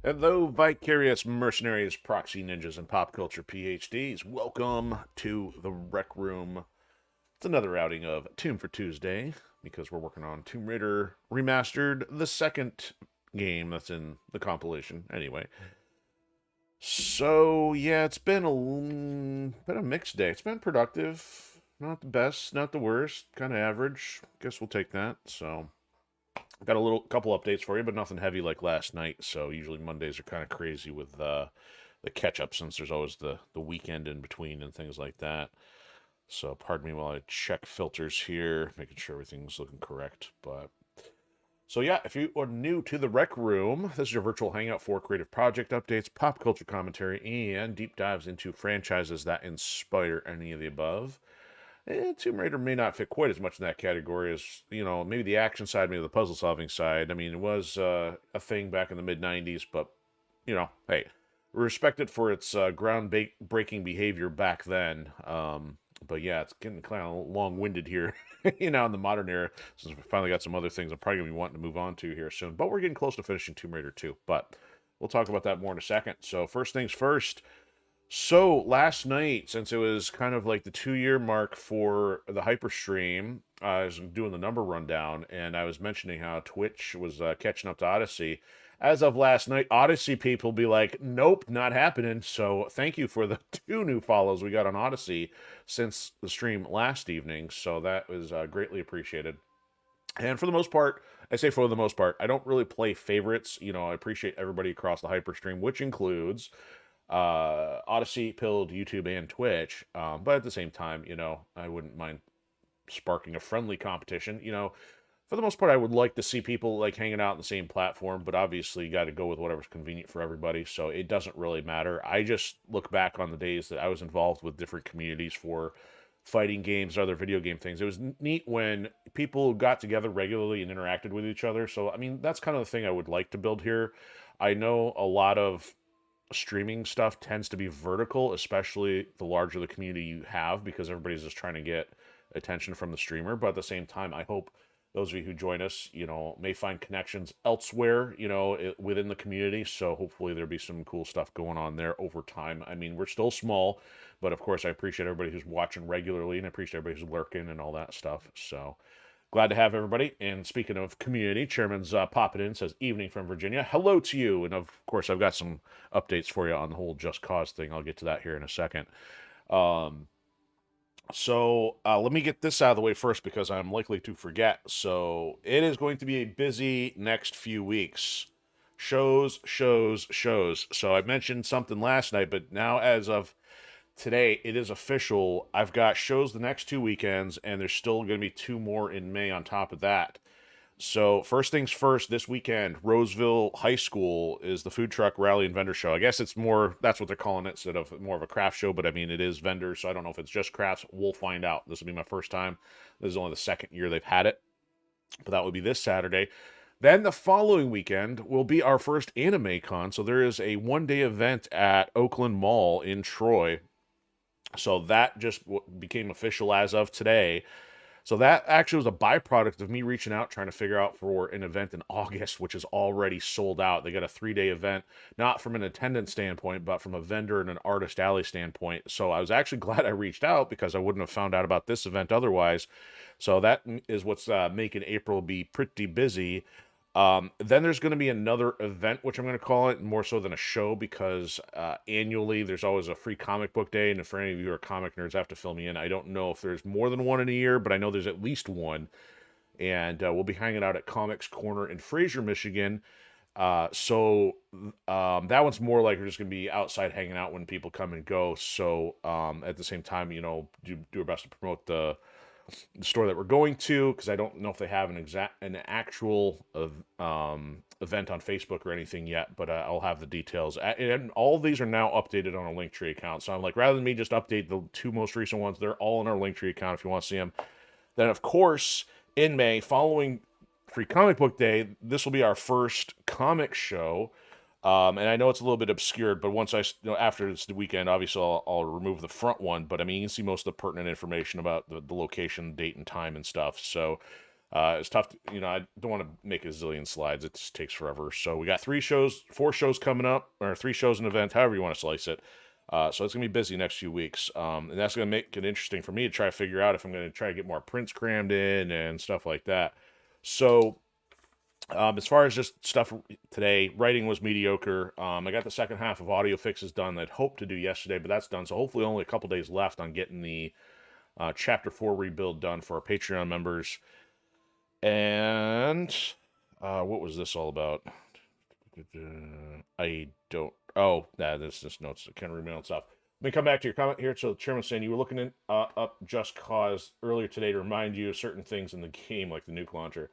Hello, vicarious mercenaries, proxy ninjas, and pop culture PhDs. Welcome to the Rec Room. It's another outing of Tomb for Tuesday because we're working on Tomb Raider Remastered, the second game that's in the compilation. Anyway, so yeah, it's been a mixed day. It's been productive, not the best, not the worst, kind of average. Guess we'll take that. So. Got a couple updates for you, but nothing heavy like last night. So usually Mondays are kind of crazy with the catch up since there's always the weekend in between and things like that. So pardon me while I check filters here, making sure everything's looking correct. But so yeah, if you are new to the Rec Room, this is your virtual hangout for creative project updates, pop culture commentary, and deep dives into franchises that inspire any of the above. Tomb Raider may not fit quite as much in that category as, maybe the action side, maybe the puzzle solving side. I mean, it was a thing back in the mid 90s, but, hey, respect it for its ground-breaking behavior back then. But yeah, it's getting kind of long winded here, in the modern era, since we finally got some other things I'm probably going to be wanting to move on to here soon. But we're getting close to finishing Tomb Raider 2. But we'll talk about that more in a second. So, first things first. So last night, since it was kind of like the 2-year mark for the Hyperstream, I was doing the number rundown, and I was mentioning how Twitch was catching up to Odysee. As of last night, Odysee people be like, "Nope, not happening." So thank you for the 2 new follows we got on Odysee since the stream last evening. So that was greatly appreciated. And for the most part, I say for the most part, I don't really play favorites. I appreciate everybody across the Hyperstream, which includes Odysee, Pilled, YouTube, and Twitch. But at the same time, I wouldn't mind sparking a friendly competition. For the most part, I would like to see people like hanging out on the same platform, but obviously you got to go with whatever's convenient for everybody. So it doesn't really matter. I just look back on the days that I was involved with different communities for fighting games, other video game things. It was neat when people got together regularly and interacted with each other. So, I mean, that's kind of the thing I would like to build here. I know a lot of streaming stuff tends to be vertical, especially the larger the community you have, because everybody's just trying to get attention from the streamer. But at the same time, I hope those of you who join us, may find connections elsewhere, within the community. So hopefully there'll be some cool stuff going on there over time. I mean, we're still small, but of course I appreciate everybody who's watching regularly, and I appreciate everybody who's lurking and all that stuff. So glad to have everybody. And speaking of community, Chairman's popping in, says, "Evening from Virginia. Hello to you." And of course, I've got some updates for you on the whole Just Cause thing. I'll get to that here in a second. So let me get this out of the way first because I'm likely to forget. So it is going to be a busy next few weeks. Shows, shows, shows. So I mentioned something last night, but now as of today, it is official. I've got shows the next 2 weekends, and there's still going to be 2 more in May on top of that. So first things first, this weekend, Roseville High School is the food truck rally and vendor show. I guess it's more, that's what they're calling it, instead of more of a craft show, but I mean, it is vendors, so I don't know if it's just crafts. We'll find out. This will be my first time. This is only the second year they've had it, but that will be this Saturday. Then the following weekend will be our first Anime Con. So there is a 1-day event at Oakland Mall in Troy. So that just became official as of today. So that actually was a byproduct of me reaching out, trying to figure out for an event in August, which is already sold out. They got a 3-day event, not from an attendance standpoint, but from a vendor and an artist alley standpoint. So I was actually glad I reached out because I wouldn't have found out about this event otherwise. So that is what's making April be pretty busy. Then there's going to be another event, which I'm going to call it more so than a show, because annually there's always a free comic book day. And if for any of you who are comic nerds, have to fill me in. I don't know if there's more than one in a year, but I know there's at least one. And we'll be hanging out at Comics Corner in Fraser, Michigan. So that one's more like we're just going to be outside hanging out when people come and go. So at the same time, do our best to promote the store that we're going to, because I don't know if they have an actual event on Facebook or anything yet, but I'll have the details. And all of these are now updated on a Linktree account. So I'm like, rather than me just update the 2 most recent ones, they're all in our Linktree account if you want to see them. Then, of course, in May, following Free Comic Book Day, this will be our first comic show. And I know it's a little bit obscured, but once after it's the weekend, obviously I'll remove the front one. But I mean, you can see most of the pertinent information about the location, date, and time and stuff. So It's tough to, I don't want to make a zillion slides. It just takes forever. So we got 4 shows coming up, or 3 shows an event, however you want to slice it. So it's going to be busy next few weeks. And that's going to make it interesting for me to try to figure out if I'm going to try to get more prints crammed in and stuff like that. So as far as just stuff today, writing was mediocre. I got the second half of audio fixes done that I'd hoped to do yesterday, but that's done. So hopefully only a couple days left on getting the Chapter 4 rebuild done for our Patreon members. And what was this all about? I don't. Oh, this is notes. I can't read my own stuff. Let me come back to your comment here. So the chairman saying you were looking up Just Cause earlier today to remind you of certain things in the game, like the nuke launcher.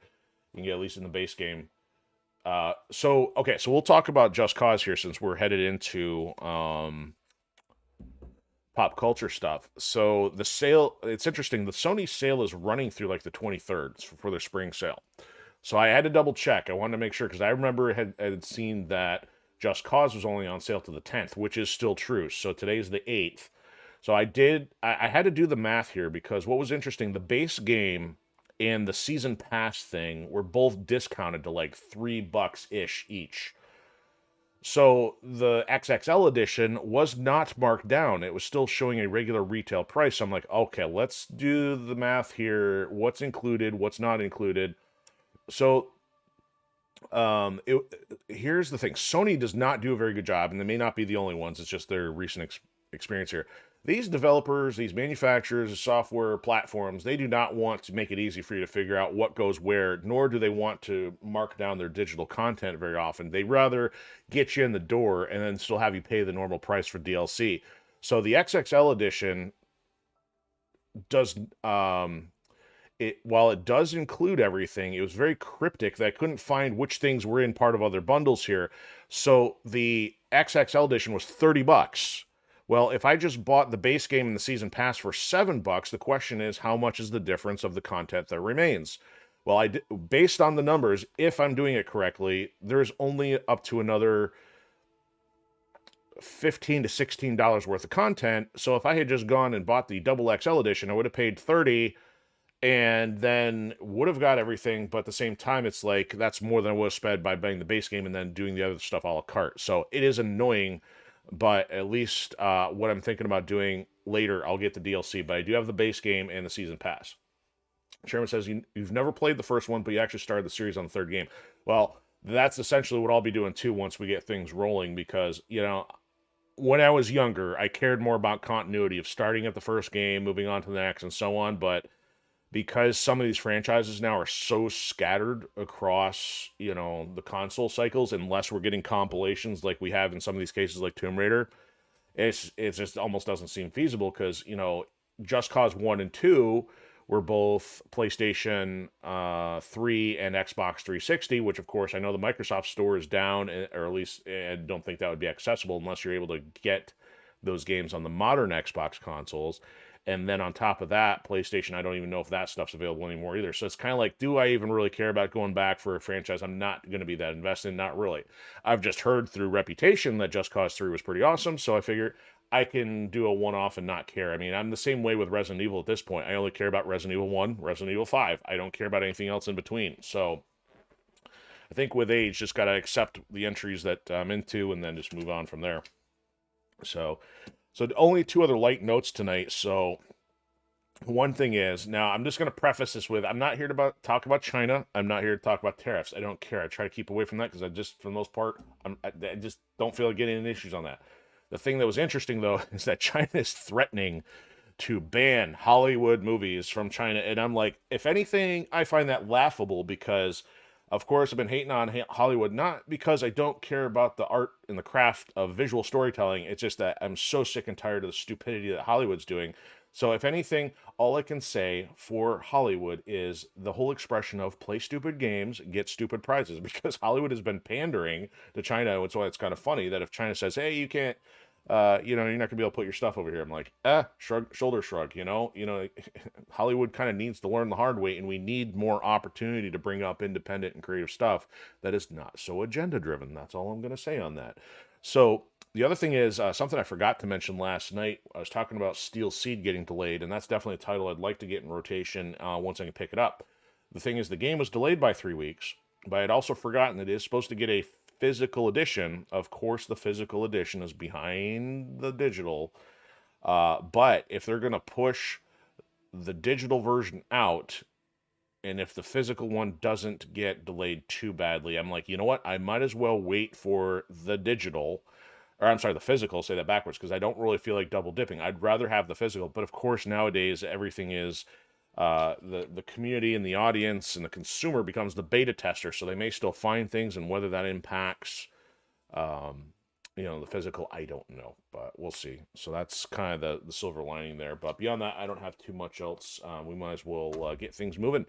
You can get at least in the base game. So we'll talk about Just Cause here since we're headed into pop culture stuff. So the sale, it's interesting. The Sony sale is running through like the 23rd for their spring sale. So I had to double check. I wanted to make sure because I remember I had seen that Just Cause was only on sale to the 10th, which is still true. So today's the 8th. So I had to do the math here because what was interesting, the base game and the season pass thing were both discounted to like $3-ish each. So the XXL edition was not marked down. It was still showing a regular retail price. So I'm like, okay, let's do the math here. What's included? What's not included? So here's the thing. Sony does not do a very good job, and they may not be the only ones. It's just their recent experience here. These developers, these manufacturers, software platforms, they do not want to make it easy for you to figure out what goes where, nor do they want to mark down their digital content very often. They rather get you in the door and then still have you pay the normal price for DLC. So the XXL edition does, while it does include everything, it was very cryptic that I couldn't find which things were in part of other bundles here. So the XXL edition was $30. Well, if I just bought the base game and the season pass for $7, the question is how much is the difference of the content that remains? Well, based on the numbers, if I'm doing it correctly, there's only up to another $15 to $16 worth of content. So if I had just gone and bought the double XL edition, I would have paid $30 and then would have got everything. But at the same time, it's like that's more than I would have spent by buying the base game and then doing the other stuff a la carte. So it is annoying. But at least what I'm thinking about doing later, I'll get the DLC. But I do have the base game and the season pass. Chairman says you've never played the first one, but you actually started the series on the third game. Well, that's essentially what I'll be doing too once we get things rolling. Because, when I was younger, I cared more about continuity of starting at the first game, moving on to the next, and so on. But because some of these franchises now are so scattered across, the console cycles, unless we're getting compilations like we have in some of these cases like Tomb Raider, it just almost doesn't seem feasible because, Just Cause 1 and 2 were both PlayStation 3 and Xbox 360, which of course I know the Microsoft Store is down, or at least I don't think that would be accessible unless you're able to get those games on the modern Xbox consoles. And then on top of that, PlayStation, I don't even know if that stuff's available anymore either. So it's kind of like, do I even really care about going back for a franchise I'm not going to be that invested in? Not really. I've just heard through reputation that Just Cause 3 was pretty awesome, so I figure I can do a one-off and not care. I mean, I'm the same way with Resident Evil at this point. I only care about Resident Evil 1, Resident Evil 5. I don't care about anything else in between. So I think with age, just got to accept the entries that I'm into and then just move on from there. So only 2 other light notes tonight. So one thing is, now I'm just going to preface this with, I'm not here to talk about China. I'm not here to talk about tariffs. I don't care. I try to keep away from that because I just, for the most part, I just don't feel like getting into issues on that. The thing that was interesting, though, is that China is threatening to ban Hollywood movies from China. And I'm like, if anything, I find that laughable because, of course, I've been hating on Hollywood, not because I don't care about the art and the craft of visual storytelling. It's just that I'm so sick and tired of the stupidity that Hollywood's doing. So if anything, all I can say for Hollywood is the whole expression of play stupid games, get stupid prizes, because Hollywood has been pandering to China. That's why it's kind of funny that if China says, hey, you can't, you're not going to be able to put your stuff over here. I'm like, shoulder shrug, Hollywood kind of needs to learn the hard way, and we need more opportunity to bring up independent and creative stuff that is not so agenda driven. That's all I'm going to say on that. So the other thing is something I forgot to mention last night. I was talking about Steel Seed getting delayed, and that's definitely a title I'd like to get in rotation once I can pick it up. The thing is, the game was delayed by 3 weeks, but I'd also forgotten that it is supposed to get a physical edition. Of course, the physical edition is behind the digital. But if they're going to push the digital version out, and if the physical one doesn't get delayed too badly, I'm like, you know what? I might as well wait for the digital, or I'm sorry, the physical, say that backwards, because I don't really feel like double dipping. I'd rather have the physical. But of course, nowadays, everything is the community and the audience and the consumer becomes the beta tester, so they may still find things, and whether that impacts the physical, I don't know, but we'll see. So that's kind of the silver lining there. But beyond that, I don't have too much else. We might as well get things moving.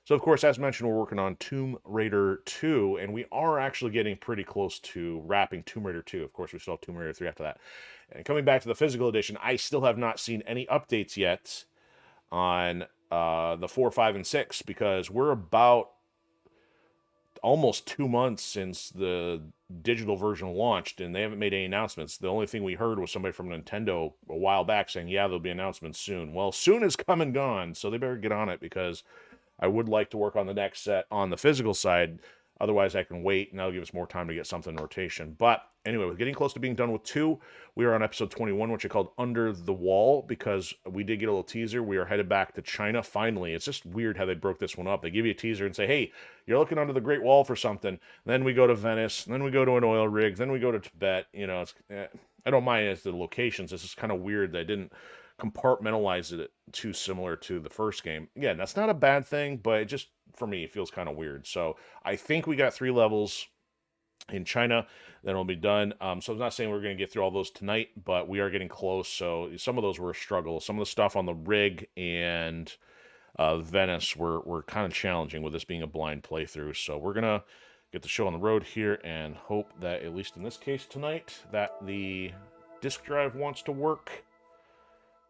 So, of course, as mentioned, we're working on Tomb Raider 2, and we are actually getting pretty close to wrapping Tomb Raider 2. Of course, we still have Tomb Raider 3 after that. And coming back to the physical edition, I still have not seen any updates yet on the 4, 5, and 6, because we're about almost 2 months since the digital version launched, and they haven't made any announcements. The only thing we heard was somebody from Nintendo a while back saying, yeah, there'll be announcements soon. Well, soon is come and gone, so they better get on it, because I would like to work on the next set on the physical side. Otherwise, I can wait, and that'll give us more time to get something in rotation. But anyway, we're getting close to being done with 2. We are on episode 21, which I called Under the Wall, because we did get a little teaser. We are headed back to China, finally. It's just weird how they broke this one up. They give you a teaser and say, hey, you're looking under the Great Wall for something. Then we go to Venice, then we go to an oil rig, then we go to Tibet. I don't mind as the locations. It's just kind of weird that I didn't compartmentalize it too similar to the first game. Again, that's not a bad thing, but it just, for me, it feels kind of weird. So I think we got 3 levels in China, then it'll be done. So I'm not saying we're going to get through all those tonight, but we are getting close. So some of those were a struggle. Some of the stuff on the rig and Venice were kind of challenging with this being a blind playthrough. So we're going to get the show on the road here and hope that, at least in this case tonight, that the disk drive wants to work.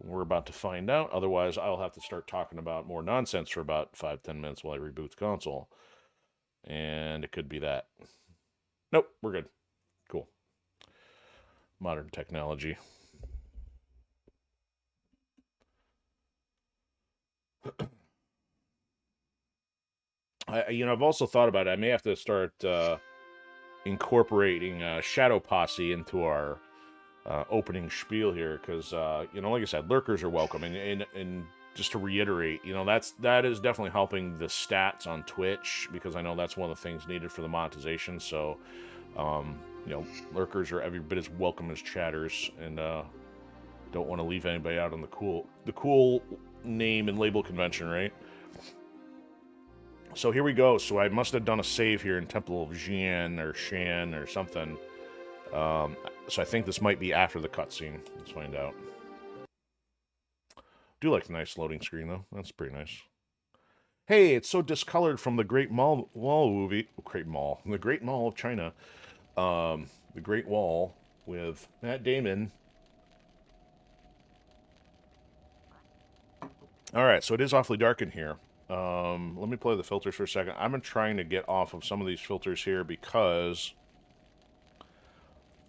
We're about to find out. Otherwise, I'll have to start talking about more nonsense for about 5-10 minutes while I reboot the console. And it could be that. Nope, we're good. Cool. Modern technology. I've also thought about it. I may have to start incorporating Shadow Posse into our opening spiel here, because like I said, lurkers are welcome, and just to reiterate, that is definitely helping the stats on Twitch, because I know that's one of the things needed for the monetization. So lurkers are every bit as welcome as chatters, and don't want to leave anybody out on the cool name and label convention, right? So here we go. So I must have done a save here in Temple of Xian or Xian or something. So I think this might be after the cutscene. Let's find out. Do like the nice loading screen, though. That's pretty nice. Hey, it's so discolored from the Great Mall movie. Great Mall. The Great Mall of China. The Great Wall with Matt Damon. Alright, so it is awfully dark in here. Let me play the filters for a second. I'm trying to get off of some of these filters here because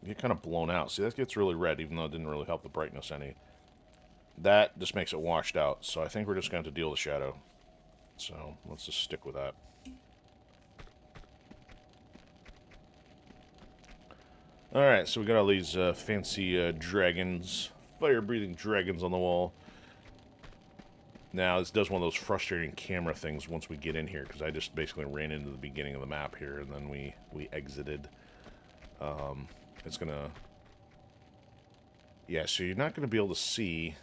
you get kind of blown out. See, that gets really red, even though it didn't really help the brightness any. That just makes it washed out. So I think we're just going to have to deal with shadow. So let's just stick with that. Alright, so we got all these fancy dragons, fire-breathing dragons on the wall. Now, this does one of those frustrating camera things once we get in here, because I just basically ran into the beginning of the map here, and then we exited. It's gonna... Yeah, so you're not gonna be able to see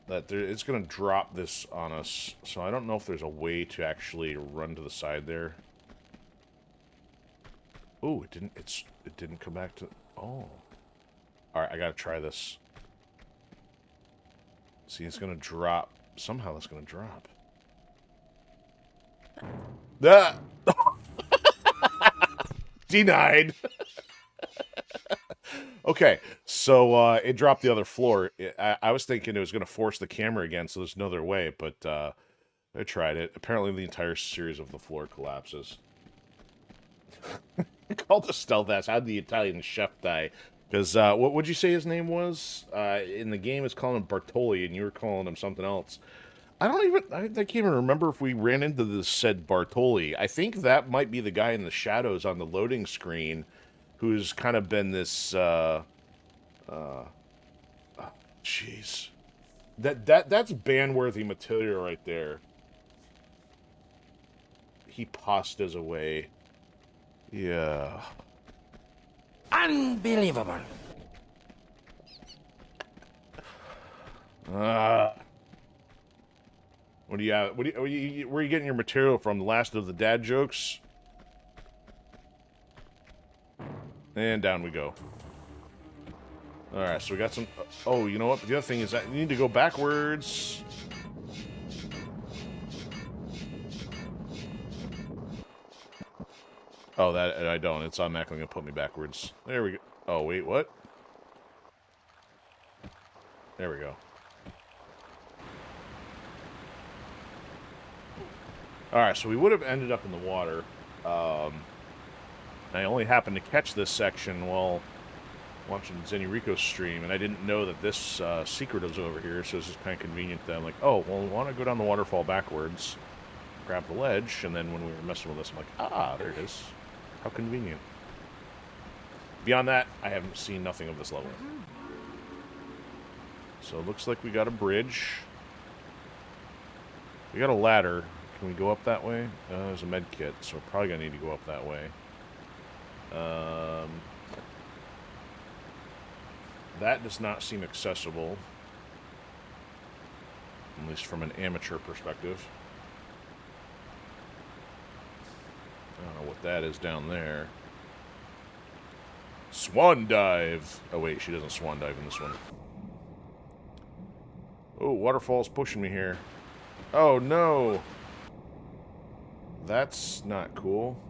that it's gonna drop this on us, so I don't know if there's a way to actually run to the side there. Ooh, it didn't come back to... Oh. Alright, I gotta try this. See, it's gonna drop. Somehow it's gonna drop. Ah! Denied. Okay, so it dropped the other floor. I was thinking it was gonna force the camera again, so there's no other way, but I tried it. Apparently the entire series of the floor collapses. Called the stealth ass. How'd the Italian chef die? Because, what would you say his name was? In the game, it's calling him Bartoli, and you were calling him something else. I can't even remember if we ran into this said Bartoli. I think that might be the guy in the shadows on the loading screen who's kind of been this, jeez. That's ban-worthy material right there. He pastas away. Yeah. Unbelievable. What do you have? Where are you getting your material from? The last of the dad jokes? And down we go. Alright, so we got some... Oh, you know what? The other thing is that you need to go backwards. Oh, that I don't. It's automatically going to put me backwards. There we go. Oh, wait, what? There we go. Alright, so we would have ended up in the water. I only happened to catch this section while watching Zenurico's stream, and I didn't know that this secret was over here, so it's just kind of convenient that I'm like, oh, well, we want to go down the waterfall backwards, grab the ledge, and then when we were messing with this, I'm like, ah, there it is. How convenient. Beyond that, I haven't seen nothing of this level. So it looks like we got a bridge. We got a ladder. Can we go up that way? There's a med kit, so we're probably going to need to go up that way. That does not seem accessible. At least from an amateur perspective. I don't know what that is down there. Swan dive! Oh wait, she doesn't swan dive in this one. Oh, waterfall's pushing me here. Oh no! That's not cool.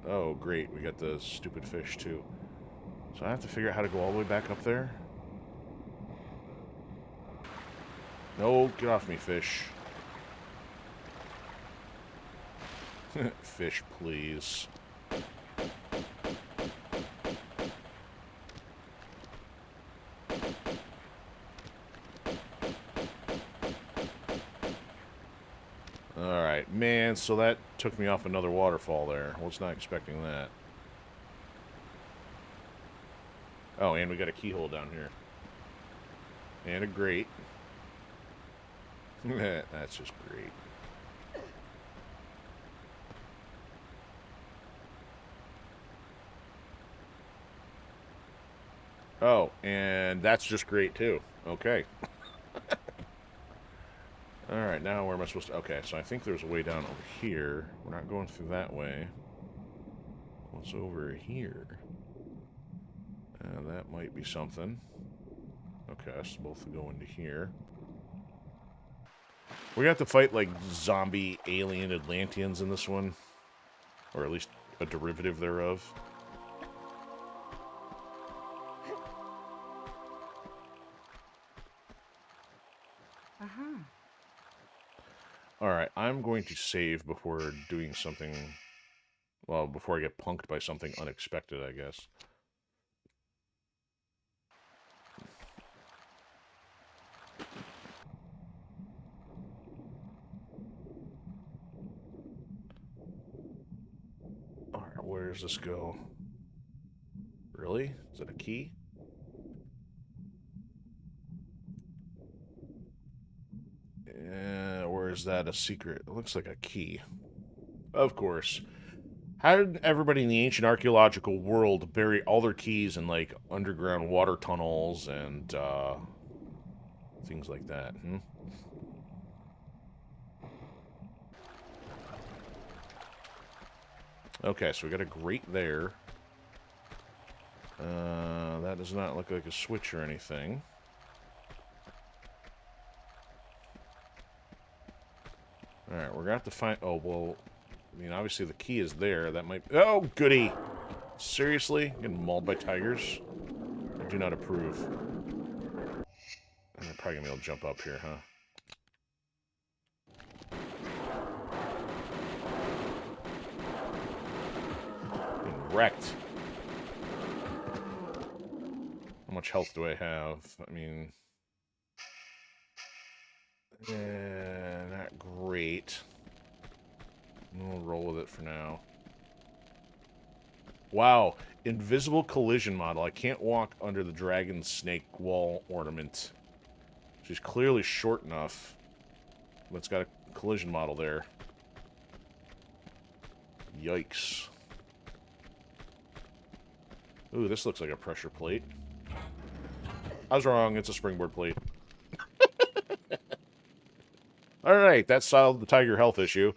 Oh great, we got the stupid fish too. So I have to figure out how to go all the way back up there? No, get off me, fish. Fish, please. Alright, man, so that took me off another waterfall there. I was not expecting that. Oh, and we got a keyhole down here. And a grate. That's just great. Oh, and that's just great too. Okay. Alright, now where am I supposed to... Okay, so I think there's a way down over here. We're not going through that way. What's over here? That might be something. Okay, so both go into here. We're gonna have to fight, like, zombie alien Atlanteans in this one. Or at least a derivative thereof. Alright, I'm going to save before doing something... Well, before I get punked by something unexpected, I guess. Alright, where does this go? Really? Is that a key? Or is that a secret? It looks like a key. Of course. How did everybody in the ancient archaeological world bury all their keys in, like, underground water tunnels and, things like that, Okay, so we got a grate there. That does not look like a switch or anything. Alright, we're gonna have to find... Oh, well... I mean, obviously the key is there. That might... Oh, goody! Seriously? Getting mauled by tigers? I do not approve. And they're probably gonna be able to jump up here, huh? Getting wrecked. How much health do I have? I mean... Not great. We'll roll with it for now. Wow. Invisible collision model. I can't walk under the dragon snake wall ornament. She's clearly short enough. But it's got a collision model there. Yikes. Ooh, this looks like a pressure plate. I was wrong. It's a springboard plate. Alright, that solved the tiger health issue.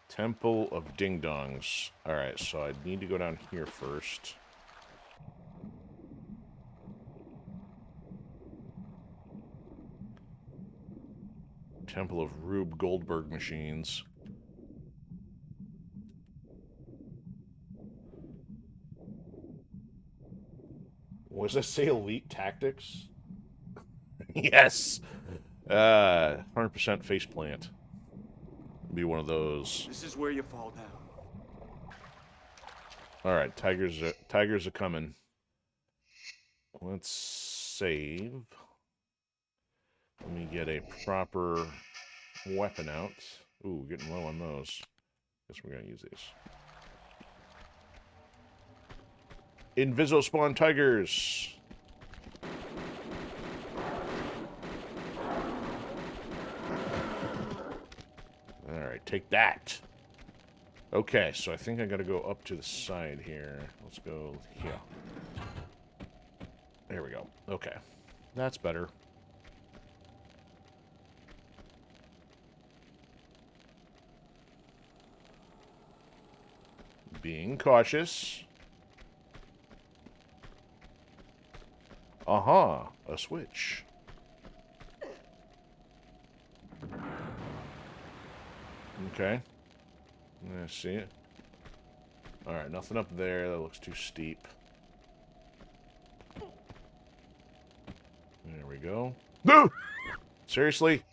Temple of Ding Dongs. Alright, so I need to go down here first. Temple of Rube Goldberg machines. Was that say Elite Tactics? Yes! 100% faceplant. Be one of those. This is where you fall down. Alright, tigers are coming. Let's save. Let me get a proper weapon out. Ooh, getting low on those. Guess we're gonna use these. Inviso spawn tigers! Alright, take that! Okay, so I think I gotta go up to the side here. Let's go here. There we go. Okay. That's better. Being cautious. Aha, a switch. Okay. I see it. Alright, nothing up there. That looks too steep. There we go. No! Seriously?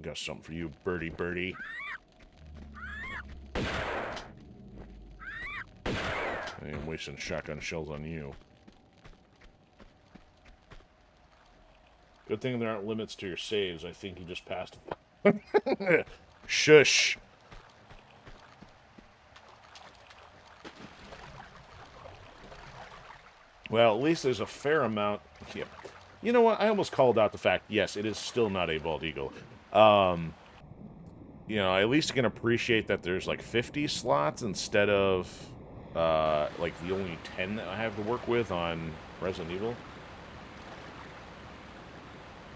Got something for you, birdie. I ain't wasting shotgun shells on you. Good thing there aren't limits to your saves. I think you just passed. Shush. Well, at least there's a fair amount. Yeah. You know what? I almost called out the fact, yes, it is still not a bald eagle. You know, at least you can appreciate that there's like 50 slots instead of like the only 10 that I have to work with on Resident Evil.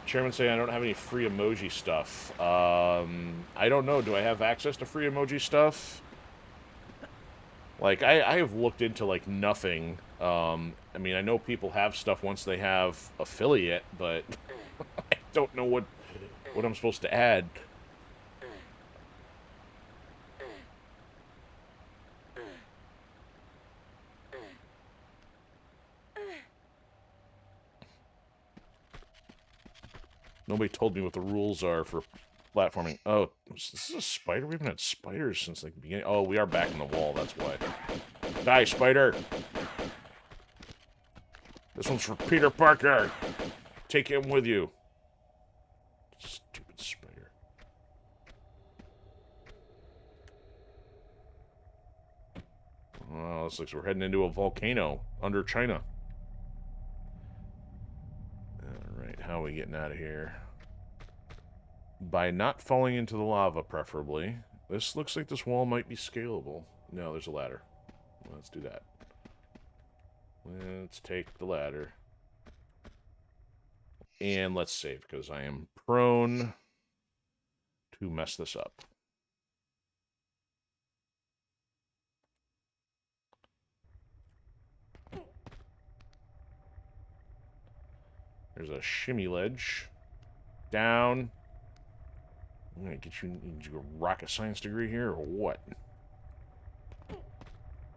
Chairman say I don't have any free emoji stuff. I don't know. Do I have access to free emoji stuff? Like, I have looked into, like, nothing. I mean, I know people have stuff once they have affiliate, but I don't know what I'm supposed to add. Nobody told me what the rules are for platforming. Oh, this is a spider? We haven't had spiders since like the beginning. Oh, we are back in the wall, that's why. Die, spider! This one's for Peter Parker! Take him with you. Stupid spider. Well, this looks like we're heading into a volcano under China. Alright, how are we getting out of here? By not falling into the lava, preferably. This looks like this wall might be scalable. No, there's a ladder. Let's do that. Let's take the ladder. And let's save, because I am prone to mess this up. There's a shimmy ledge. Down. I'm gonna get you a rocket science degree here, or what?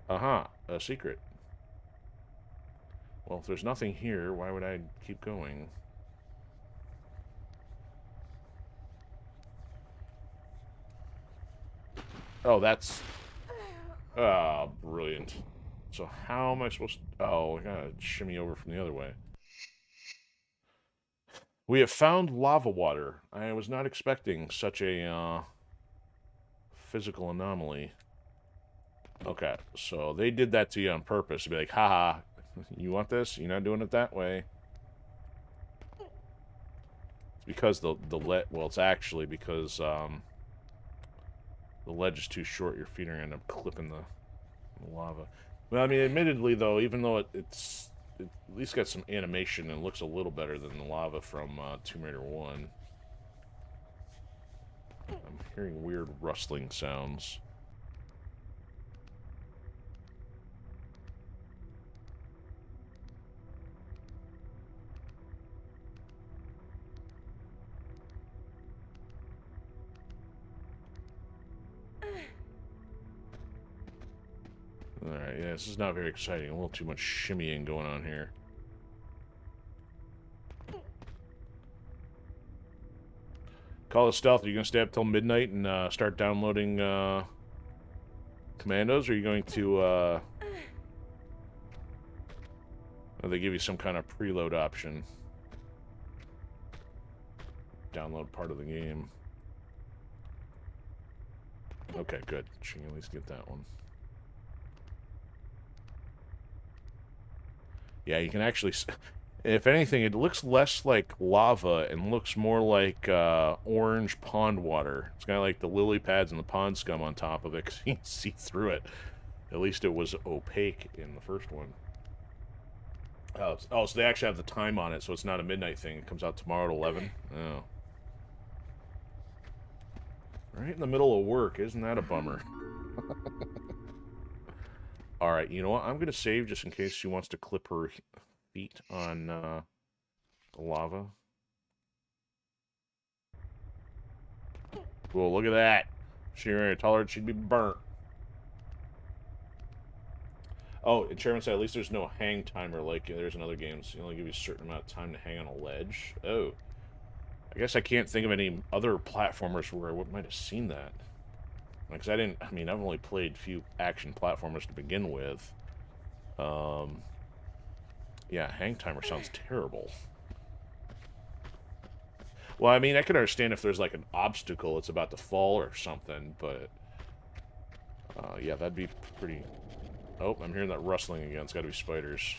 Aha, a secret. Well, if there's nothing here, why would I keep going? Oh, that's... Ah, brilliant. So how am I supposed to... Oh, I gotta shimmy over from the other way. We have found lava water. I was not expecting such a physical anomaly. Okay, so they did that to you on purpose. To be like, haha, you want this? You're not doing it that way. It's because the ledge... Well, it's actually because the ledge is too short. Your feet are going to end up clipping the lava. Well, I mean, admittedly, though, even though it at least got some animation and looks a little better than the lava from Tomb Raider 1. I'm hearing weird rustling sounds. Alright, yeah, this is not very exciting. A little too much shimmying going on here. Call it stealth. Are you going to stay up till midnight and start downloading commandos? Or are you going to... Or they give you some kind of preload option? Download part of the game. Okay, good. She can at least get that one. Yeah, you can actually... If anything, it looks less like lava and looks more like orange pond water. It's kind of like the lily pads and the pond scum on top of it, because you can see through it. At least it was opaque in the first one. Oh, so they actually have the time on it, so it's not a midnight thing. It comes out tomorrow at 11. Oh. Right in the middle of work. Isn't that a bummer? Alright, you know what? I'm going to save just in case she wants to clip her feet on the lava. Cool, look at that. She ran a taller, she'd be burnt. Oh, and Chairman said at least there's no hang timer like there's in other games. You only give you a certain amount of time to hang on a ledge. Oh. I guess I can't think of any other platformers where I might have seen that. Because I mean, I've only played few action platformers to begin with. Yeah, hang timer sounds terrible. Well, I mean, I could understand if there's like an obstacle that's about to fall or something, but... yeah, that'd be pretty... Oh, I'm hearing that rustling again. It's gotta be spiders.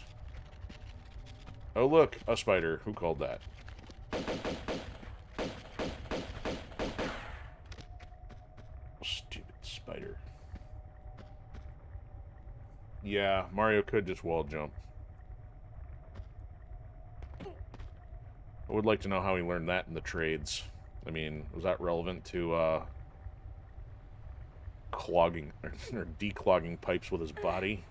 Oh, look! A spider. Who called that? Stupid spider. Yeah, Mario could just wall jump. I would like to know how he learned that in the trades. I mean, was that relevant to, clogging, or declogging pipes with his body?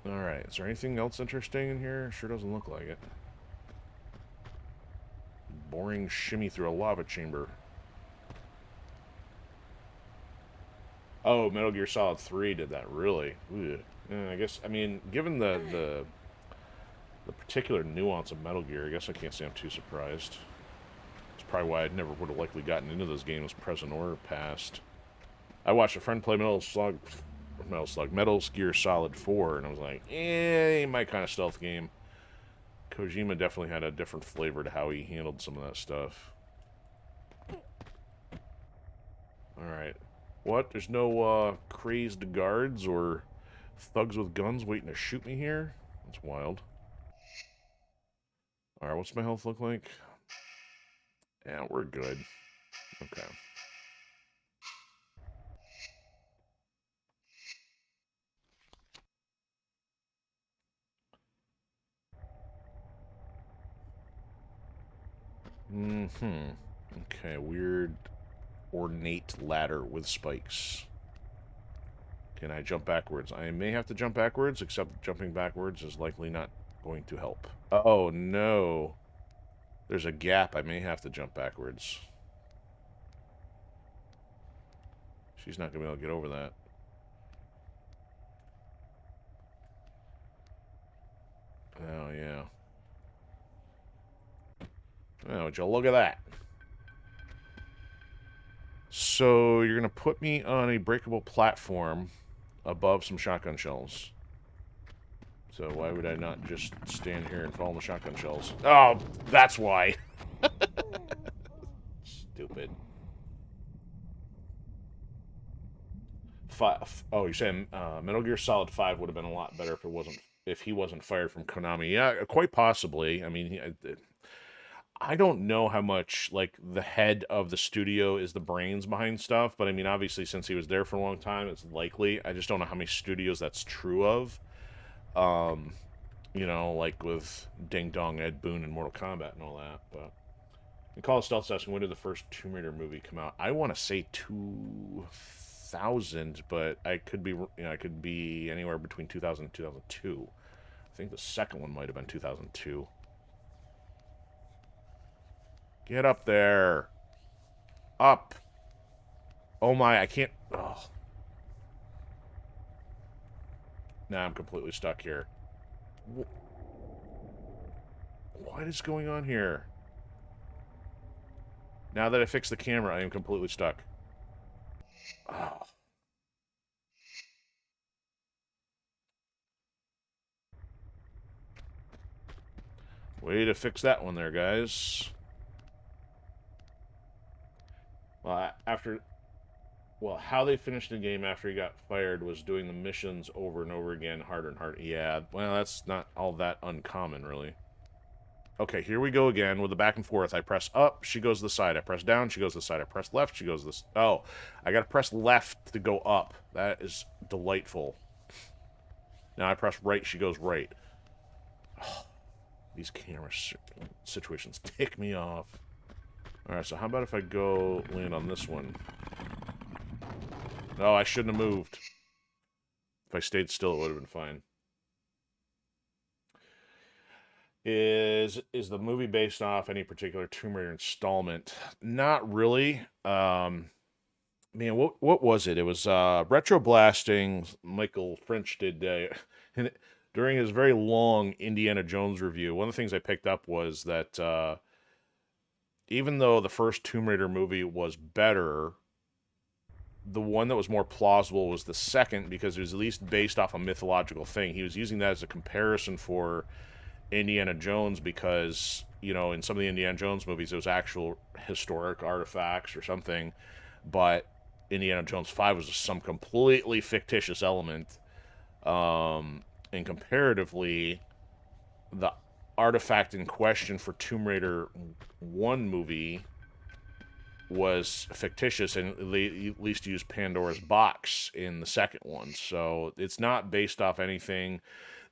Alright, is there anything else interesting in here? Sure doesn't look like it. Boring shimmy through a lava chamber. Oh, Metal Gear Solid 3 did that, really? Yeah, I guess, I mean, given the particular nuance of Metal Gear, I guess I can't say I'm too surprised. It's probably why I never would have likely gotten into those games, present or past. I watched a friend play Metal Gear Solid 4, and I was like, ain't my kind of stealth game. Kojima definitely had a different flavor to how he handled some of that stuff. Alright. What? There's no, crazed guards or thugs with guns waiting to shoot me here? That's wild. Alright, what's my health look like? Yeah, we're good. Okay. Okay, weird ornate ladder with spikes. Can I jump backwards? I may have to jump backwards, except jumping backwards is likely not going to help. Oh, no. There's a gap. I may have to jump backwards. She's not going to be able to get over that. Oh, yeah. Oh, would you look at that? So, you're going to put me on a breakable platform above some shotgun shells. So why would I not just stand here and follow the shotgun shells? Oh, that's why. Stupid. Oh, you're saying Metal Gear Solid 5 would have been a lot better if he wasn't fired from Konami. Yeah, quite possibly. I mean, I don't know how much like the head of the studio is the brains behind stuff, but I mean, obviously, since he was there for a long time, it's likely. I just don't know how many studios that's true of. You know, like with Ding Dong, Ed Boon, and Mortal Kombat and all that. But in Call of Stealth Session, when did the first Tomb Raider movie come out? I want to say 2000, but I could be, I could be anywhere between 2000 and 2002. I think the second one might have been 2002. Get up there. Up. Oh my, I can't. Oh. Now I'm completely stuck here. What is going on here? Now that I fixed the camera, I am completely stuck. Oh. Way to fix that one there, guys. Well, how they finished the game after he got fired was doing the missions over and over again, harder and harder. Yeah, well, that's not all that uncommon, really. Okay, here we go again with the back and forth. I press up, she goes to the side. I press down, she goes to the side. I press left, she goes to the... Oh, I gotta press left to go up. That is delightful. Now I press right, she goes right. Oh, these camera situations tick me off. Alright, so how about if I go land on this one? No, I shouldn't have moved. If I stayed still, it would have been fine. Is the movie based off any particular Tomb Raider installment? Not really. Man, what was it? It was Retro Blasting. Michael French did during his very long Indiana Jones review. One of the things I picked up was that even though the first Tomb Raider movie was better, the one that was more plausible was the second because it was at least based off a mythological thing. He was using that as a comparison for Indiana Jones because, you know, in some of the Indiana Jones movies, it was actual historic artifacts or something, but Indiana Jones 5 was just some completely fictitious element. And comparatively, the artifact in question for Tomb Raider 1 movie was fictitious and at least used Pandora's box in the second one. So it's not based off anything.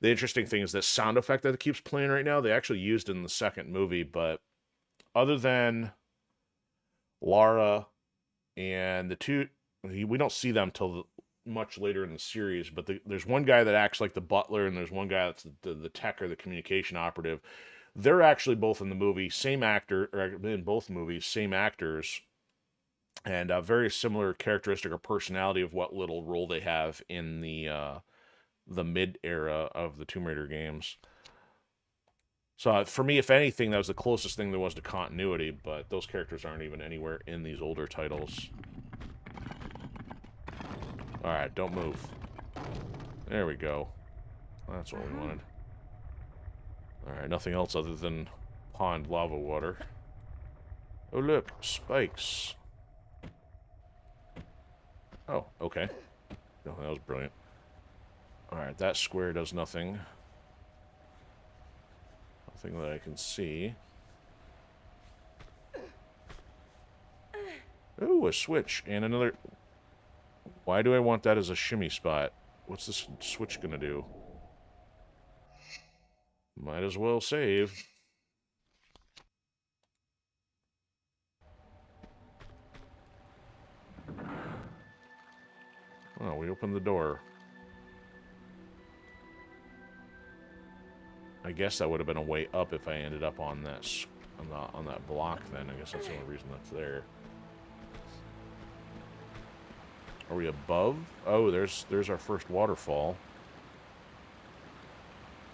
The interesting thing is that sound effect that it keeps playing right now, they actually used in the second movie, but other than Lara and the two, we don't see them till much later in the series, but there's one guy that acts like the butler and there's one guy that's the tech or the communication operative. They're actually both in the movie, same actor, or in both movies, same actors, and a very similar characteristic or personality of what little role they have in the mid-era of the Tomb Raider games. So for me, if anything, that was the closest thing there was to continuity, but those characters aren't even anywhere in these older titles. Alright, don't move. There we go. That's what we wanted. Alright, nothing else other than pond lava water. Oh look, spikes. Oh, okay. No, that was brilliant. Alright, that square does nothing. Nothing that I can see. Ooh, a switch. And another... Why do I want that as a shimmy spot? What's this switch gonna do? Might as well save. Oh, we opened the door. I guess that would have been a way up if I ended up on that on that block then. I guess that's the only reason that's there. Are we above? Oh, there's our first waterfall.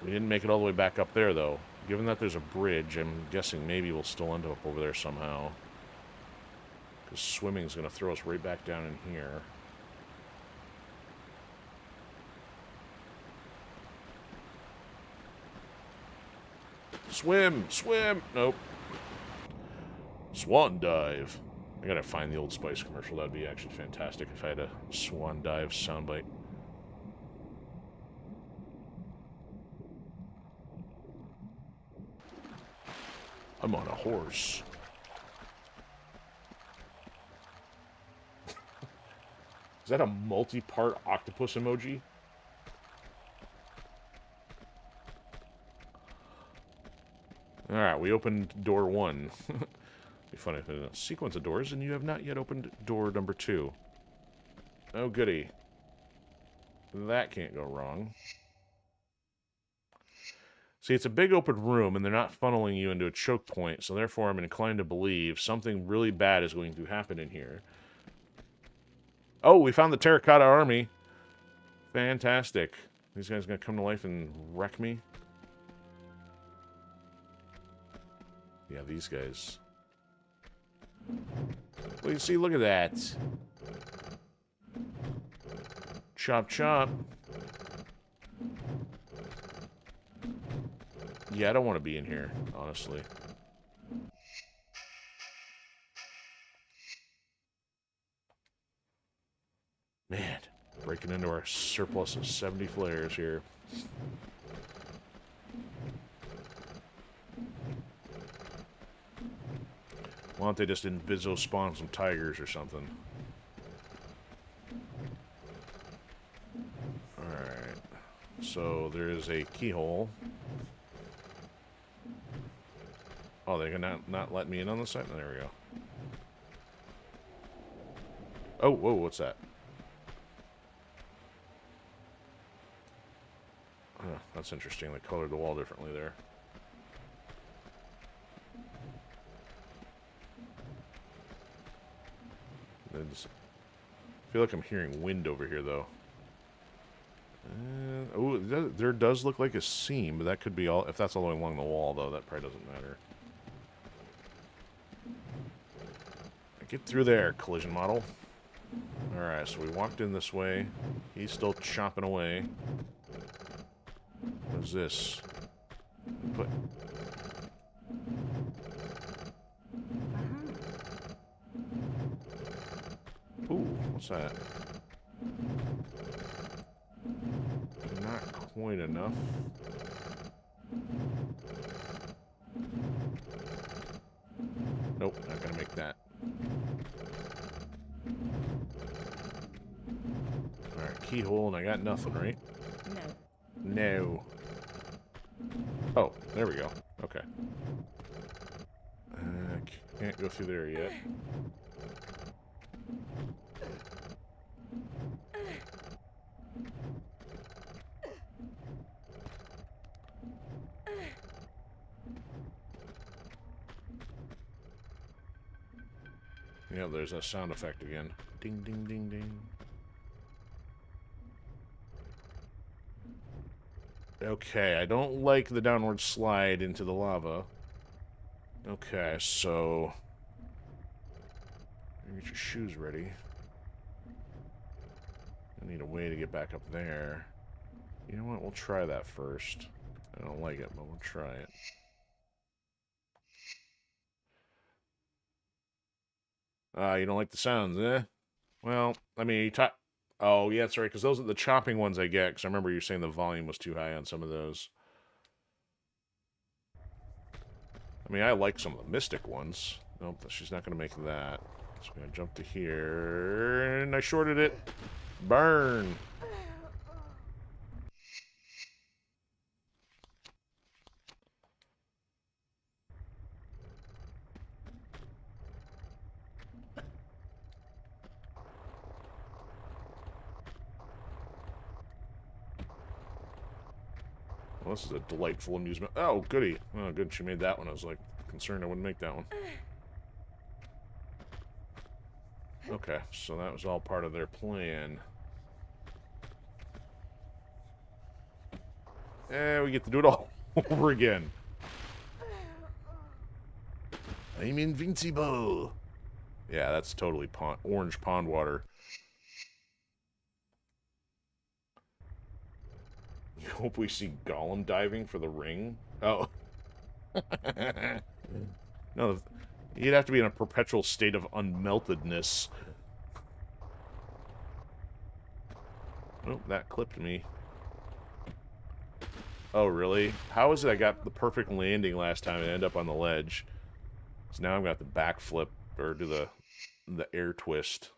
We didn't make it all the way back up there, though. Given that there's a bridge, I'm guessing maybe we'll still end up over there somehow. Because swimming's going to throw us right back down in here. Swim! Swim! Nope. Swan dive. I gotta find the Old Spice commercial. That'd be actually fantastic if I had a swan dive soundbite. I'm on a horse. Is that a multi-part octopus emoji? Alright, we opened door 1. Be funny if there's a sequence of doors and you have not yet opened door number 2. Oh, goody. That can't go wrong. See, it's a big open room, and they're not funneling you into a choke point, so therefore I'm inclined to believe something really bad is going to happen in here. Oh, we found the Terracotta Army. Fantastic. These guys gonna come to life and wreck me? Yeah, these guys. Well, you see, look at that. Chop, chop. Yeah, I don't want to be in here, honestly. Man, breaking into our surplus of 70 flares here. Why don't they just inviso spawn some tigers or something? Alright. So there is a keyhole. Oh, they're gonna not let me in on the site? There we go. Oh, whoa, what's that? Oh, that's interesting. They colored the wall differently there. I feel like I'm hearing wind over here, though. Oh, there does look like a seam, but that could be all. If that's all the way along the wall, though, that probably doesn't matter. Get through there, collision model. Alright, so we walked in this way. He's still chopping away. What is this? Put. Ooh, what's that? Not quite enough. Nope, not gonna make that. Alright, keyhole, and I got nothing, right? No. Oh, there we go. Okay. Can't go through there yet. Yeah, there's a sound effect again. Ding, ding, ding, ding. Okay, I don't like the downward slide into the lava. Okay, so... Get your shoes ready. I need a way to get back up there. You know what? We'll try that first. I don't like it, but we'll try it. You don't like the sounds, eh? Well, I mean, oh, yeah, that's right, because those are the chopping ones I get, because I remember you saying the volume was too high on some of those. I mean, I like some of the Mystic ones. Nope, she's not going to make that. So I'm going to jump to here, and I shorted it. Burn! Well, this is a delightful amusement. Oh, goody. Oh, good, she made that one. I was, like, concerned I wouldn't make that one. Okay, so that was all part of their plan. And we get to do it all over again. I'm invincible. Yeah, that's totally orange pond water. You hope we see Gollum diving for the ring. Oh. No, you'd have to be in a perpetual state of unmeltedness. Oh, that clipped me. Oh, really? How is it I got the perfect landing last time and end up on the ledge? So now I've got the backflip, or do the air twist.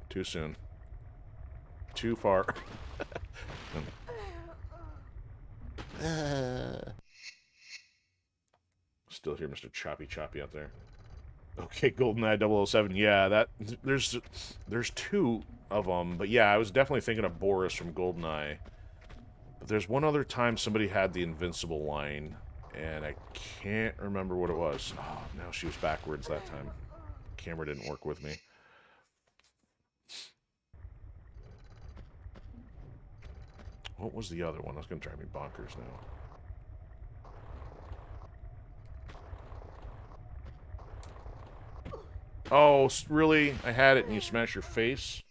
Too soon. Too far. Still hear Mr. Choppy Choppy out there. Okay, GoldenEye 007. Yeah, that there's two of them, but yeah, I was definitely thinking of Boris from GoldenEye. But there's one other time somebody had the invincible line, and I can't remember what it was. Oh, no, she was backwards that time. Camera didn't work with me. What was the other one? That's gonna drive me bonkers now. Oh, really? I had it and you smash your face?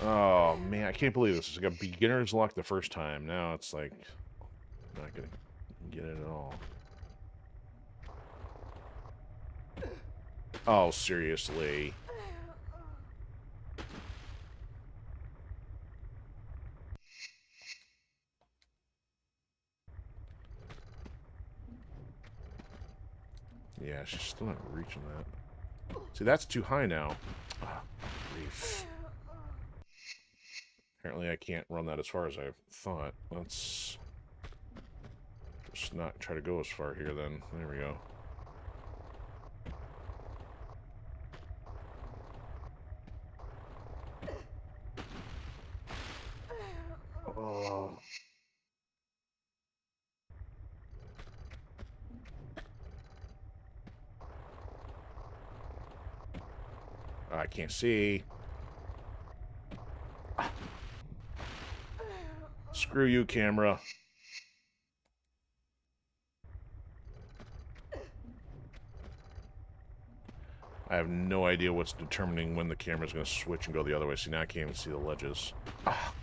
Oh, man, I can't believe this. It's like a beginner's luck the first time. Now it's like, not gonna get it at all. Oh, seriously. Yeah, she's still not reaching that. See, that's too high now. Oh, grief. Apparently I can't run that as far as I thought. Let's just not try to go as far here then. There we go. Oh. I can't see. Screw you, camera. I have no idea what's determining when the camera's going to switch and go the other way. See, now I can't even see the ledges. Ah.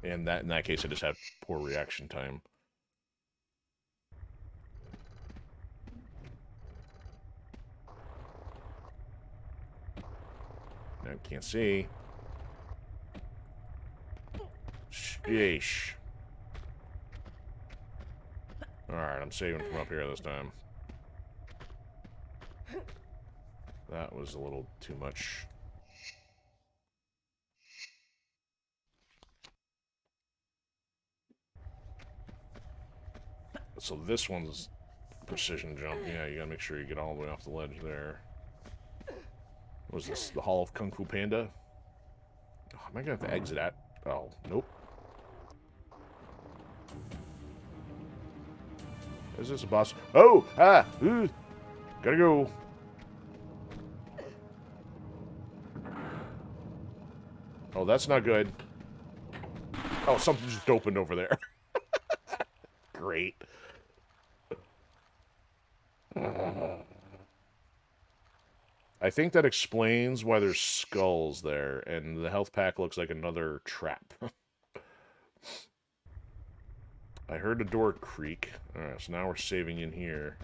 And in that case, I just had poor reaction time. Now I can't see. Sheesh. Alright, I'm saving from up here this time. That was a little too much. So this one's precision jump. Yeah, you gotta make sure you get all the way off the ledge there. What was this? The Hall of Kung Fu Panda? Oh, am I gonna have to exit at? Oh, nope. Is this a boss? Oh! Ah! Ooh! Gotta go. Oh, that's not good. Oh, something just opened over there. Great. I think that explains why there's skulls there, and the health pack looks like another trap. I heard a door creak. Alright, so now we're saving in here.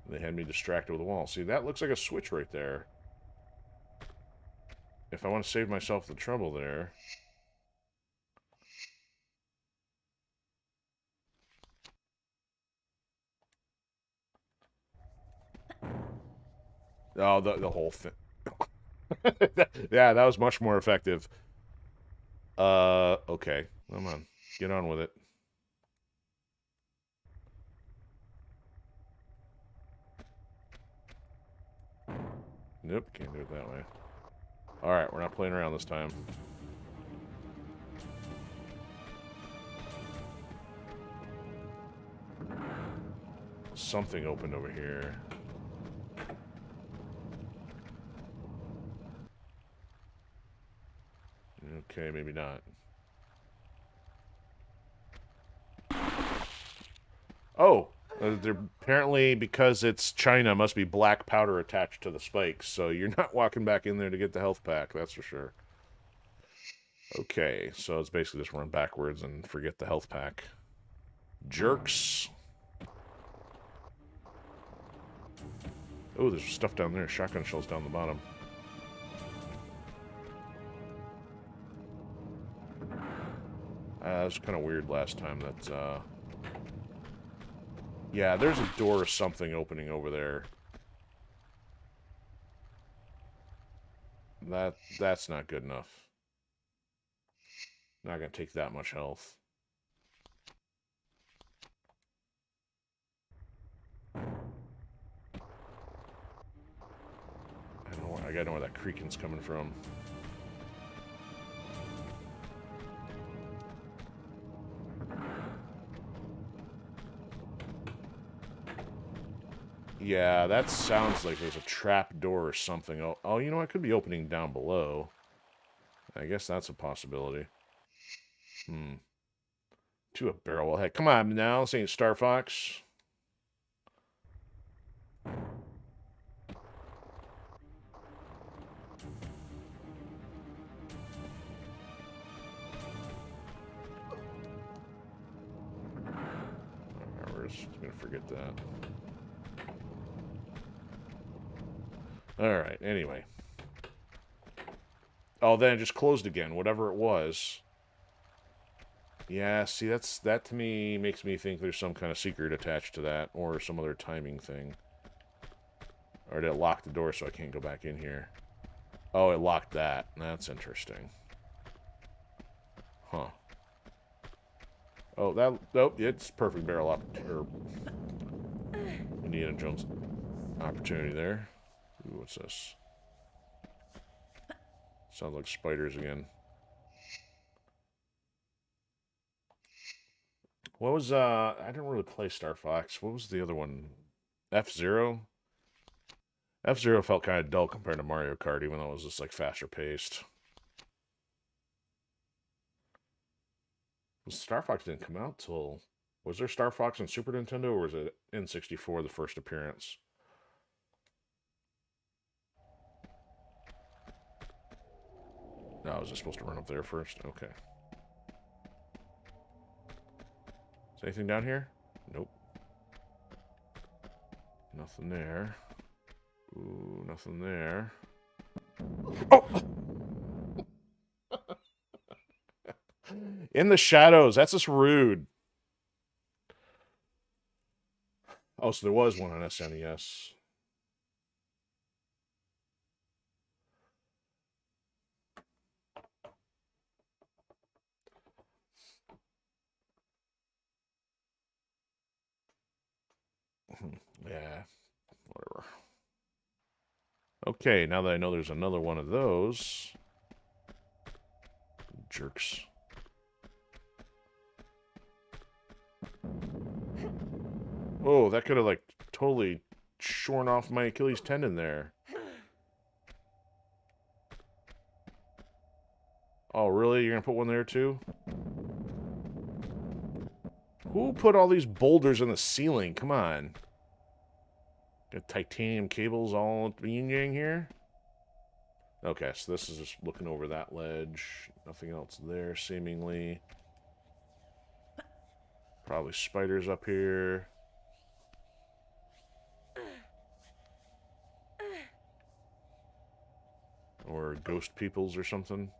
They had me distracted with a wall. See, that looks like a switch right there. If I want to save myself the trouble there... Oh, the whole thing. Yeah, that was much more effective. Okay. Come on. Get on with it. Nope, can't do it that way. Alright, we're not playing around this time. something opened over here. Okay, maybe not. Oh! They're apparently, because it's China, must be black powder attached to the spikes, so you're not walking back in there to get the health pack, that's for sure. Okay, so it's basically just run backwards and forget the health pack. Jerks. Oh, there's stuff down there. Shotgun shells down the bottom. That was kind of weird last time. That, yeah, there's a door or something opening over there. That's not good enough. Not gonna take that much health. I gotta know where that creaking's coming from. Yeah, that sounds like there's a trap door or something. Oh, you know, I could be opening down below. I guess that's a possibility. To a barrel. Well, heck, come on now. This ain't Star Fox. We're just gonna forget that. Alright, anyway. Oh, then it just closed again, whatever it was. Yeah, see, that to me makes me think there's some kind of secret attached to that, or some other timing thing. Or did it lock the door so I can't go back in here? Oh, it locked that. That's interesting. Huh. Oh, it's perfect barrel up. Or Indiana Jones opportunity there. Ooh, what's this? Sounds like spiders again. What was, I didn't really play Star Fox. What was the other one? F-Zero? F-Zero felt kind of dull compared to Mario Kart, even though it was just, like, faster paced. Star Fox didn't come out till... Was there Star Fox on Super Nintendo, or was it N64, the first appearance? No, was it supposed to run up there first? Okay. Is anything down here? Nope. Nothing there. Ooh, nothing there. Oh! In the shadows. That's just rude. Oh, so there was one on SNES. Yeah, whatever. Okay, now that I know there's another one of those. Jerks. Oh, that could have, like, totally shorn off my Achilles tendon there. Oh, really? You're gonna put one there, too? Who put all these boulders in the ceiling? Come on. Got titanium cables all yin-yang here? Okay, so this is just looking over that ledge. Nothing else there, seemingly. Probably spiders up here. Or ghost peoples or something.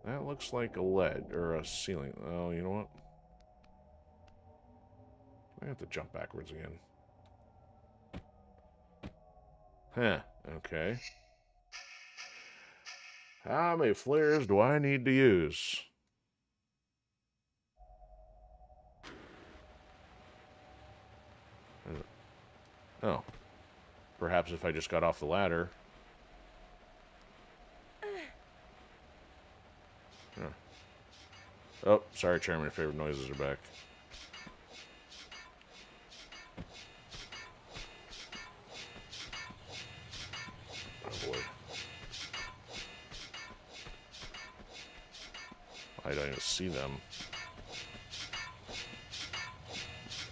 That looks like a lead, or a ceiling. Oh, you know what? I have to jump backwards again. Huh, okay. How many flares do I need to use? Oh. Perhaps if I just got off the ladder. Huh. Oh, sorry, Chairman. Your favorite noises are back. I don't even see them.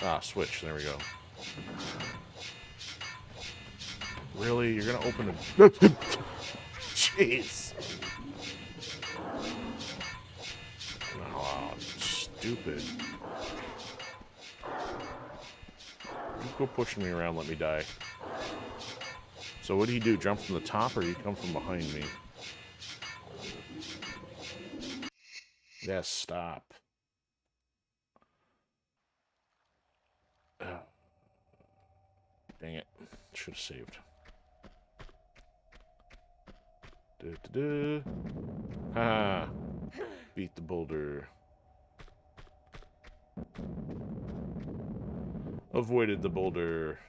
Ah, switch. There we go. Really? You're gonna open a... Jeez. Oh, stupid. You go pushing me around, let me die. So what do you do? Jump from the top, or you come from behind me? Yes, stop. Oh. Dang it. Should have saved. Ha! Beat the boulder. Avoided the boulder.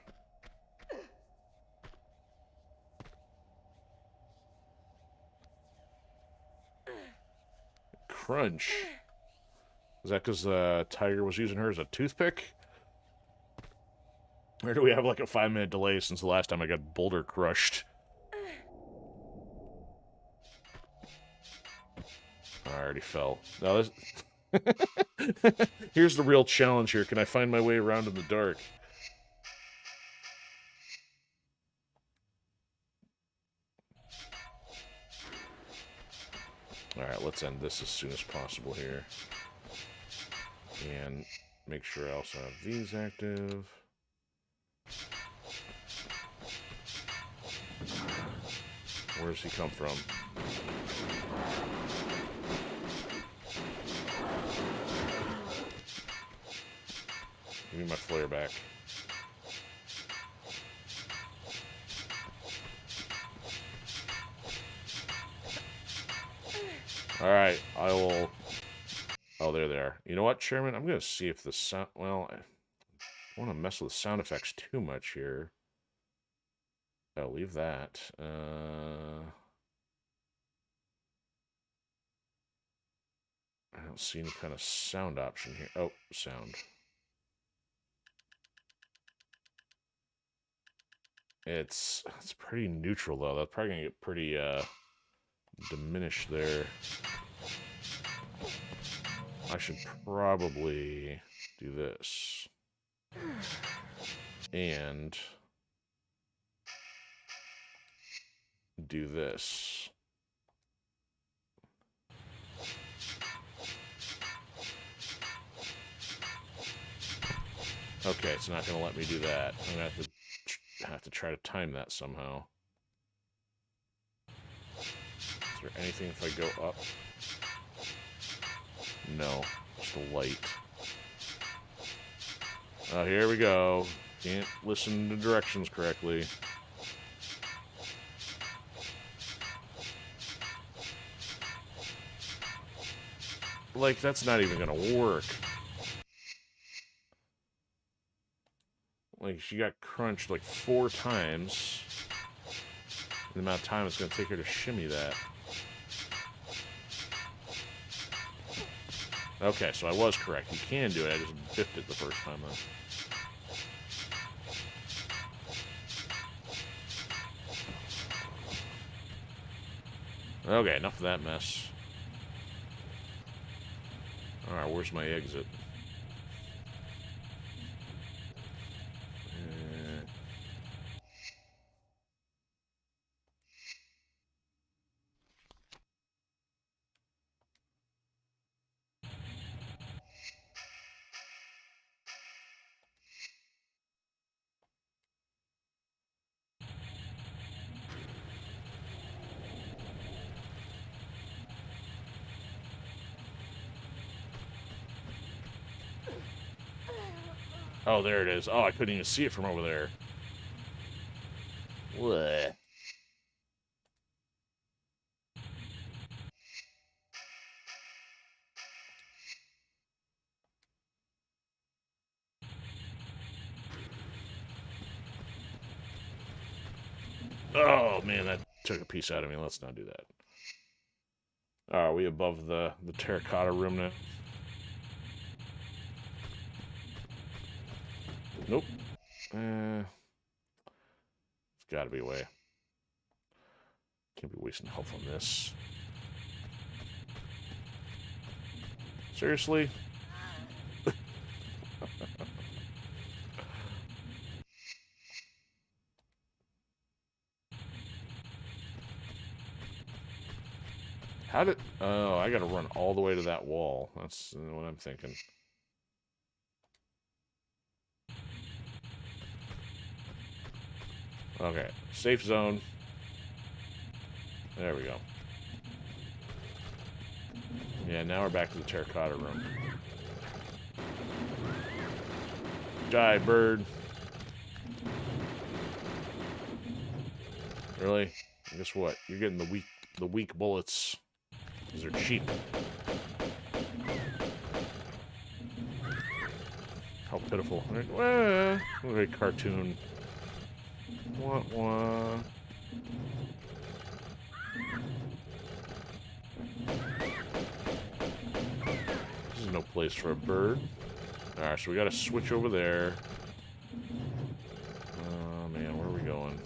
Crunch. Is that because Tiger was using her as a toothpick? Or do we have like a 5-minute delay since the last time I got boulder crushed? I already fell. No, this... Here's the real challenge here. Can I find my way around in the dark? Alright, let's end this as soon as possible here. And make sure I also have these active. Where does he come from? Give me my flare back. Alright, I will... Oh, there they are. You know what, Chairman? I'm going to see if the sound... Well, I don't want to mess with the sound effects too much here. Oh, leave that. I don't see any kind of sound option here. Oh, sound. It's pretty neutral, though. That's probably going to get pretty diminished there. I should probably do this. And do this. Okay, it's not going to let me do that. I'm going to have to try to time that somehow. Is there anything if I go up? No, just a light. Oh, here we go. Can't listen to directions correctly. Like, that's not even gonna work. Like, she got crunched like 4 times. The amount of time it's gonna take her to shimmy that. Okay, so I was correct. You can do it. I just biffed it the first time, though. Okay, enough of that mess. Alright, where's my exit? Oh, there it is. Oh, I couldn't even see it from over there. What? Oh, man, that took a piece out of me. Let's not do that. Are we above the terracotta room now? Nope. There's gotta be a way. Can't be wasting health on this. Seriously? How did... Oh, I gotta run all the way to that wall. That's what I'm thinking. Okay, safe zone. There we go. Yeah, now we're back to the terracotta room. Die, bird. Really? Guess what? You're getting the weak bullets. Because they're cheap. How pitiful. Look at a cartoon. Wah, wah. This is no place for a bird. Alright, so we gotta switch over there. Oh, man, where are we going?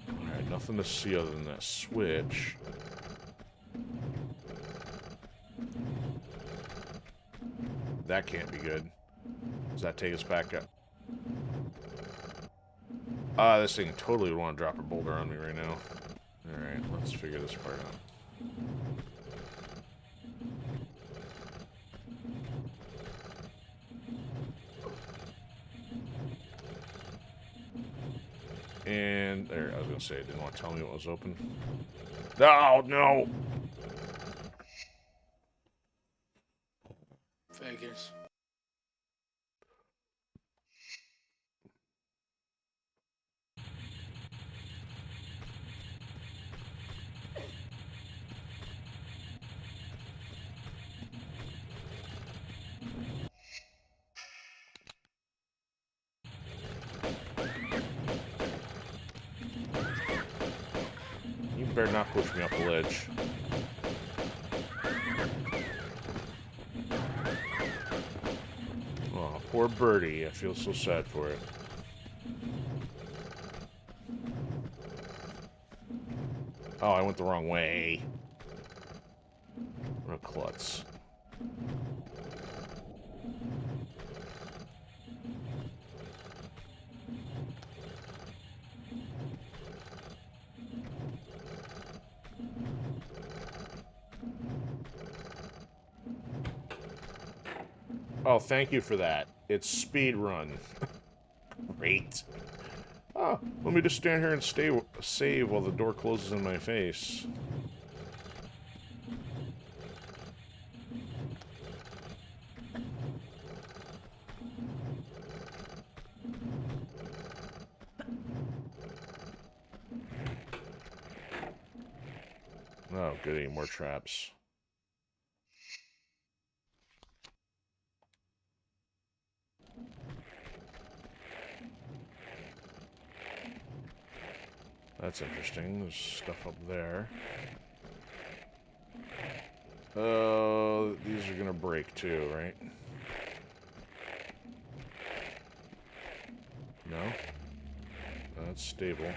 Alright, nothing to see other than that switch. That can't be good. Does that take us back up? This thing totally would want to drop a boulder on me right now. Alright, let's figure this part out. And there, I was gonna say, it didn't want to tell me what was open. Oh, no! Vegas. You better not push me off the ledge. Oh, poor birdie. I feel so sad for it. Oh, I went the wrong way. What a klutz. Oh, thank you for that. It's speed run. Great. Oh, let me just stand here and save while the door closes in my face. Oh, goody, more traps. That's interesting. There's stuff up there. These are gonna break too, right? No? That's stable.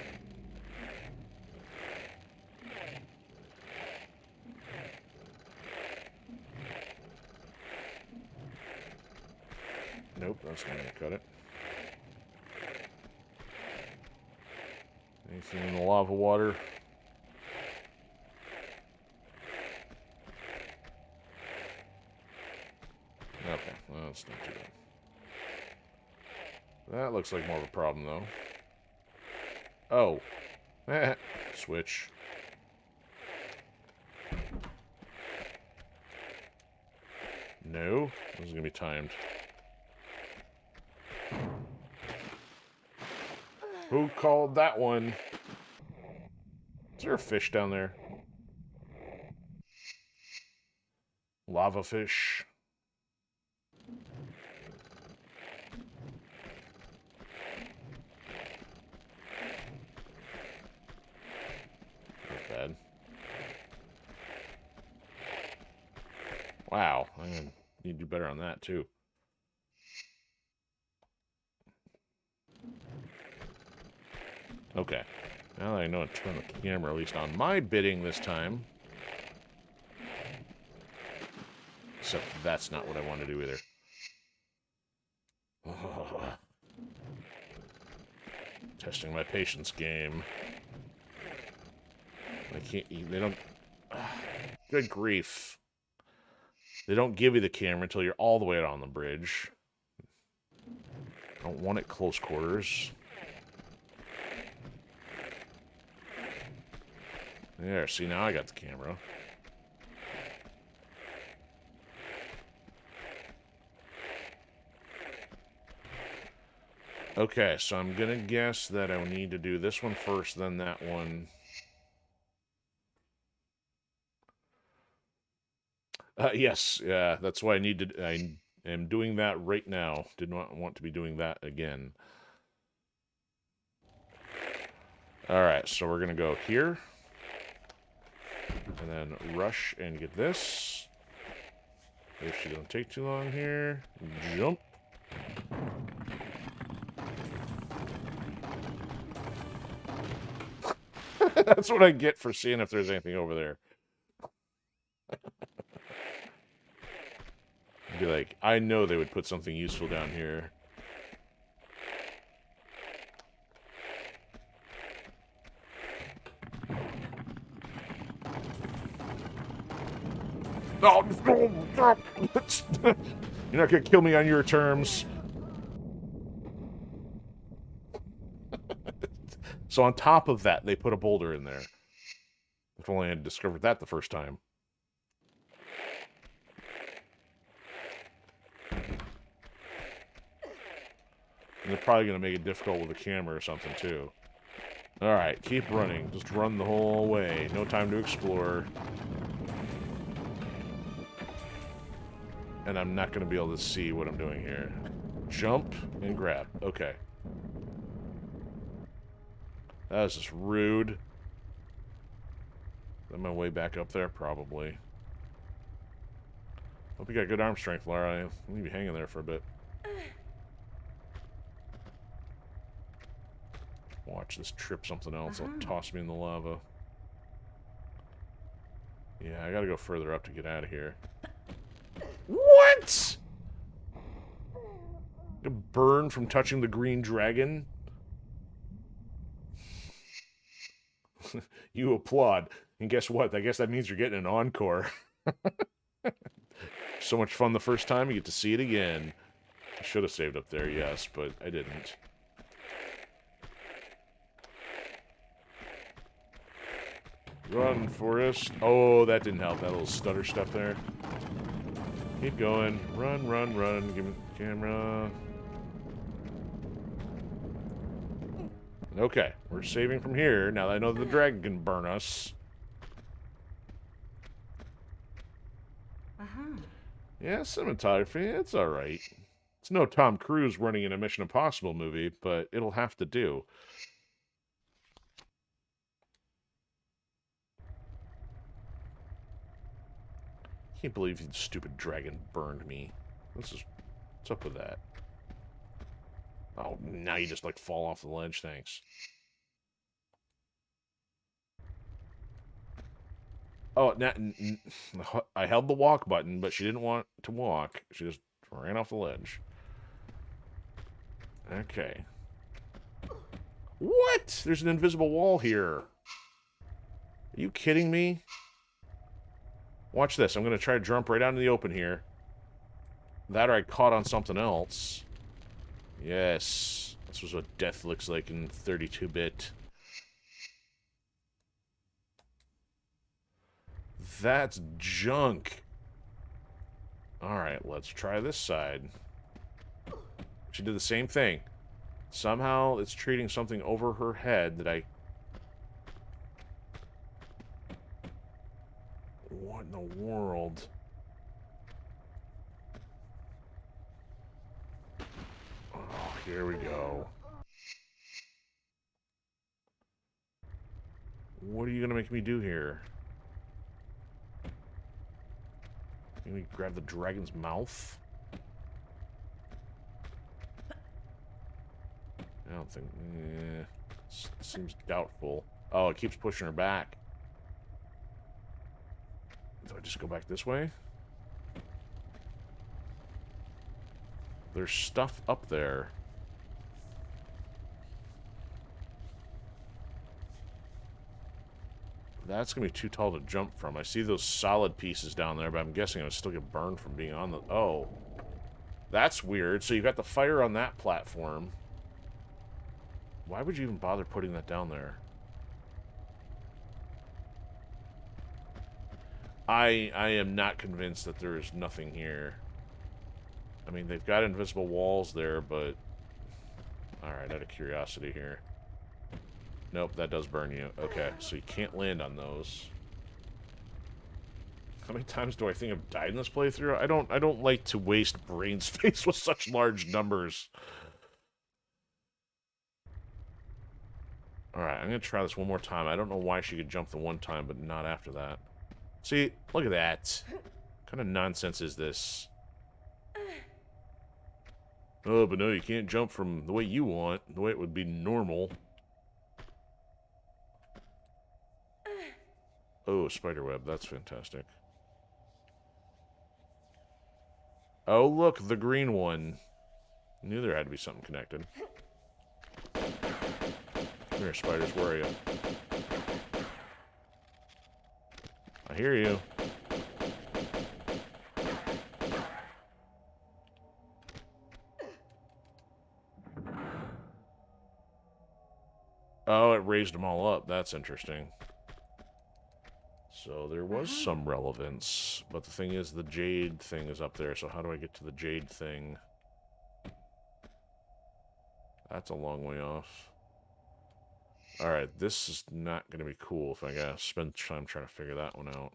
Nope, that's not gonna cut it. Anything in the lava water? Okay, well, that's not too bad. That looks like more of a problem, though. Oh. Switch. No, this is gonna be timed. Who called that one? Is there a fish down there? Lava fish. That's bad. Wow, I'm gonna need to do better on that too. Okay, now that I know to turn the camera, at least on my bidding this time. Except that's not what I want to do either. Testing my patience game. I can't... They don't... Good grief. They don't give you the camera until you're all the way out on the bridge. I don't want it close quarters. There, see, now I got the camera. Okay, so I'm gonna guess that I need to do this one first, then that one. Yes, yeah, that's why I need to... I am doing that right now. Did not want to be doing that again. Alright, so we're gonna go here. And then rush and get this. If she doesn't take too long here. Jump. That's what I get for seeing if there's anything over there. Be like, I know they would put something useful down here. No, you're not gonna kill me on your terms. So on top of that, they put a boulder in there. If only I had discovered that the first time. And they're probably going to make it difficult with a camera or something, too. Alright, keep running. Just run the whole way. No time to explore. And I'm not going to be able to see what I'm doing here. Jump and grab. Okay. That was just rude. Is that my way back up there? Probably. Hope you got good arm strength, Laura. I'll leave you hanging there for a bit. Watch this trip something else. It'll toss me in the lava. Yeah, I gotta go further up to get out of here. What? A burn from touching the green dragon? You applaud. And guess what? I guess that means you're getting an encore. So much fun the first time, you get to see it again. I should have saved up there, yes, but I didn't. Run, Forrest. Oh, that didn't help. That little stutter step there. Keep going. Run, run, run. Give me the camera. Okay, we're saving from here. Now that I know the dragon can burn us. Yeah, cinematography, it's alright. It's no Tom Cruise running in a Mission Impossible movie, but it'll have to do. Can't believe the stupid dragon burned me. What's up with that? Oh, now you just, like, fall off the ledge, thanks. Oh, I held the walk button, but she didn't want to walk. She just ran off the ledge. Okay. What? There's an invisible wall here. Are you kidding me? Watch this. I'm going to try to jump right out in the open here. That or I caught on something else. Yes. This was what death looks like in 32-bit. That's junk. Alright, let's try this side. She did the same thing. Somehow it's treating something over her head that I... What in the world? Oh, here we go. What are you gonna make me do here? Can we grab the dragon's mouth? I don't think... seems doubtful. Oh, it keeps pushing her back. Do I just go back this way? There's stuff up there. That's going to be too tall to jump from. I see those solid pieces down there, but I'm guessing I would still get burned from being on the... Oh. That's weird. So you got the fire on that platform. Why would you even bother putting that down there? I am not convinced that there is nothing here. I mean, they've got invisible walls there, but... Alright, out of curiosity here. Nope, that does burn you. Okay, so you can't land on those. How many times do I think I've died in this playthrough? I don't like to waste brain space with such large numbers. Alright, I'm gonna try this one more time. I don't know why she could jump the one time, but not after that. See, look at that. What kind of nonsense is this? Oh, but no, you can't jump from the way you want, the way it would be normal. Oh, spiderweb, that's fantastic. Oh, look, the green one. I knew there had to be something connected. Come here, spiders, where are you? I hear you. Oh, it raised them all up. That's interesting. So there was some relevance. But the thing is, the jade thing is up there. So how do I get to the jade thing? That's a long way off. Alright, this is not going to be cool if I gotta spend time trying to figure that one out.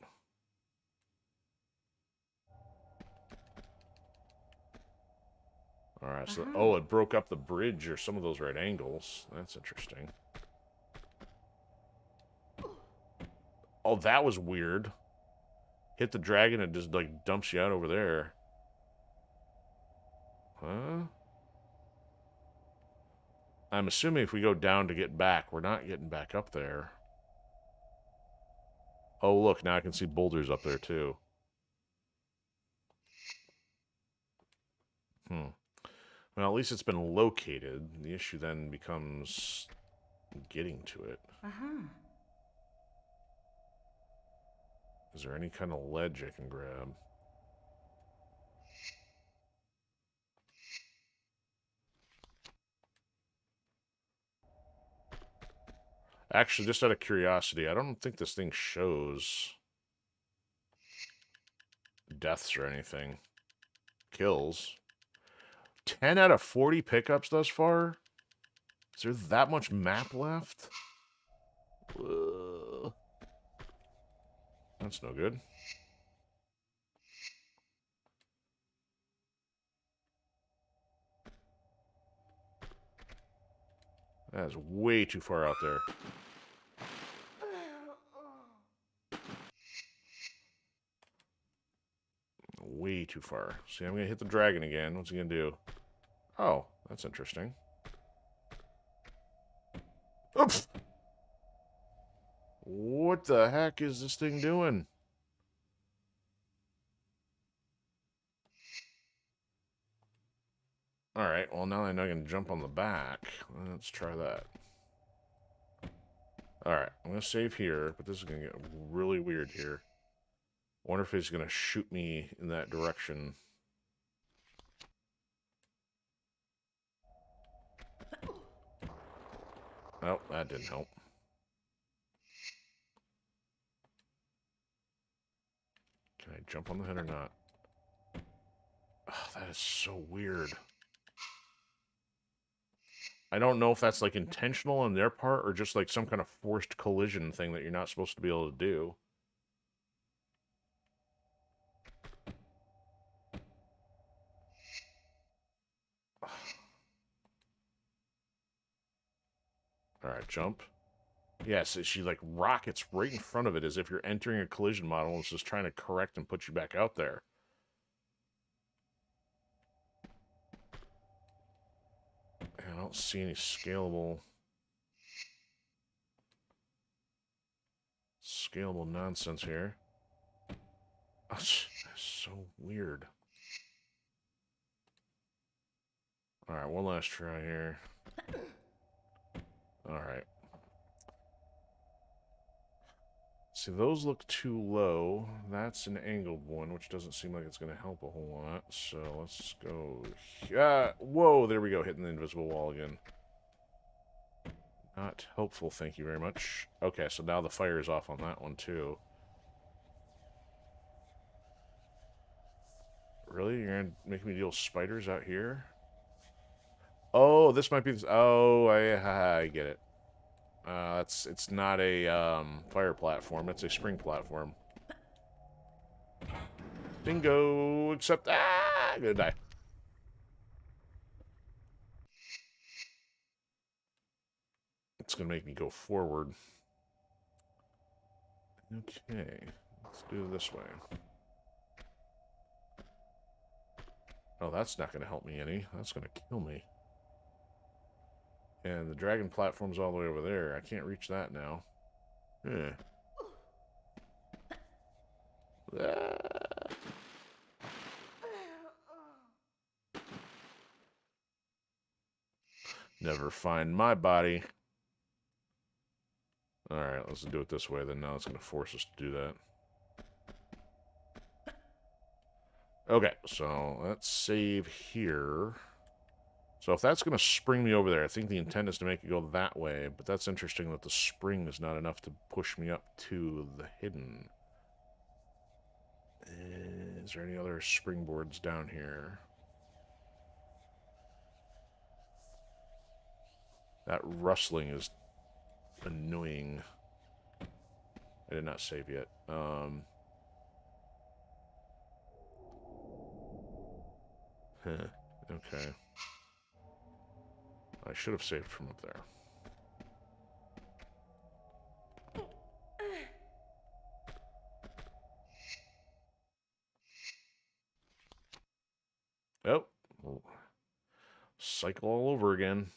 Alright, so... Oh, it broke up the bridge, or some of those are at angles. That's interesting. Oh, that was weird. Hit the dragon, and just, like, dumps you out over there. Huh? I'm assuming if we go down to get back, we're not getting back up there. Oh, look, now I can see boulders up there, too. Well, at least it's been located. The issue then becomes getting to it. Is there any kind of ledge I can grab? Actually, just out of curiosity, I don't think this thing shows deaths or anything. Kills. 10 out of 40 pickups thus far? Is there that much map left? That's no good. That is way too far out there. Way too far. See, I'm going to hit the dragon again. What's he going to do? Oh, that's interesting. Oops! What the heck is this thing doing? Alright, well now I know I can jump on the back. Let's try that. Alright, I'm going to save here, but this is going to get really weird here. I wonder if he's going to shoot me in that direction. Oh, that didn't help. Can I jump on the head or not? Oh, that is so weird. I don't know if that's, like, intentional on their part or just, like, some kind of forced collision thing that you're not supposed to be able to do. Alright, jump. Yes, she, like, rockets right in front of it as if you're entering a collision model and it's just trying to correct and put you back out there. I don't see any scalable nonsense here. Oh, that's so weird. Alright, one last try here. Alright. See, those look too low. That's an angled one, which doesn't seem like it's going to help a whole lot. So let's go... whoa, there we go, hitting the invisible wall again. Not helpful, thank you very much. Okay, so now the fire is off on that one, too. Really? You're going to make me deal with spiders out here? Oh, this might be... Oh, I get it. It's not a fire platform. It's a spring platform. Bingo! Except... I'm gonna die. It's gonna make me go forward. Okay. Let's do it this way. Oh, that's not gonna help me any. That's gonna kill me. And the dragon platform's all the way over there. I can't reach that now. Never find my body. Alright, let's do it this way then. Now it's going to force us to do that. Okay, so let's save here. So if that's going to spring me over there, I think the intent is to make it go that way, but that's interesting that the spring is not enough to push me up to the hidden. Is there any other springboards down here? That rustling is annoying. I did not save yet. Okay. I should have saved from up there. Oh. Cycle all over again.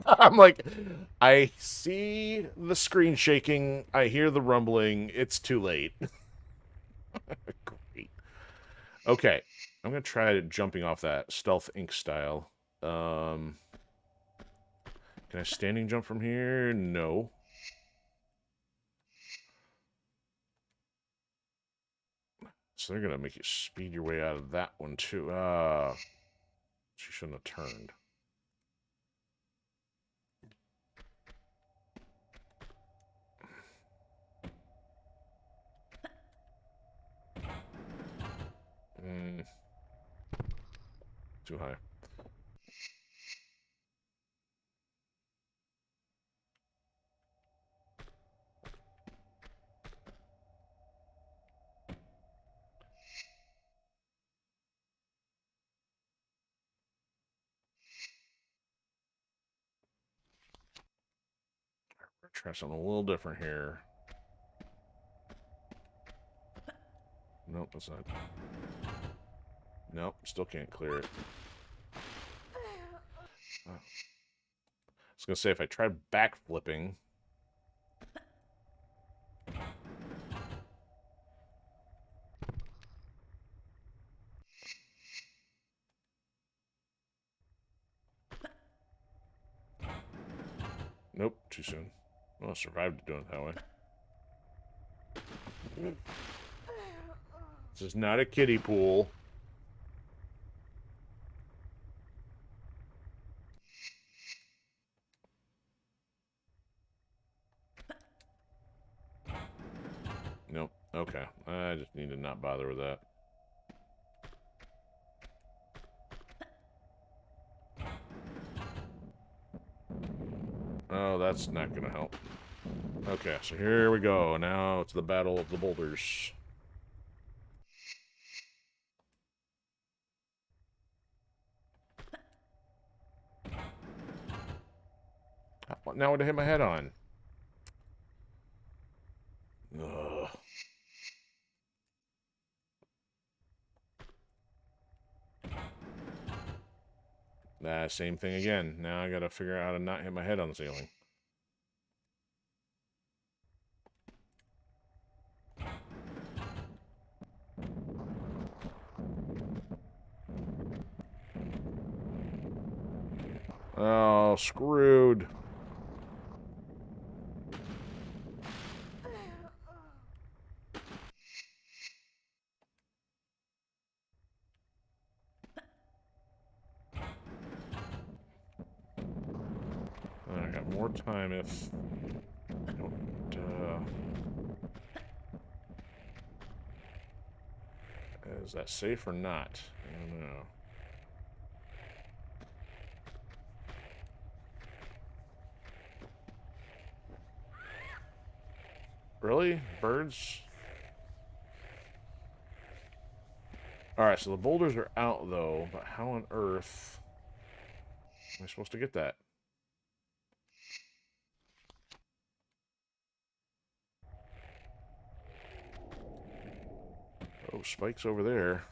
I'm like, I see the screen shaking. I hear the rumbling. It's too late. Great. Okay. I'm going to try jumping off that stealth ink style. Can I standing jump from here? No. So they're going to make you speed your way out of that one, too. She shouldn't have turned. Too high. We're try something a little different here. Nope, that's not. Nope, still can't clear it. Oh. I was gonna say if I try back flipping. Nope, too soon. Well, I survived doing it that way. This is not a kiddie pool. Nope. Okay. I just need to not bother with that. Oh, that's not gonna help. Okay, so here we go. Now it's the battle of the boulders. Now what to hit my head on? Ugh. That same thing again. Now I gotta figure out how to not hit my head on the ceiling. Oh, screwed. I got more time if I don't, is that safe or not? I don't know. Really? Birds? Alright, so the boulders are out, though, but how on earth am I supposed to get that? Oh, spikes over there.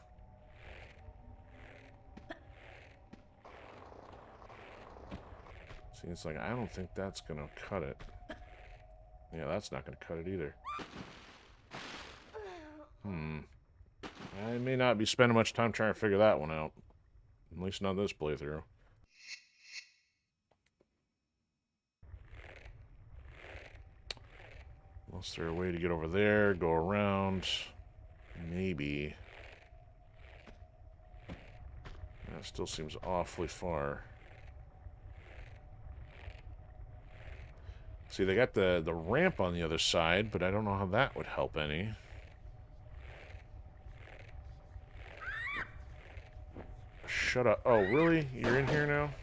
Seems like I don't think that's gonna cut it. Yeah, that's not gonna cut it either. I may not be spending much time trying to figure that one out. At least not this playthrough. Unless there's a way to get over there, go around. Maybe. That still seems awfully far. See, they got the ramp on the other side, but I don't know how that would help any. Shut up. Oh, really? You're in here now?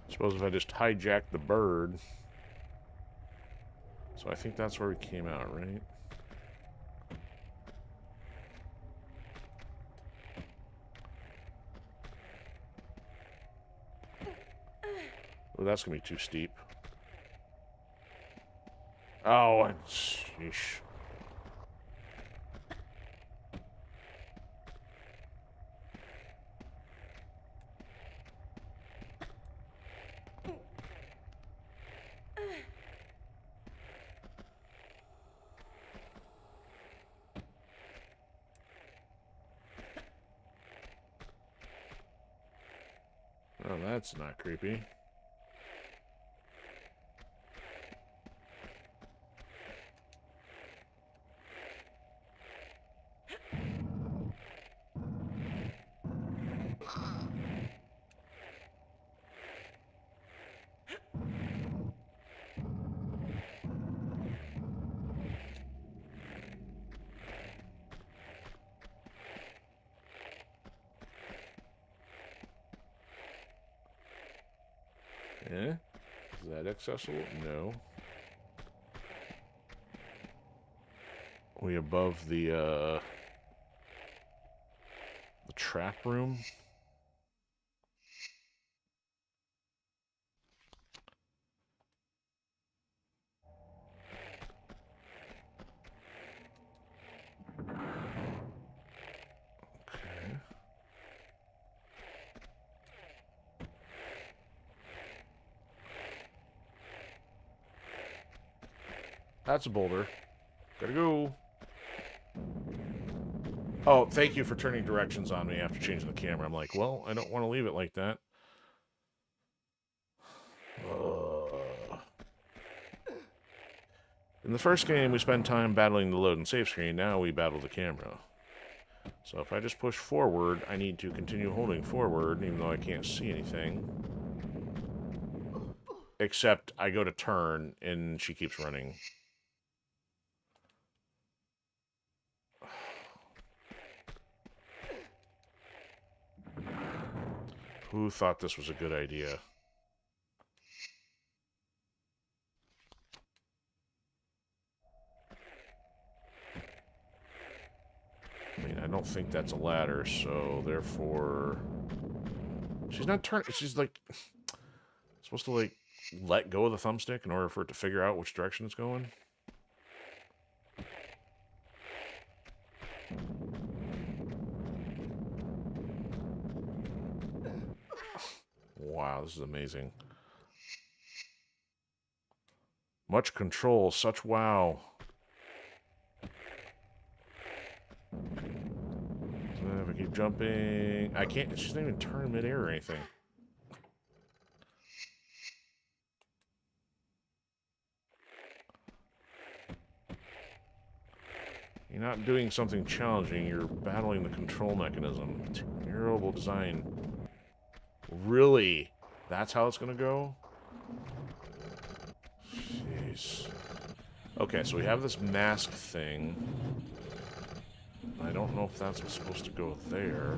Suppose if I just hijacked the bird. So I think that's where we came out, right? Oh, that's gonna be too steep. Oh, sheesh. Oh, that's not creepy. Eh? Is that accessible? No. We above the trap room? Okay. That's a boulder. Gotta go. Oh, thank you for turning directions on me after changing the camera. I'm like, well, I don't want to leave it like that. In the first game, we spent time battling the load and save screen. Now we battle the camera. So if I just push forward, I need to continue holding forward, even though I can't see anything. Except I go to turn, and she keeps running. Who thought this was a good idea? I mean, I don't think that's a ladder, so therefore... She's not turning... She's, like... supposed to, like, let go of the thumbstick in order for it to figure out which direction it's going? Wow, this is amazing. Much control, such wow. So if I keep jumping... I can't... She's not even turning midair or anything. You're not doing something challenging, you're battling the control mechanism. Terrible design. Really? That's how it's gonna go? Jeez. Okay, so we have this mask thing. I don't know if that's what's supposed to go there.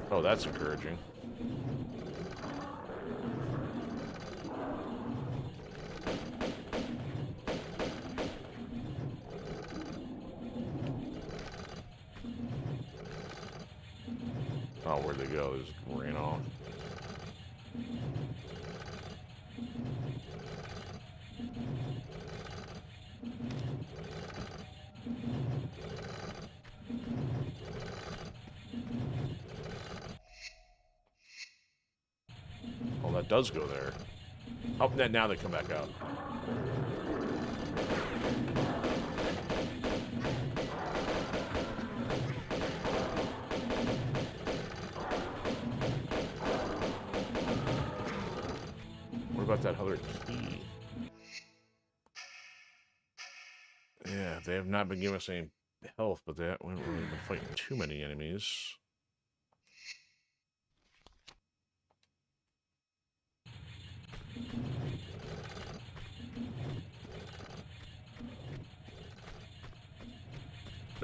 Oh, that's encouraging. Oh, where'd they go? They just ran off. Oh, that does go there. Oh, now they come back out. What about that other key? Yeah, they have not been giving us any health, but they haven't really been fighting too many enemies.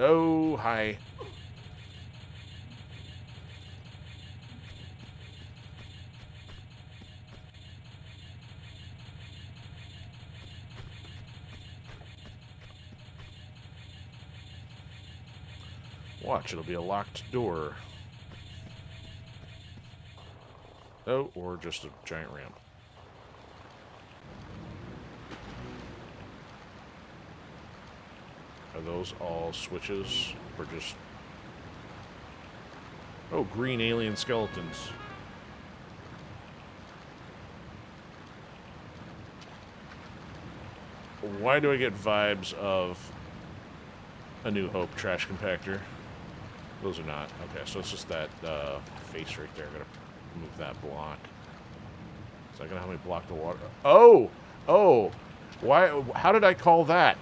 Oh, hi. Watch, it'll be a locked door. Oh, or just a giant ramp. Are those all switches? Or just... Oh, green alien skeletons. Why do I get vibes of A New Hope trash compactor? Those are not. Okay, so it's just that face right there. I'm going to move that block. Is that going to help me block the water? Oh! Oh! Why? How did I call that?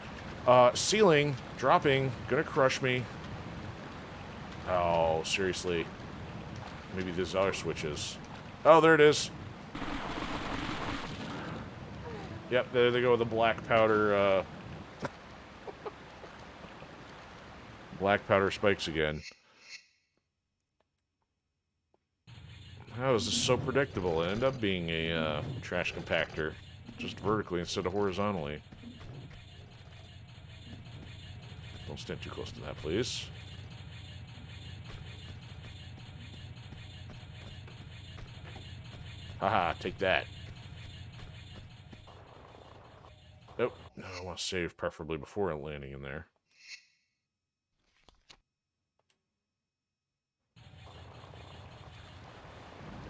Ceiling, dropping, gonna crush me. Oh, seriously. Maybe these other switches. Oh, there it is. Yep, there they go with the black powder, black powder spikes again. How is this so predictable? It ended up being a trash compactor. Just vertically instead of horizontally. Don't stand too close to that, please. Haha, take that. Nope. No, I want to save preferably before landing in there.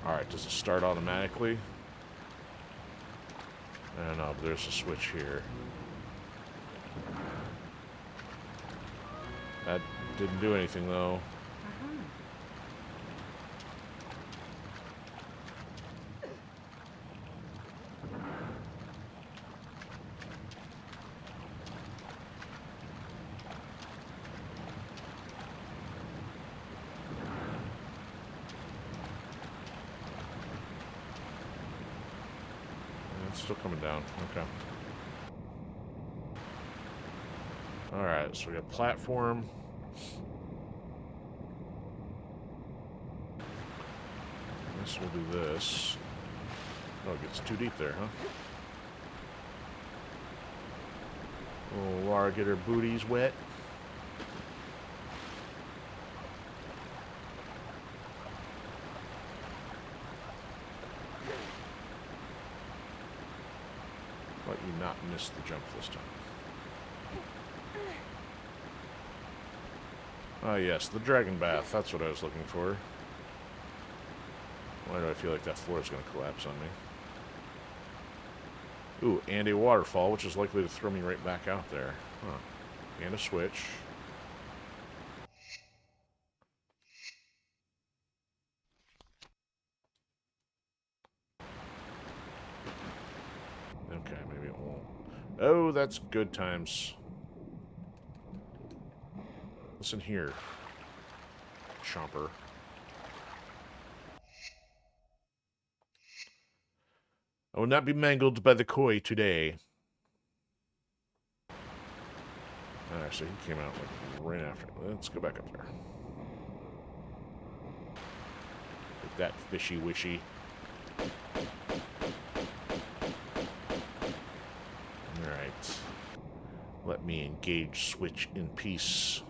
Alright, does it start automatically? No, but there's a switch here. That didn't do anything, though. It's still coming down. Okay. Alright, so we got platform. I guess we'll do this. Oh, it gets too deep there, huh? Oh, Laura, get her booties wet. Let you not miss the jump this time. Ah, yes, the dragon bath. That's what I was looking for. Why do I feel like that floor is going to collapse on me? Ooh, and a waterfall, which is likely to throw me right back out there. Huh. And a switch. Okay, maybe it won't. Oh, that's good times. Listen here, chomper. I will not be mangled by the koi today. Actually, he came out like right after. Let's go back up there. Get that fishy wishy. Alright. Let me engage switch in peace.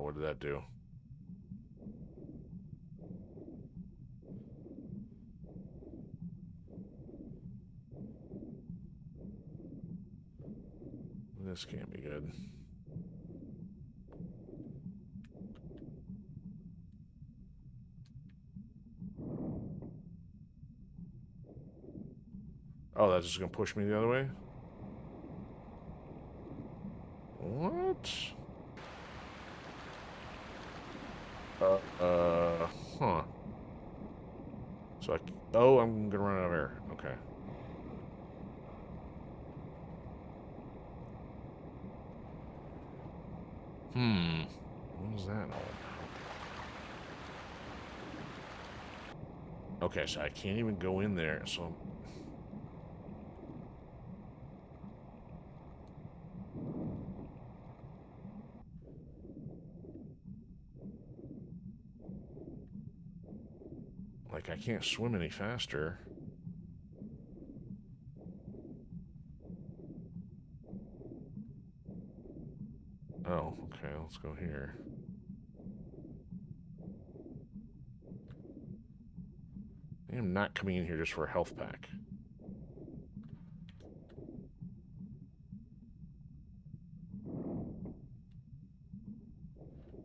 What did that do? This can't be good. Oh, that's just gonna push me the other way? What? Huh. So oh, I'm gonna run out of air. Okay. What was that all about? Okay, so I can't even go in there, so... Like, I can't swim any faster. Oh, okay, let's go here. I am not coming in here just for a health pack.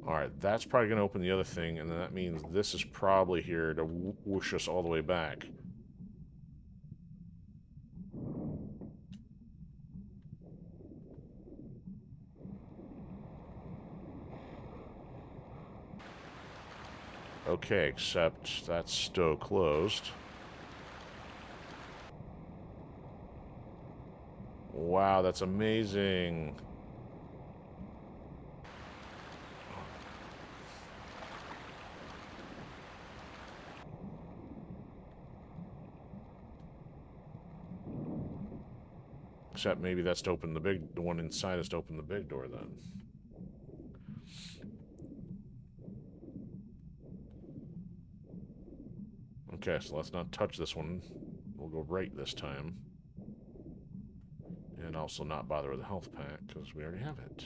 Alright, that's probably going to open the other thing, and then that means this is probably here to whoosh us all the way back. Okay, except that's still closed. Wow, that's amazing. Except maybe that's to open the one inside is to open the big door then. Okay, so let's not touch this one. We'll go right this time. And also not bother with the health pack, because we already have it.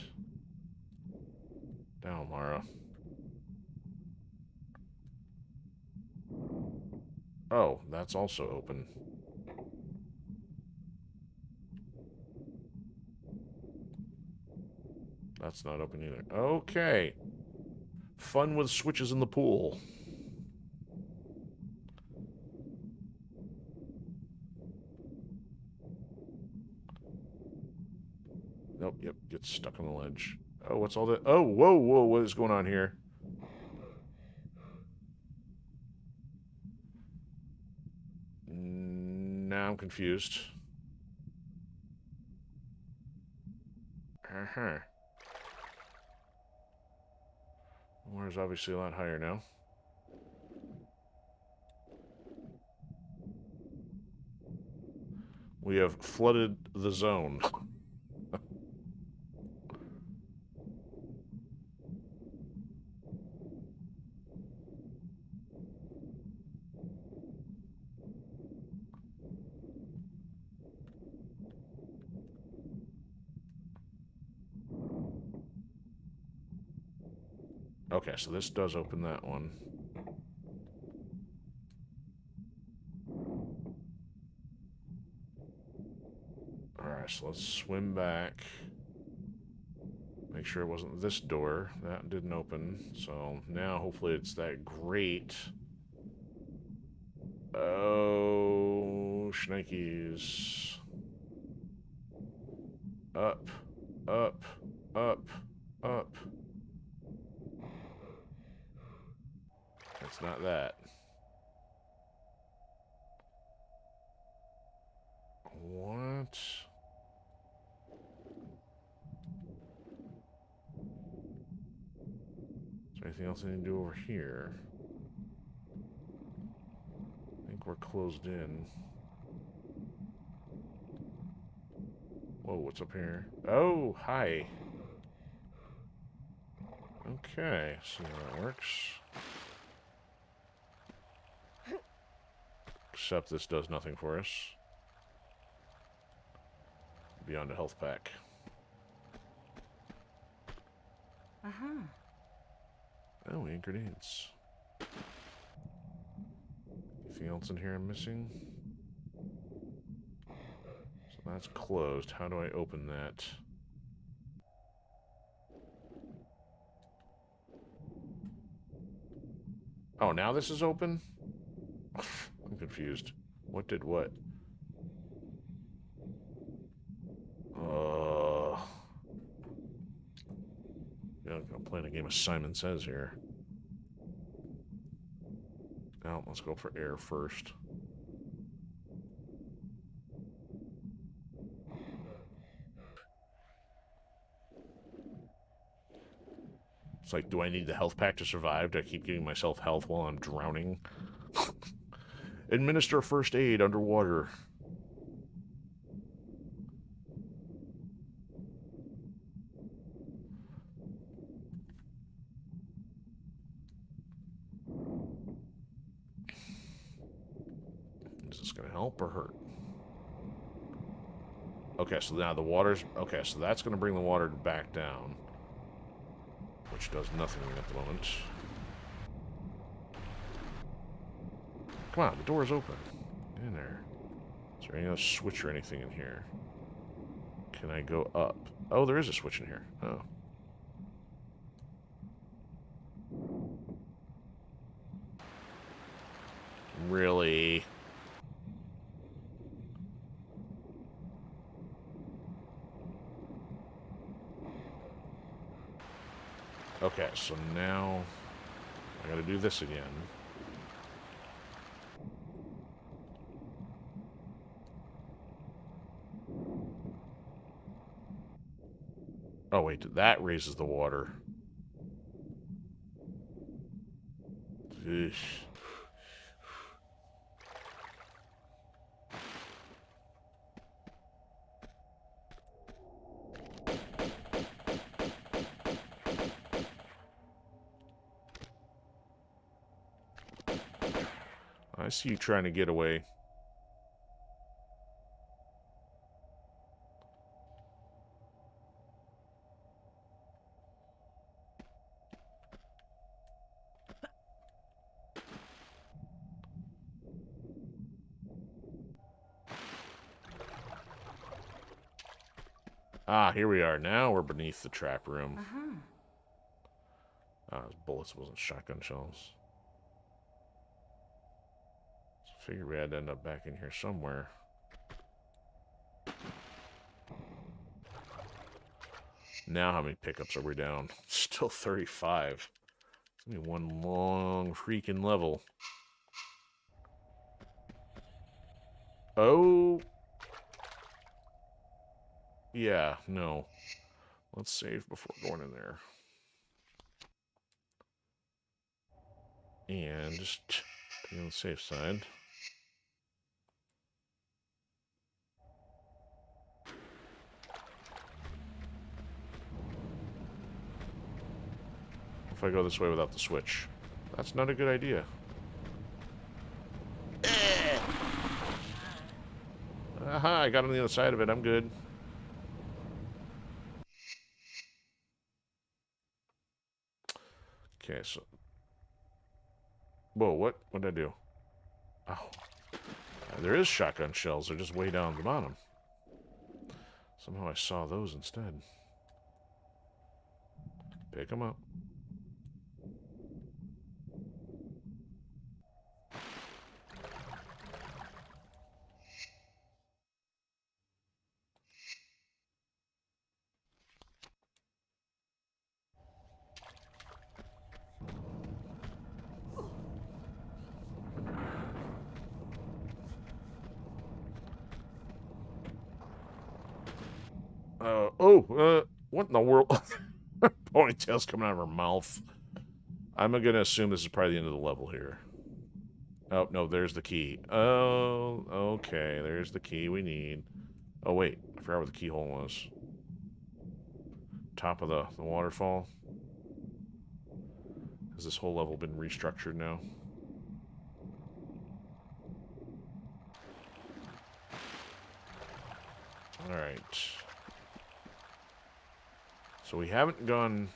Down, Mara. Oh, that's also open. That's not open either. Okay. Fun with switches in the pool. Nope, yep, gets stuck on the ledge. Oh, what's all that? Oh, whoa, whoa, what is going on here? Now I'm confused. Uh-huh. Water's obviously a lot higher now. We have flooded the zone. Okay, so this does open that one. Alright, so let's swim back. Make sure it wasn't this door. That didn't open. So now hopefully it's that grate. Oh, shnikes. Up, up, up, up. It's not that. What? Is there anything else I need to do over here? I think we're closed in. Whoa, what's up here? Oh, hi. Okay, see how that works. Except this does nothing for us. Beyond a health pack. Uh-huh. Oh, we need grenades. Anything else in here I'm missing? So that's closed. How do I open that? Oh, now this is open? I'm confused. What did what? Yeah, I'm playing a game of Simon Says here. Now, let's go for air first. It's like, do I need the health pack to survive? Do I keep giving myself health while I'm drowning? Administer first aid underwater. Is this going to help or hurt? Okay, so now the water's... Okay, so that's going to bring the water back down. Which does nothing at the moment. Come on, the door's open. Get in there. Is there any other switch or anything in here? Can I go up? Oh, there is a switch in here. Oh. Really? Okay, so now I gotta do this again. Oh, wait, that raises the water. Eesh. I see you trying to get away. Ah, here we are. Now we're beneath the trap room. Uh-huh. Ah, those bullets wasn't shotgun shells. So I figured we had to end up back in here somewhere. Now how many pickups are we down? Still 35. It's gonna be one long freaking level. Oh. Yeah, no. Let's save before going in there. And just be on the safe side. If I go this way without the switch. That's not a good idea. Aha, I got on the other side of it. I'm good. Okay, so... Whoa, what? What did I do? Oh. There is shotgun shells. They're just way down at the bottom. Somehow I saw those instead. Pick them up. What in the world? Ponytail's coming out of her mouth. I'm gonna assume this is probably the end of the level here. Oh, no, there's the key. Oh, okay, there's the key we need. Oh, wait, I forgot where the keyhole was. Top of the waterfall. Has this whole level been restructured now? Alright. So we haven't gone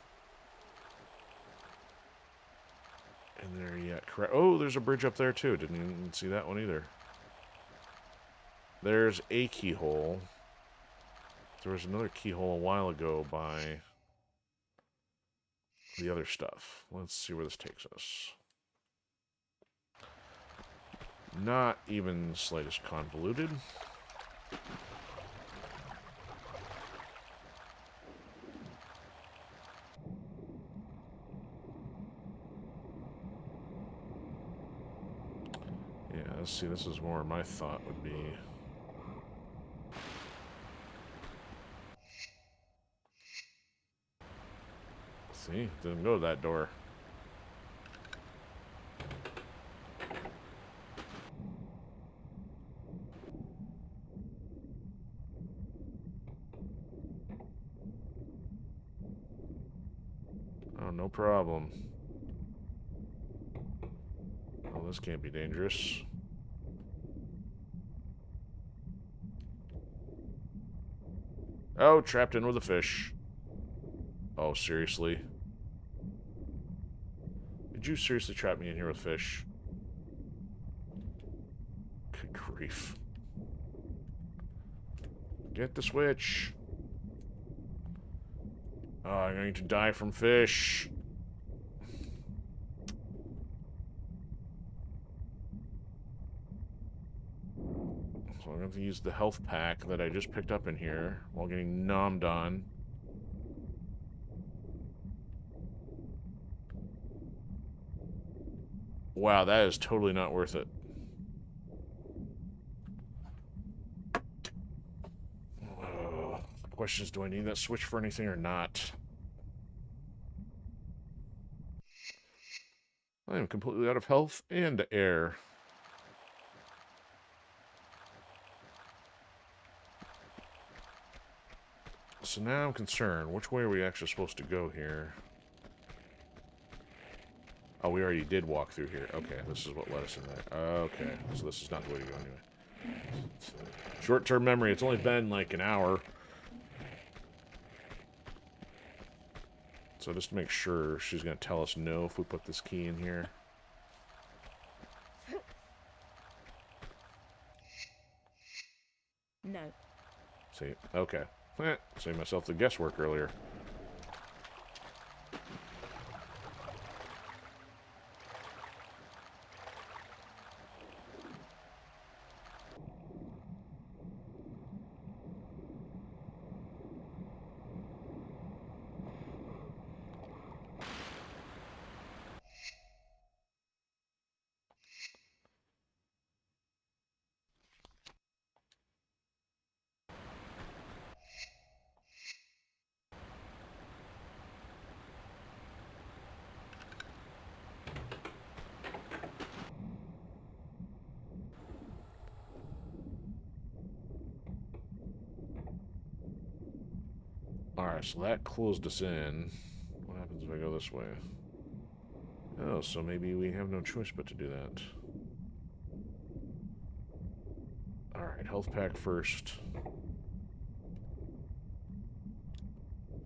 in there yet. Correct. Oh, there's a bridge up there too. Didn't even see that one either. There's a keyhole. There was another keyhole a while ago by the other stuff. Let's see where this takes us. Not even the slightest convoluted. Yeah, let's see, this is more my thought would be. See, didn't go to that door. Oh, no problem. Oh, this can't be dangerous. Oh, trapped in with a fish. Oh, seriously? Did you seriously trap me in here with fish? Good grief. Get the switch. Oh, I'm going to die from fish. So I'm going to use the health pack that I just picked up in here while getting nommed on. Wow, that is totally not worth it. Question is, do I need that switch for anything or not? I am completely out of health and air. So now I'm concerned. Which way are we actually supposed to go here? Oh, we already did walk through here. Okay, this is what led us in there. Okay, so this is not the way to go anyway. Short-term memory. It's only been like an hour. So just to make sure, she's going to tell us no if we put this key in here. No. See, okay. Saved myself the guesswork earlier. Alright, so that closed us in. What happens if I go this way? Oh, so maybe we have no choice but to do that. Alright, health pack first.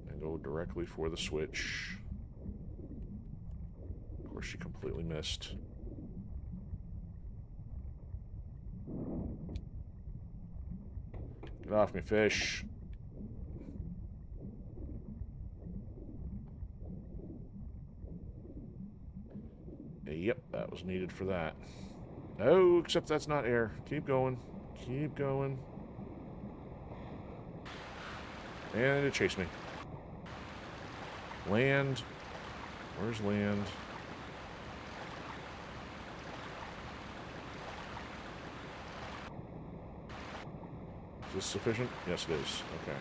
And go directly for the switch. Of course, she completely missed. Get off me, fish. Yep, that was needed for that. Oh, except that's not air. Keep going. Keep going. And it chased me. Land. Where's land? Is this sufficient? Yes, it is. Okay.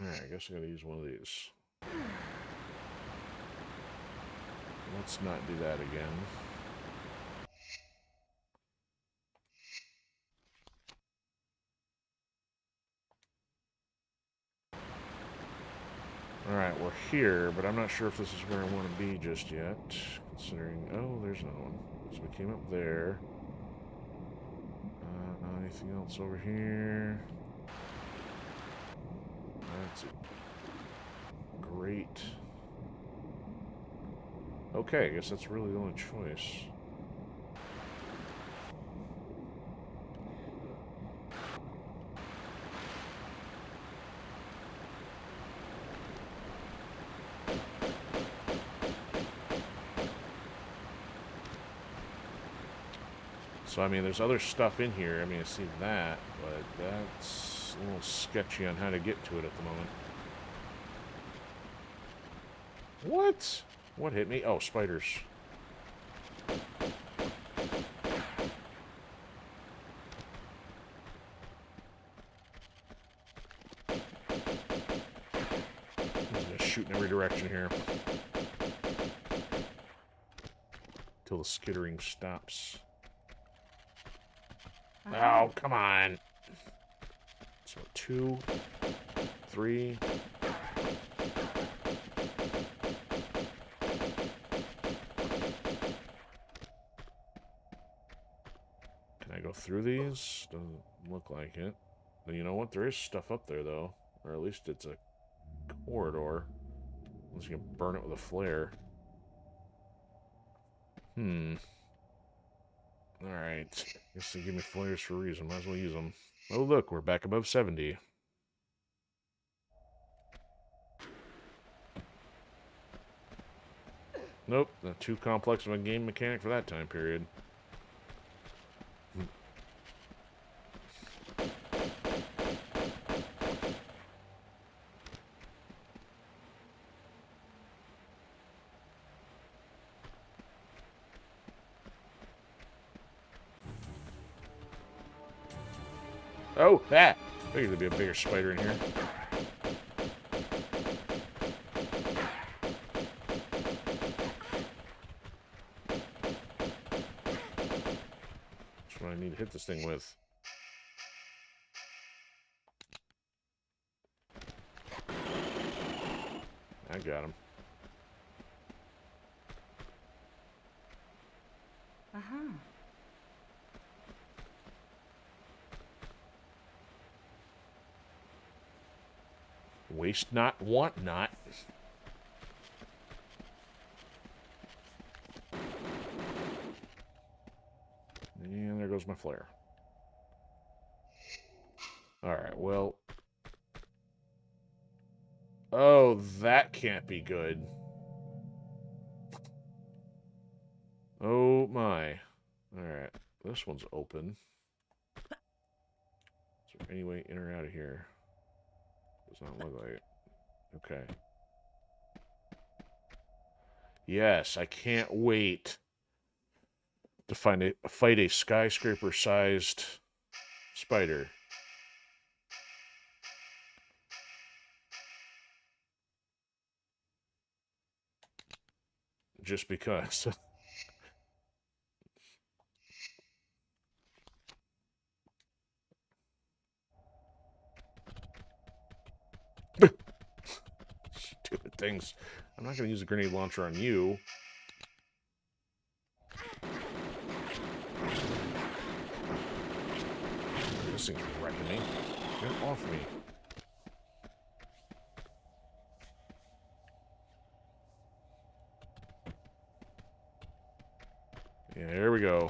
Alright, I guess I gotta use one of these. Let's not do that again. Alright, we're here, but I'm not sure if this is where I want to be just yet. Considering... Oh, there's another one. So we came up there. Anything else over here? That's great. Okay, I guess that's really the only choice. So, I mean, there's other stuff in here. I mean, I see that, but that's a little sketchy on how to get to it at the moment. What? What hit me? Oh, spiders. He's gonna shoot in every direction here. Till the skittering stops. Oh, come on. So 2, 3. Can I go through these? Doesn't look like it. But you know what? There is stuff up there, though. Or at least it's a corridor. Unless you can burn it with a flare. Alright. Guess they give me flares for a reason. Might as well use them. Oh, look. We're back above 70. Nope. Not too complex of a game mechanic for that time period. Oh, that! Figured there'd be a bigger spider in here. That's what I need to hit this thing with. I got him. Waste not, want not. And there goes my flare. Alright, well. Oh, that can't be good. Oh my. Alright, this one's open. Is there any way in or out of here? Does not look like it. Okay. Yes, I can't wait to fight a skyscraper-sized spider. Just because. Stupid things. I'm not going to use a grenade launcher on you. This thing's wrecking me. Get off me. Yeah, here we go.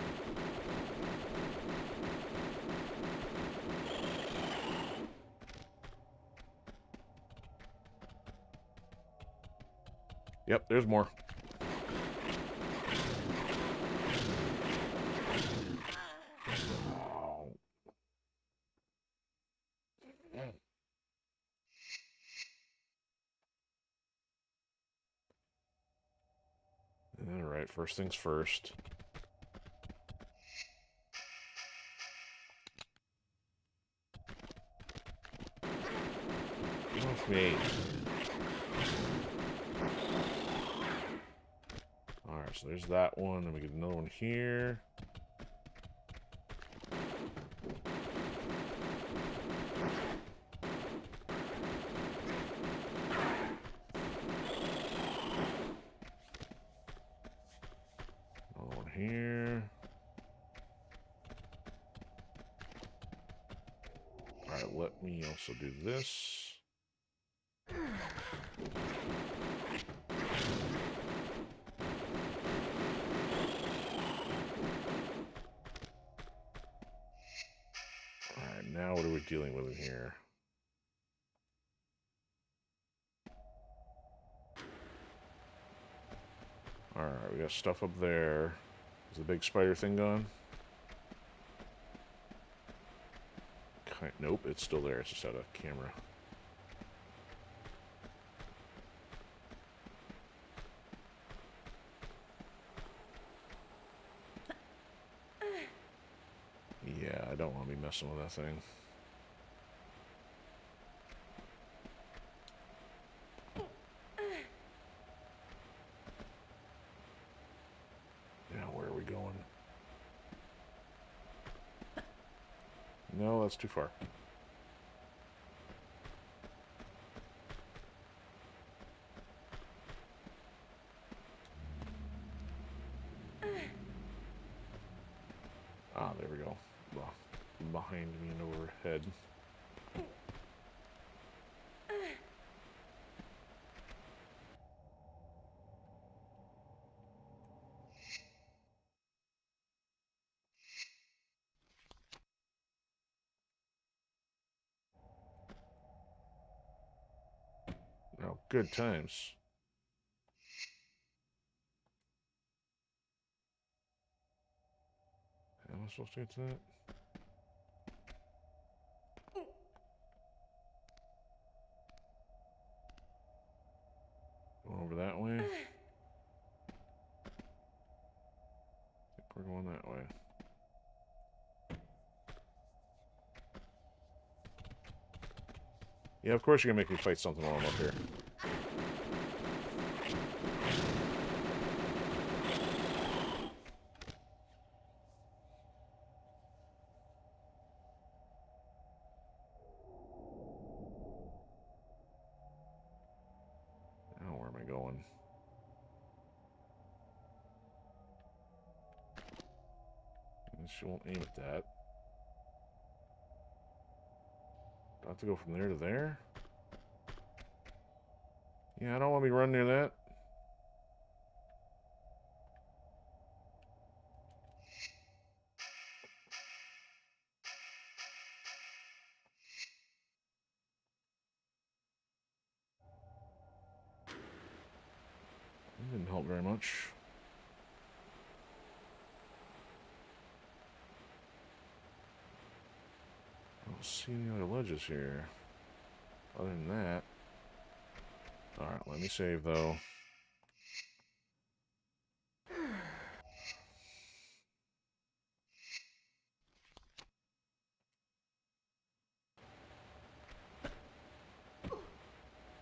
Yep, there's more. Alright, first things first. Get off me. Alright, so there's that one. Then we get another one here. Another one here. Alright, let me also do this. Alright, now what are we dealing with in here? Alright, we got stuff up there. Is the big spider thing gone? Nope, it's still there. It's just out of camera. Yeah, I don't want to be messing with that thing. Now, where are we going? No, that's too far. Ah, there we go. Behind me and overhead. Oh, good times. Am I supposed to get to that? Going over that way? I think we're going that way. Yeah, of course you're gonna make me fight something while I'm up here. Now where am I going? She won't aim at that. Do I have to go from there to there? Yeah, I don't want to be running near that. That didn't help very much. I don't see any other ledges here. Other than that. Alright, let me save though.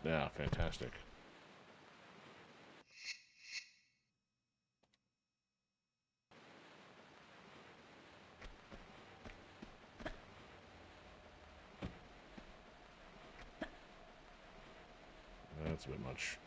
Yeah, fantastic. That's a bit much.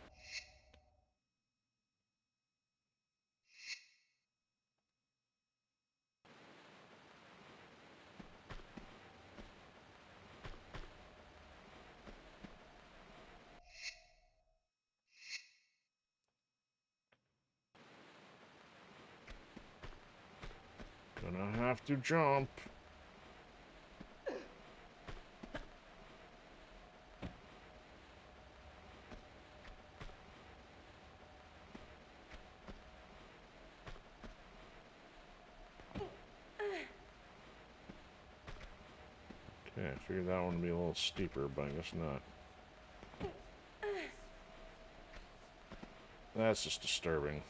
Gonna have to jump. figured that one would be a little steeper, but I guess not. That's just disturbing.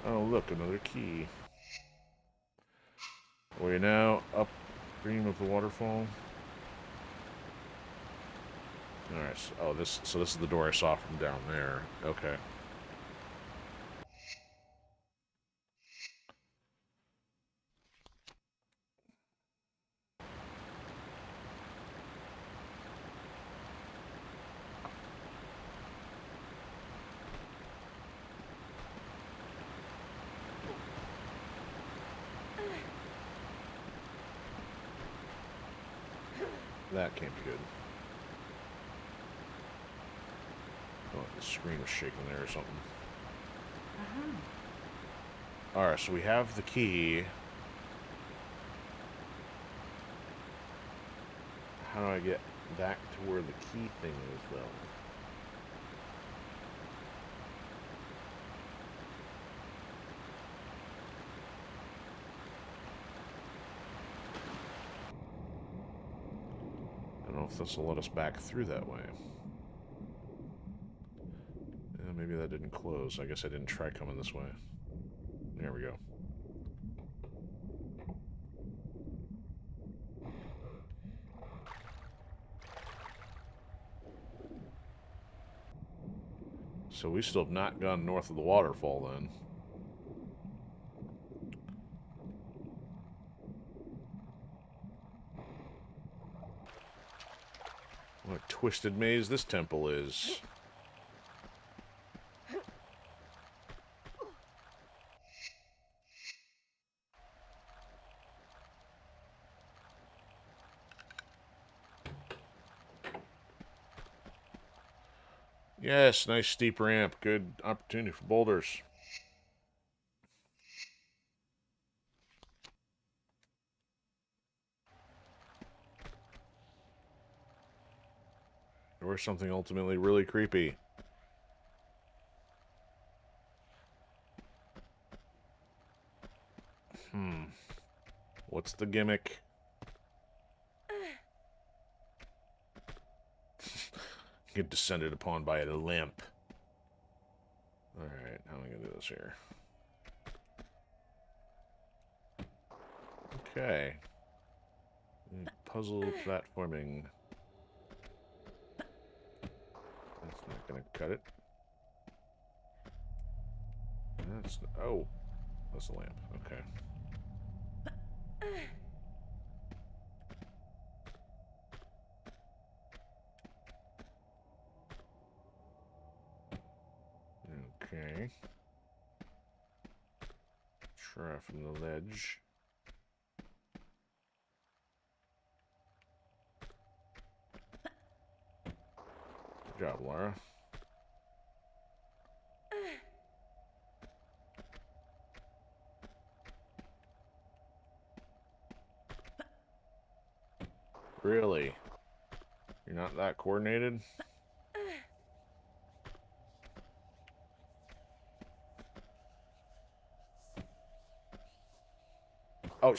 Oh, look, another key. Are we now upstream of the waterfall? Alright, so this is the door I saw from down there. Okay. That can't be good. Oh, the screen was shaking there or something. Alright, so we have the key. How do I get back to where the key thing is, though? I don't know if this will let us back through that way. Yeah, maybe that didn't close. I guess I didn't try coming this way. There we go. So we still have not gone north of the waterfall, then. What a twisted maze this temple is. Yes, nice steep ramp. Good opportunity for boulders. Or something ultimately really creepy. What's the gimmick? Get descended upon by a limp. Alright, how am I gonna do this here? Okay. Puzzle platforming. That's not gonna cut it. That's... oh. That's the lamp. Okay. Okay. Try from the ledge. Good job, Laura. Really? You're not that coordinated? Oh,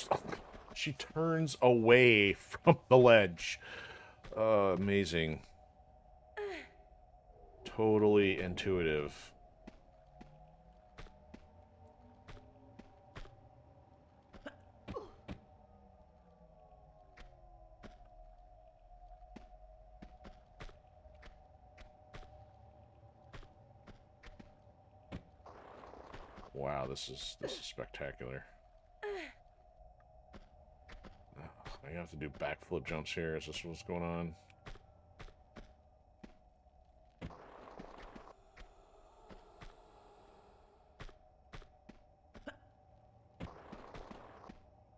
she turns away from the ledge. Amazing. Totally intuitive. Wow, this is spectacular. I have to do backflip jumps here. Is this what's going on?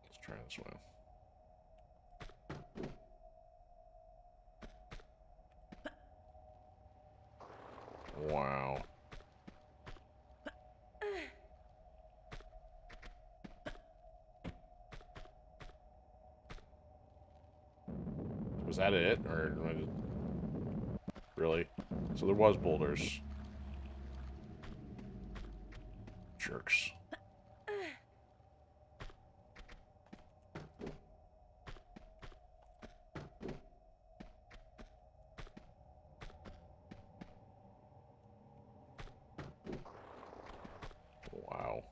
Let's try this one. Wow. Was that it? Or really? So there was boulders. Jerks. Wow.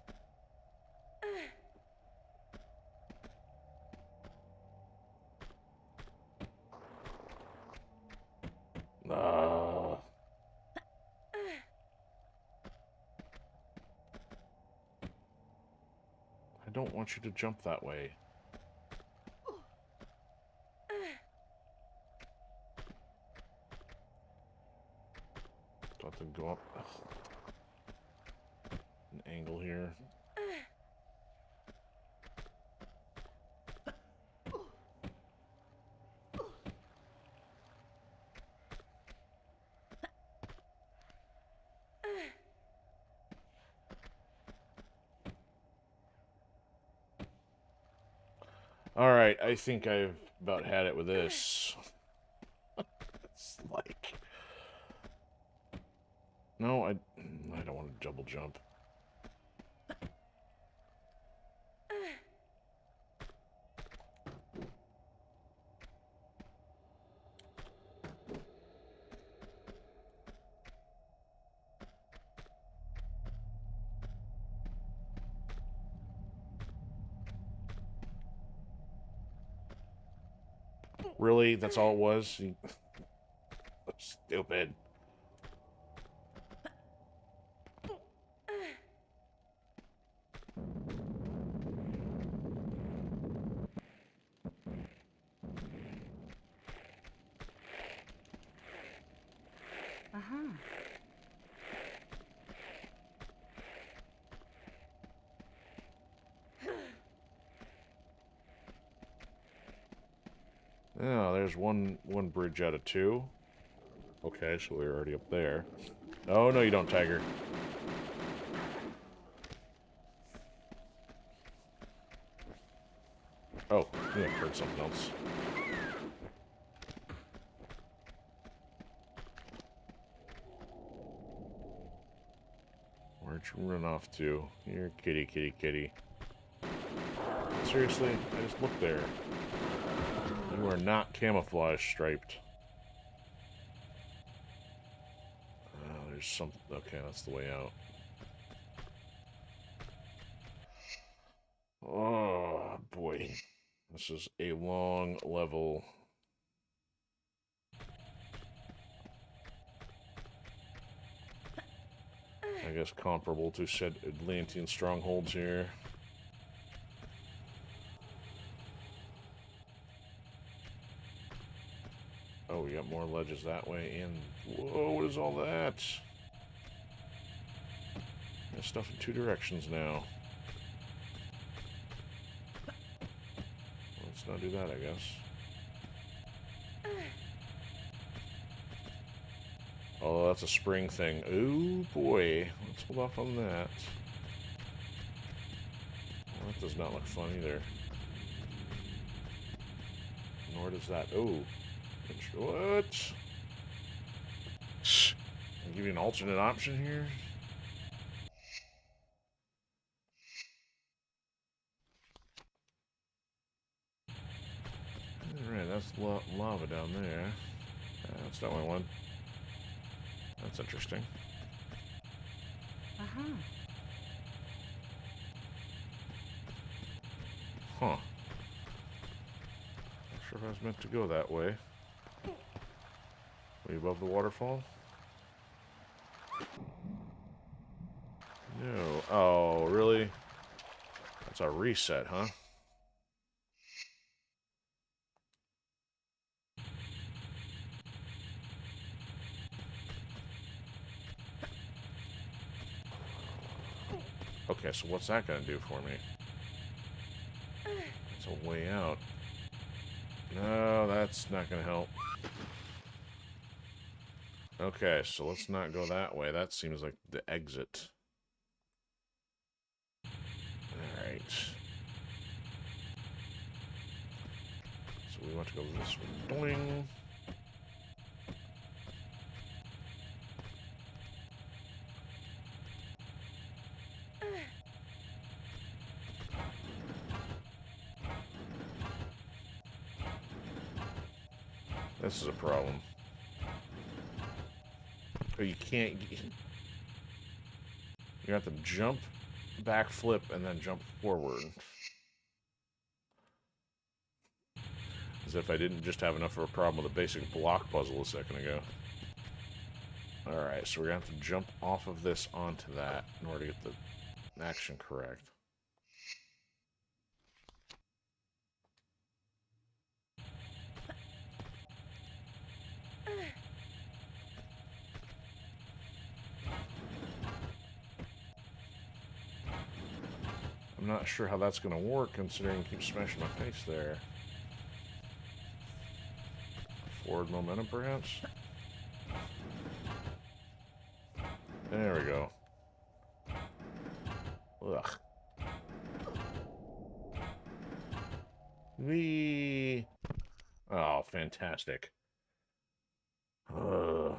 I don't want you to jump that way. Don't have to go up an angle here. Alright, I think I've about had it with this. It's like... No, I don't want to double jump. Really? That's all it was? Stupid. Uh-huh. Oh, there's one bridge out of 2. Okay, so we're already up there. Oh, no, you don't, Tiger. Oh, yeah, I heard something else. Where'd you run off to? You're kitty, kitty, kitty. Seriously? I just looked there. You are not camouflage striped. Oh, there's something. Okay, that's the way out. Oh, boy. This is a long level. I guess comparable to said Atlantean strongholds here. Oh, we got more ledges that way, and whoa, what is all that? There's stuff in 2 directions now. Let's not do that, I guess. Oh, that's a spring thing. Ooh, boy. Let's hold off on that. Well, that does not look fun either. Nor does that. Oh. What? I'll give you an alternate option here. Alright, that's lava down there. That's not what I want. That's interesting. Uh-huh. Huh. Not sure if I was meant to go that way. Way above the waterfall? No. Oh, really? That's a reset, huh? Okay, so what's that gonna do for me? It's a way out. No, that's not gonna help. Okay, so let's not go that way. That seems like the exit. Alright. So we want to go this way. Doing. This is a problem. Oh, you can't... You have to jump, backflip, and then jump forward. As if I didn't just have enough of a problem with a basic block puzzle a second ago. Alright, so we're going to have to jump off of this onto that in order to get the action correct. I'm not sure how that's going to work, considering I keep smashing my face there. Forward momentum, perhaps? There we go. Ugh. Whee! Oh, fantastic. Ugh.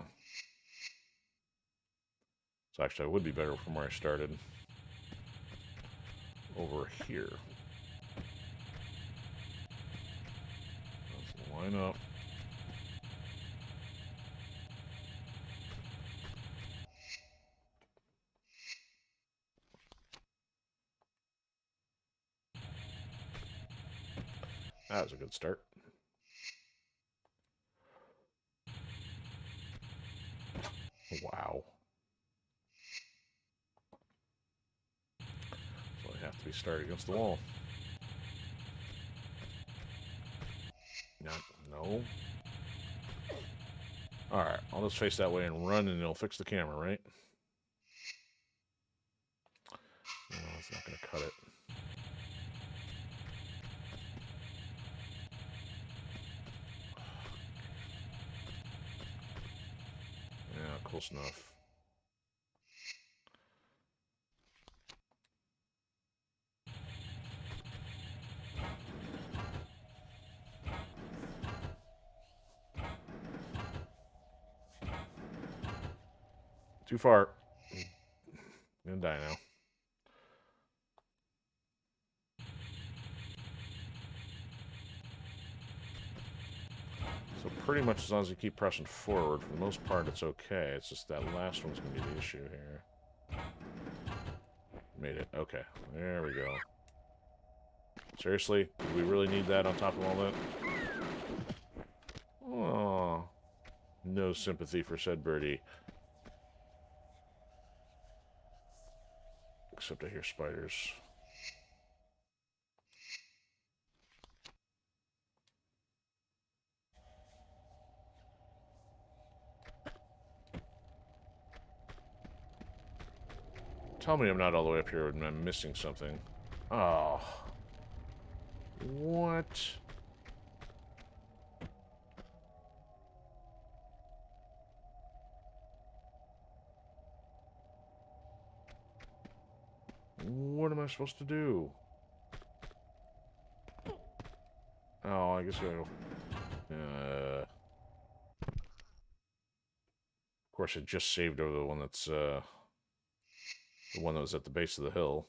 So actually, I would be better from where I started. Over here. Let's line up. That was a good start. Wow. So I have to be started against the wall. No. Alright, I'll just face that way and run and it'll fix the camera, right? No, it's not going to cut it. Yeah, close enough. Too far. I'm gonna die now. So pretty much as long as you keep pressing forward, for the most part it's okay. It's just that last one's gonna be the issue here. Made it. Okay. There we go. Seriously? Do we really need that on top of all that? Oh. No sympathy for said birdie. Except I hear spiders. Tell me I'm not all the way up here and I'm missing something. Oh. What? What am I supposed to do? Oh, I guess I gotta go. Of course, I just saved over the one that's, the one that was at the base of the hill.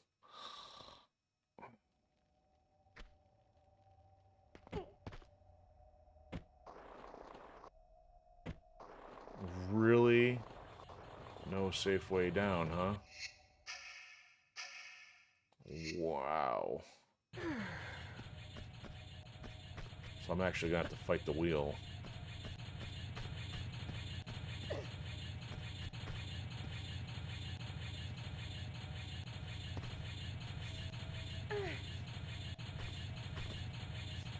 Really? No safe way down, huh? Wow. So I'm actually gonna have to fight the wheel.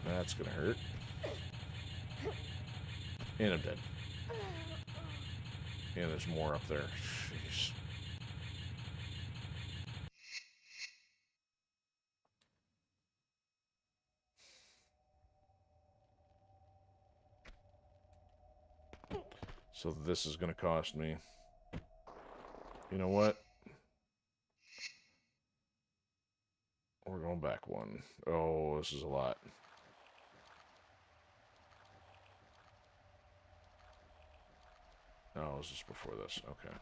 That's gonna hurt. And I'm dead. And there's more up there. Jeez. So this is gonna cost me. You know what? We're going back one. Oh, this is a lot. Oh, this is before this. Okay.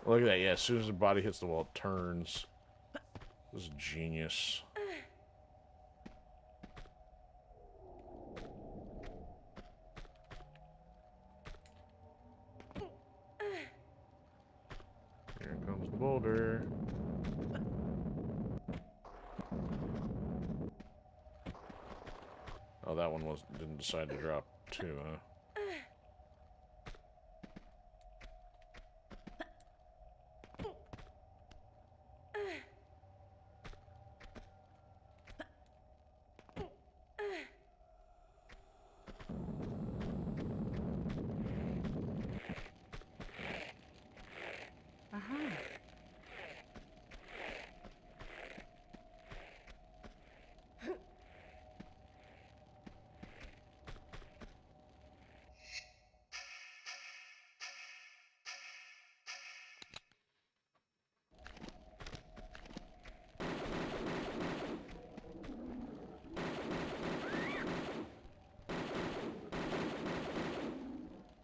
Look at that. Yeah, as soon as the body hits the wall, it turns. This is genius. Here comes the boulder. Oh, that one didn't decide to drop too, huh? Uh-huh.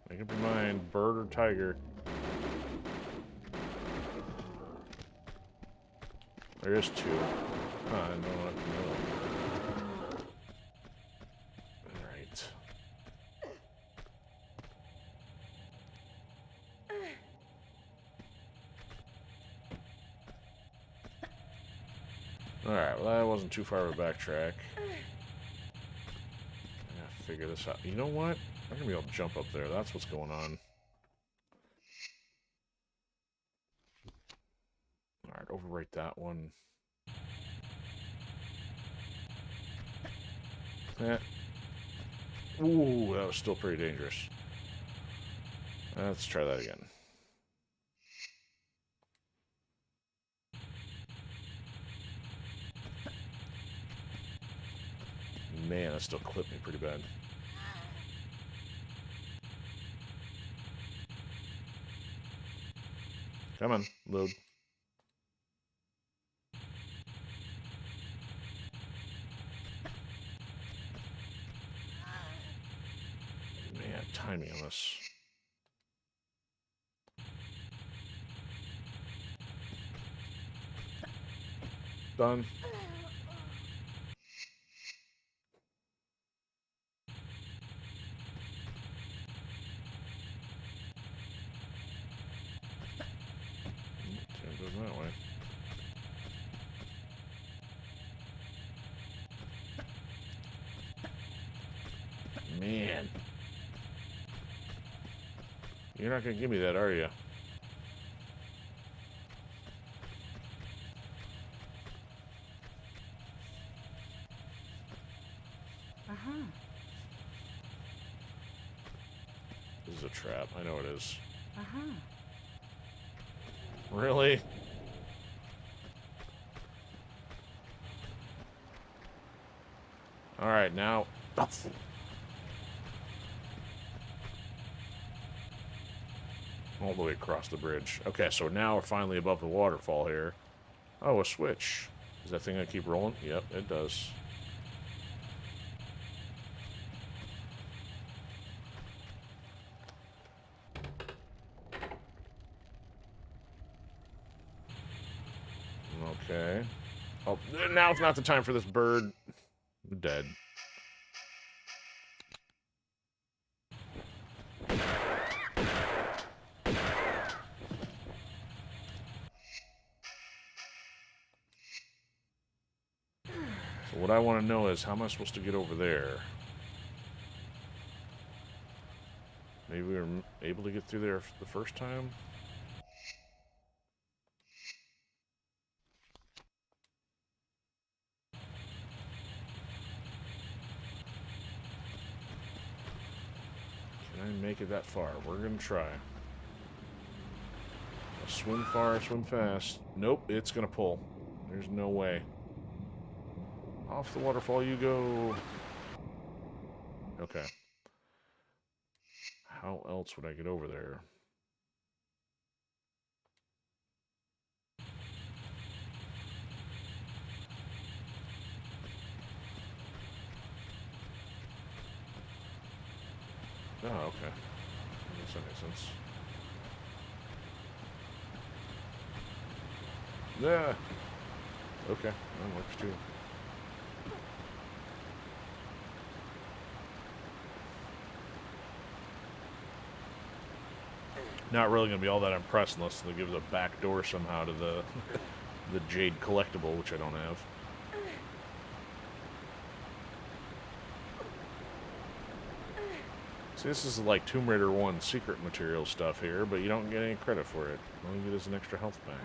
Make up your mind, bird or tiger. There is two. I don't know. Alright. Alright, well that wasn't too far of a backtrack. I gotta figure this out. You know what? I'm gonna be able to jump up there. That's what's going on. Alright, overwrite that one. Eh. Ooh, that was still pretty dangerous. Let's try that again. Man, that still clipped me pretty bad. Come on, load. Man, timing on this. Done. Can't do it that way. Man. You're not gonna give me that, are you? Uh-huh. This is a trap. I know it is. Uh-huh. Really? Alright, now... All the way across the bridge. Okay, so now we're finally above the waterfall here. Oh, a switch. Does that thing gonna keep rolling? Yep, it does. Okay. Oh, now it's not the time for this bird. I'm dead. So what I want to know is, how am I supposed to get over there? Maybe we were able to get through there the first time? Can I make it that far? We're gonna try. Swim far, swim fast. Nope, it's gonna pull. There's no way. Off the waterfall you go. Okay. How else would I get over there? Oh, okay. I guess that makes sense. Yeah. Okay, that works too. Not really going to be all that impressed unless they give us a back door somehow to the the Jade collectible, which I don't have. See, this is like Tomb Raider 1 secret material stuff here, but you don't get any credit for it. All you get is an extra health pack.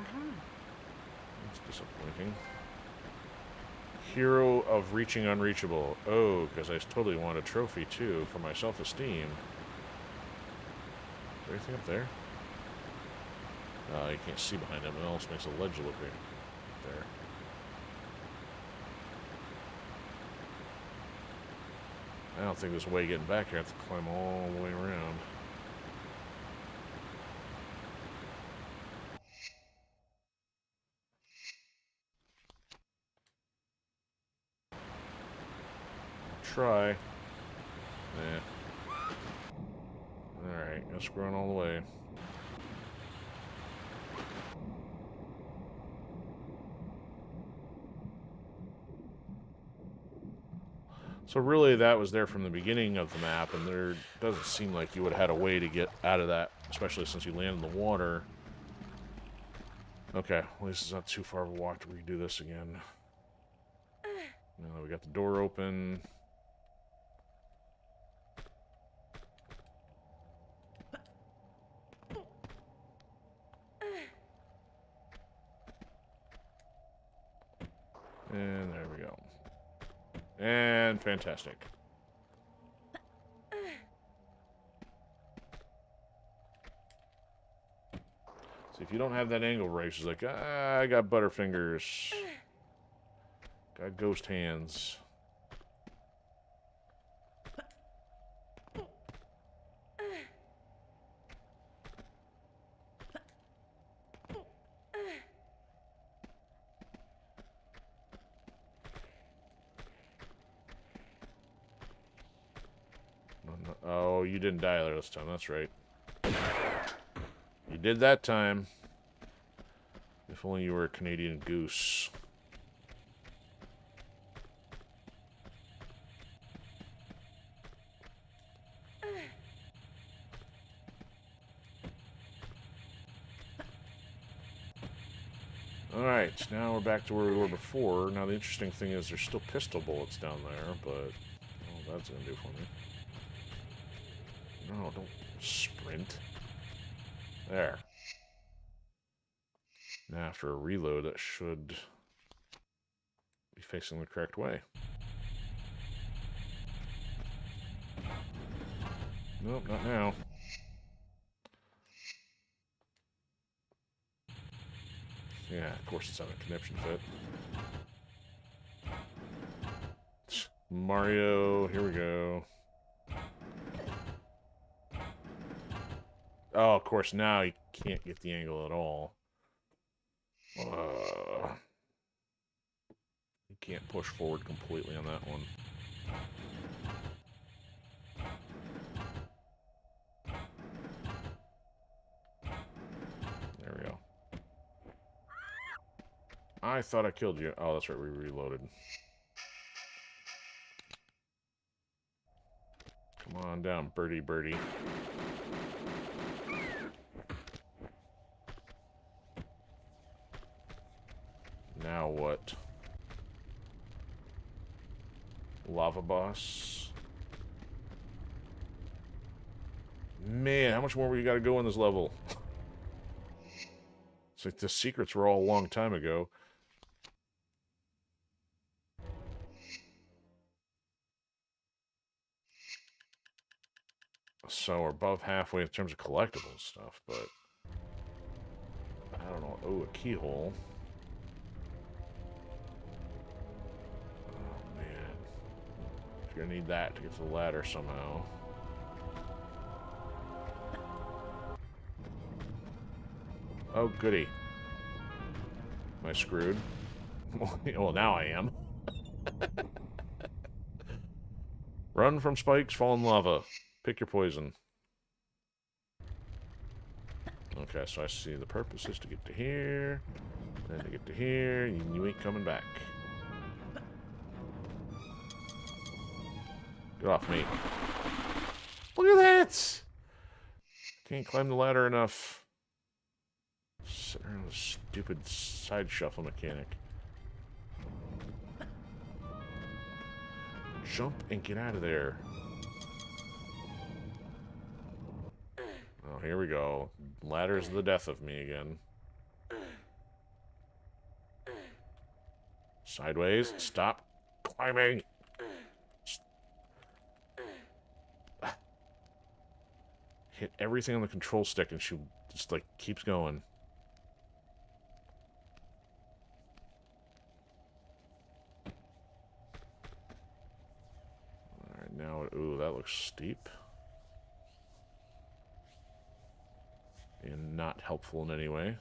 That's disappointing. Hero of Reaching Unreachable. Oh, because I totally want a trophy, too, for my self-esteem. Is there anything up there? You can't see behind him. It almost makes a ledge look right there. I don't think there's a way getting back here. I have to climb all the way around. I'll try. Alright, let's run all the way. So really, that was there from the beginning of the map, and there doesn't seem like you would have had a way to get out of that, especially since you land in the water. Okay, well, this is not too far of a walk to redo this again. Now that we got the door open. And there we go. And fantastic. See, if you don't have that angle right, she's like, I got butterfingers. Got ghost hands. Oh, you didn't die there this time. That's right. You did that time. If only you were a Canadian goose. Alright, now we're back to where we were before. Now the interesting thing is there's still pistol bullets down there, but all that's gonna do for me. No, don't sprint. There. Now after a reload, that should be facing the correct way. Nope, not now. Yeah, of course it's on a conniption fit. Mario, here we go. Oh, of course, now you can't get the angle at all. You can't push forward completely on that one. There we go. I thought I killed you. Oh, that's right, we reloaded. Come on down, birdie, birdie. Now what? Lava boss. Man, how much more we got to go in this level? It's like the secrets were all a long time ago. So we're above halfway in terms of collectible stuff, but I don't know. Oh, a keyhole. Oh, man. You're gonna need that to get to the ladder somehow. Oh, goody. Am I screwed? Well, now I am. Run from spikes, fall in lava. Pick your poison. Okay, so I see the purpose is to get to here. Then to get to here, you ain't coming back. Get off me. Look at that! Can't climb the ladder enough. Sit around this stupid side shuffle mechanic. Jump and get out of there. Oh, here we go. Ladder's the death of me again. Sideways. Stop climbing. Hit everything on the control stick and she just, like, keeps going. Alright, now, ooh, that looks steep. And not helpful in any way.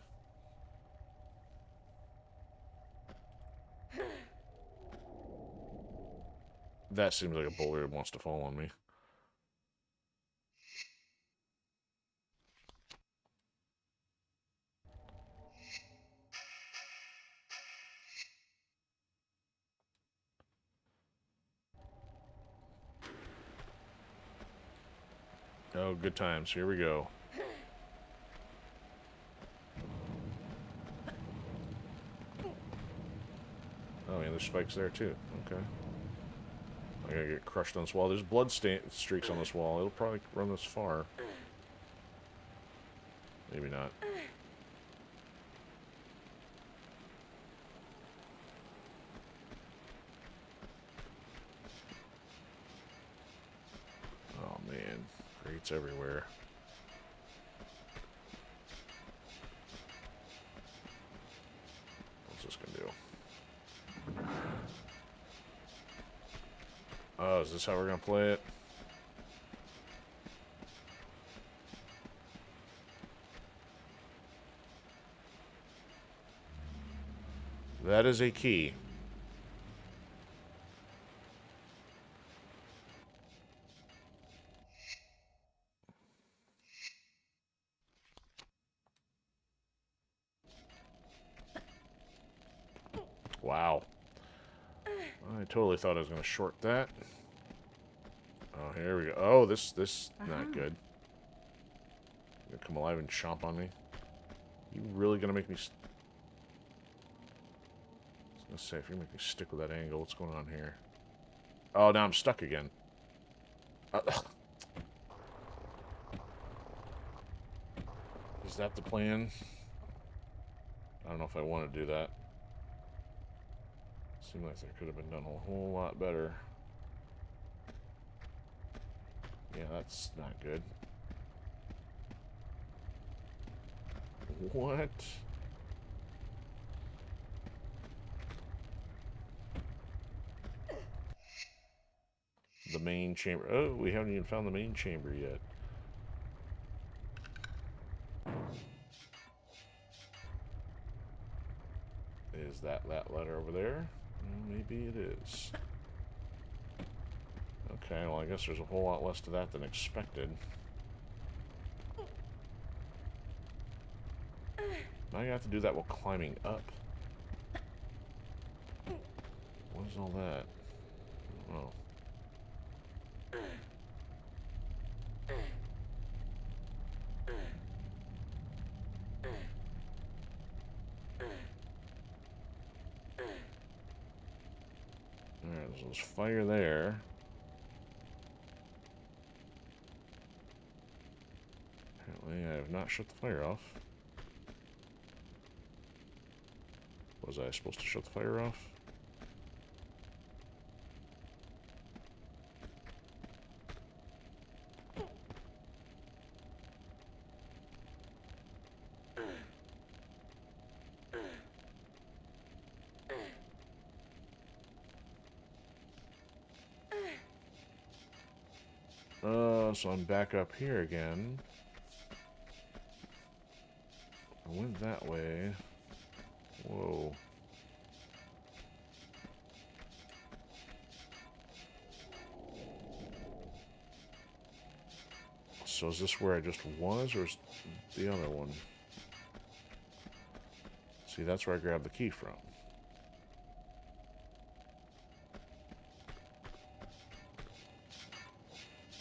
That seems like a boulder that wants to fall on me. Oh, good times. Here we go. Oh, yeah, there's spikes there, too. Okay. I gotta get crushed on this wall. There's blood streaks on this wall. It'll probably run this far. Maybe not. Oh, man. Grates everywhere. What's this gonna do? Oh, is this how we're gonna play it? That is a key. Wow. I totally thought I was going to short that. Oh, here we go. Oh, this not good. You gonna come alive and chomp on me? You really going to make me... I was going to say, if you're going to make me stick with that angle, what's going on here? Oh, now I'm stuck again. Is that the plan? I don't know if I want to do that. Seemed like that could have been done a whole lot better. Yeah, that's not good. What? The main chamber. Oh, we haven't even found the main chamber yet. Is that ladder over there? Well, maybe it is. Okay, well, I guess there's a whole lot less to that than expected. Now I have to do that while climbing up. What is all that? Oh. Alright, there's fire there. Apparently I have not shut the fire off. Was I supposed to shut the fire off? So I'm back up here again. I went that way. Whoa. So is this where I just was, or is the other one? See, that's where I grabbed the key from.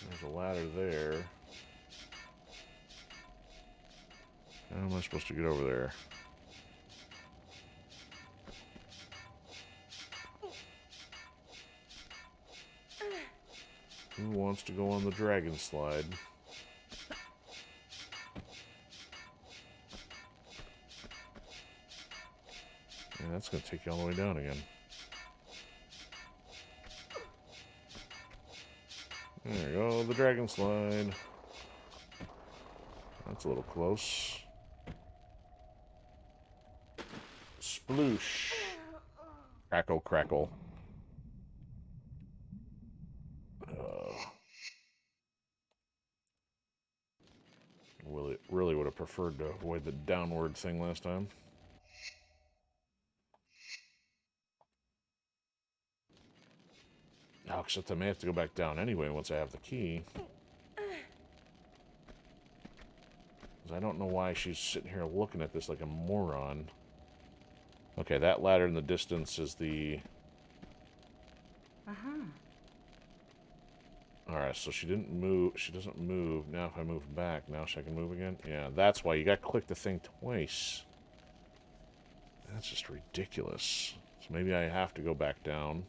There's a ladder there. How am I supposed to get over there? Who wants to go on the dragon slide? And that's going to take you all the way down again. There you go, the dragon slide. That's a little close. Sploosh. Crackle, crackle. Really would have preferred to avoid the downward thing last time. Oh, except I may have to go back down anyway once I have the key. Because I don't know why she's sitting here looking at this like a moron. Okay, that ladder in the distance is the... Alright, so she didn't move. She doesn't move. Now if I move back, now she can move again? Yeah, that's why you gotta click the thing twice. That's just ridiculous. So maybe I have to go back down.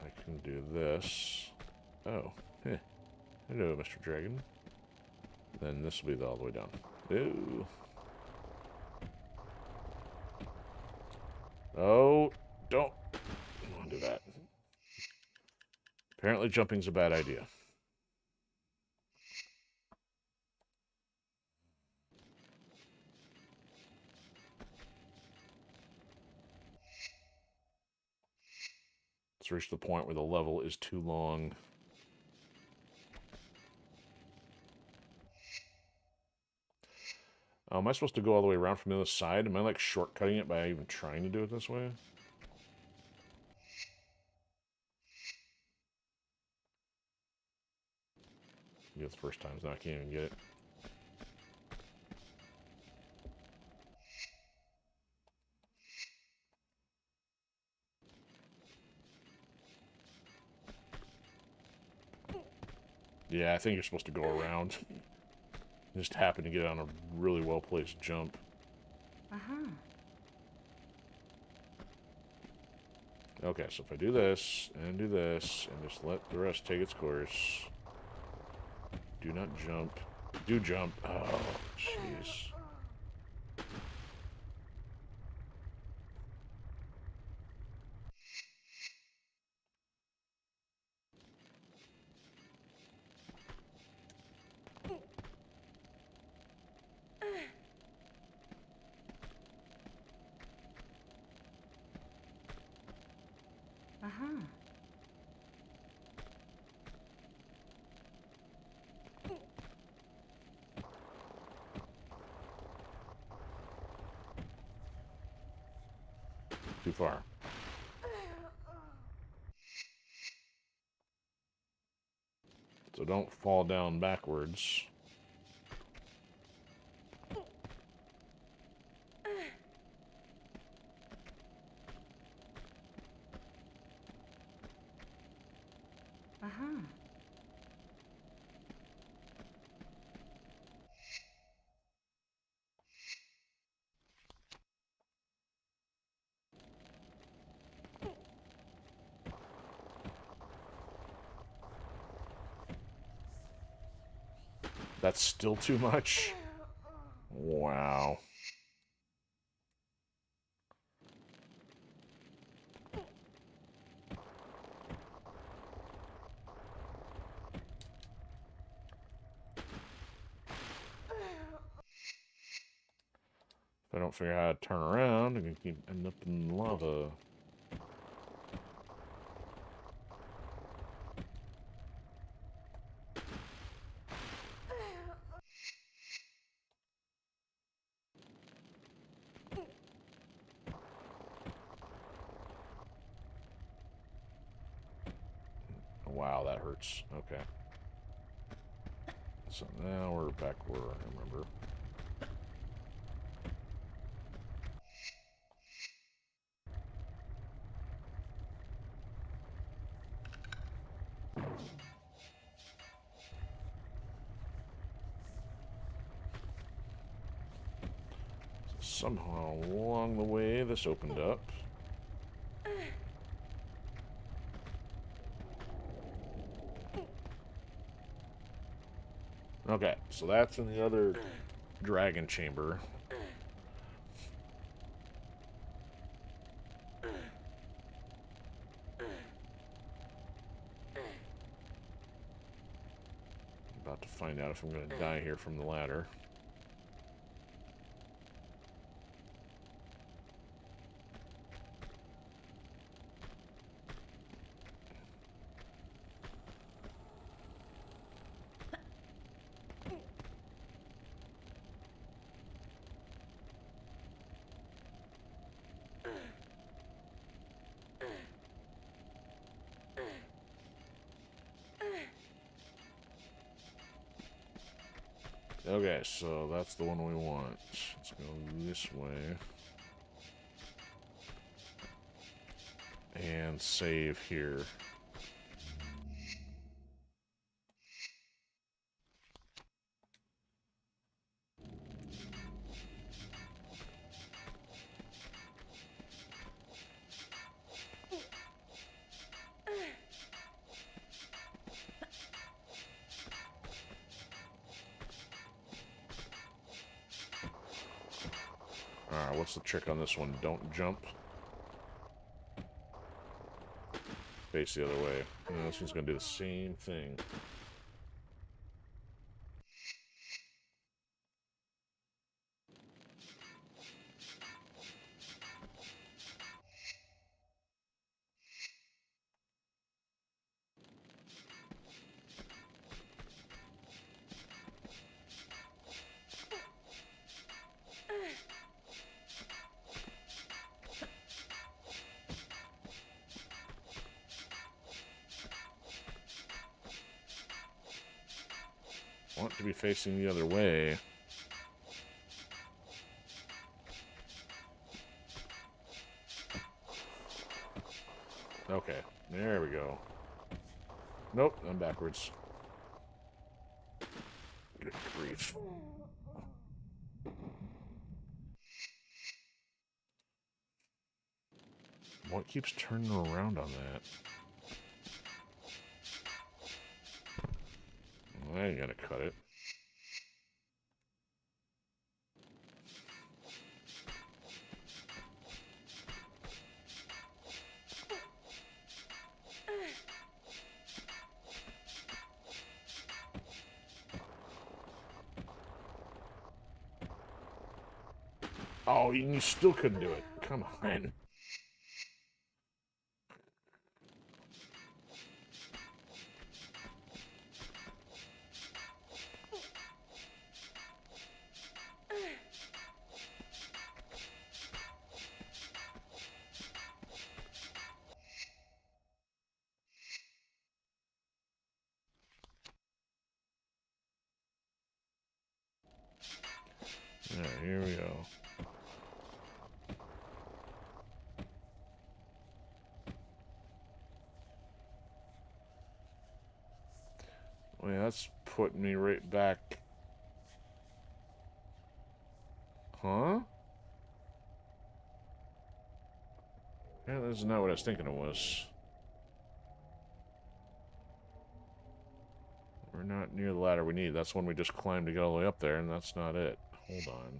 I can do this. Oh, heh. Hello, Mr. Dragon. Then this will be all the way down. Ooh. Oh, don't do that. Apparently jumping's a bad idea. Let's reach the point where the level is too long. Am I supposed to go all the way around from the other side? Am I like shortcutting it by even trying to do it this way? Yeah, it's the first time, so now I can't even get it. Yeah, I think you're supposed to go around. Just happen to get on a really well-placed jump. Okay, so if I do this, and just let the rest take its course. Do not jump. Do jump. Oh, jeez. Too far. So don't fall down backwards. That's still too much? Wow. If I don't figure out how to turn around, I'm gonna end up in lava. Wow, that hurts. Okay. So now we're back where I remember. Somehow along the way, this opened up. Okay, so that's in the other dragon chamber. About to find out if I'm going to die here from the ladder. Okay, so that's the one we want. Let's go this way. And save here. Alright, what's the trick on this one? Don't jump. Face the other way. Yeah, this one's gonna do the same thing. Want to be facing the other way. Okay, there we go. Nope, I'm backwards. Good grief. What keeps turning around on that? Well, I ain't gonna cut it. Oh, you still couldn't do it. Come on. Alright, here we go. Oh yeah, that's putting me right back. Huh? Yeah, that's not what I was thinking it was. We're not near the ladder we need. That's one we just climbed to get all the way up there, and that's not it. Hold on.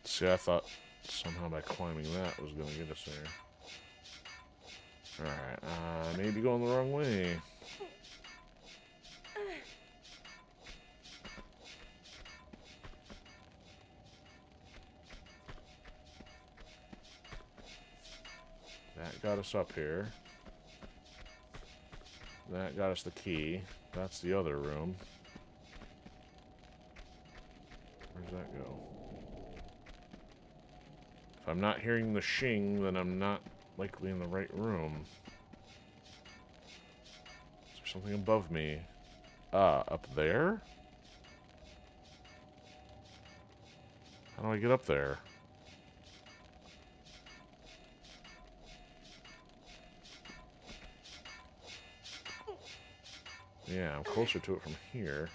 See, I thought somehow by climbing that was going to get us there. Alright, maybe going the wrong way. That got us up here. That got us the key. That's the other room. Where's that go? I'm not hearing the shing, then I'm not likely in the right room. Is there something above me? Up there? How do I get up there? Yeah, I'm closer to it from here.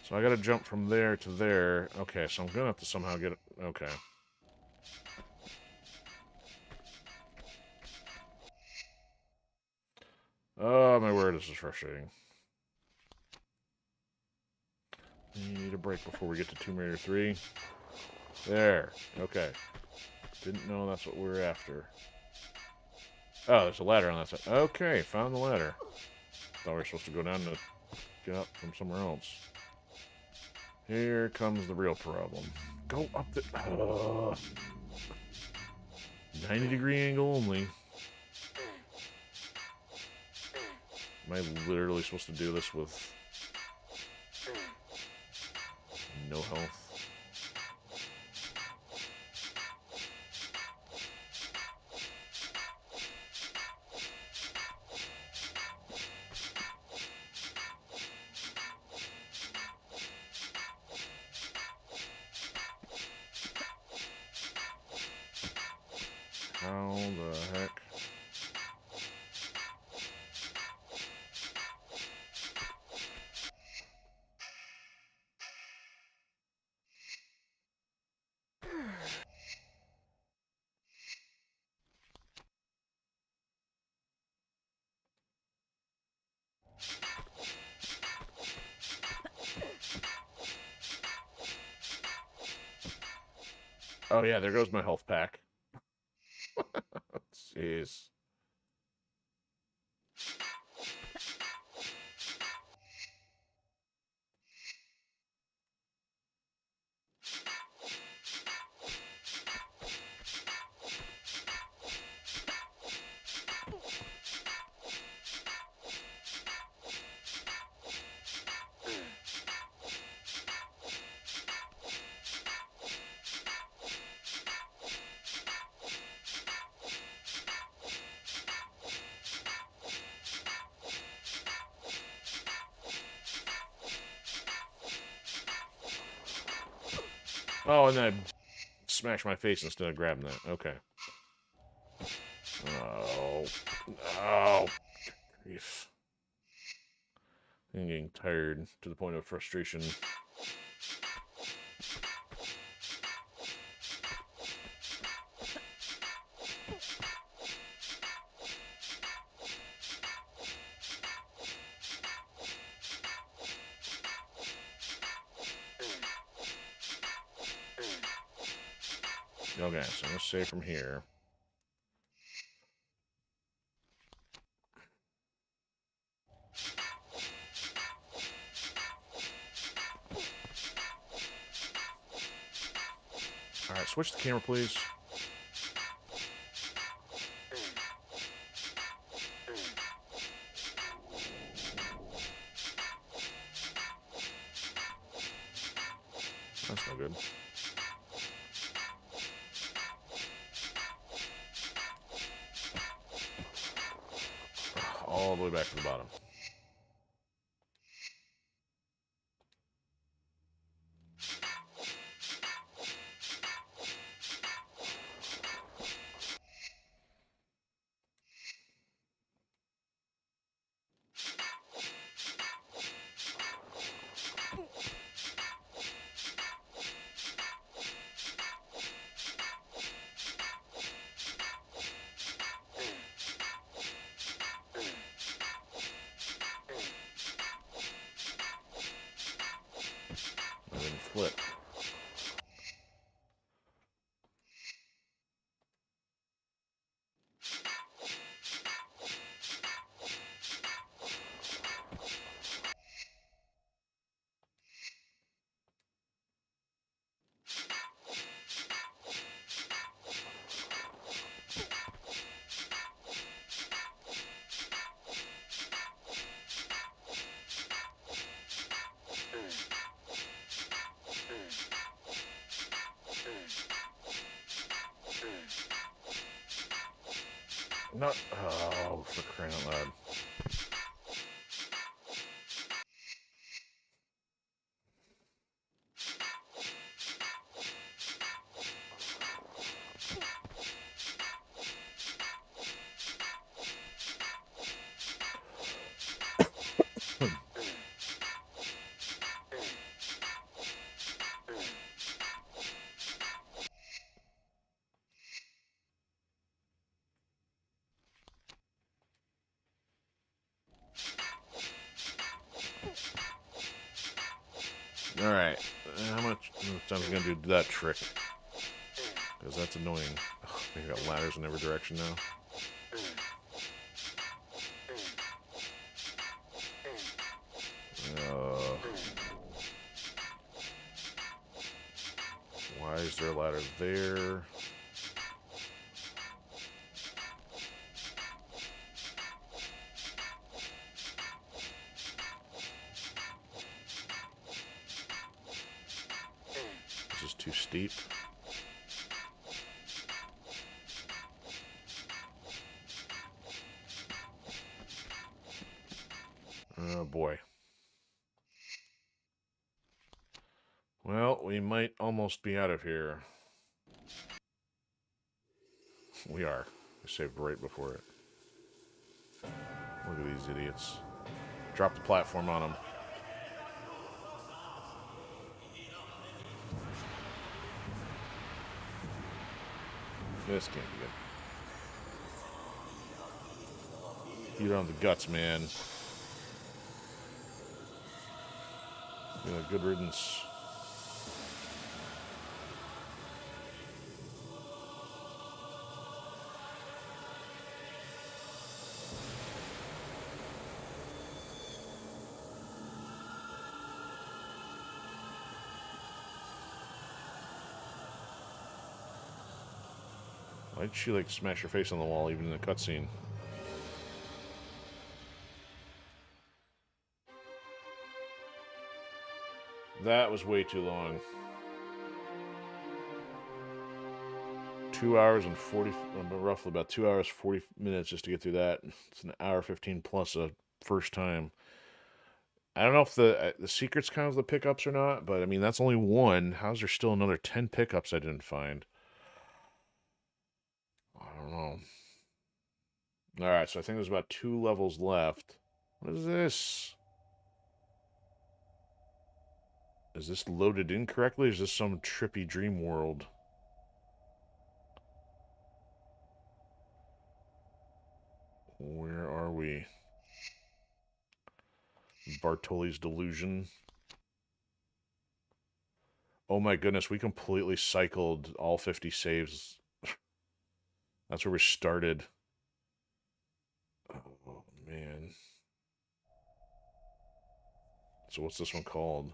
So I gotta jump from there to there. Okay, so I'm gonna have to somehow get it. Okay. Oh, my word, this is frustrating. You need a break before we get to Tomb Raider 3. There. Okay. Didn't know that's what we were after. Oh, there's a ladder on that side. Okay, found the ladder. Thought we were supposed to go down to get up from somewhere else. Here comes the real problem. Go up the... 90-degree angle only. Am I literally supposed to do this with no health? How the heck? Oh yeah, there goes my health pack. Jeez. Oh, and then I smashed my face instead of grabbing that. Okay. Oh. Oh. Grief. I'm getting tired to the point of frustration. Okay, so let's say from here. Alright, switch the camera, please. That's no good. All the way back to the bottom. And then flip. not... Oh, for crying out loud. Alright. How much time is going to do that trick? Because that's annoying. Ugh, we got ladders in every direction now. Why is there a ladder there? This is too steep. Oh boy. Well, we might almost be out of here. We are. We saved right before it. Look at these idiots. Drop the platform on them. This can't be good. Eat on the guts, man. You know, good riddance. Why'd she, like, smash her face on the wall even in the cutscene? That was way too long. 2 hours and 40, roughly about 2 hours, 40 minutes just to get through that. It's an hour 15 plus a first time. I don't know if the secret's kind of the pickups or not, but I mean, that's only one. How's there still another 10 pickups I didn't find? I don't know. Alright, so I think there's about 2 levels left. What is this? Is this loaded incorrectly? Or is this some trippy dream world? Where are we? Bartoli's delusion. Oh my goodness, we completely cycled all 50 saves. That's where we started. Oh, man. So what's this one called?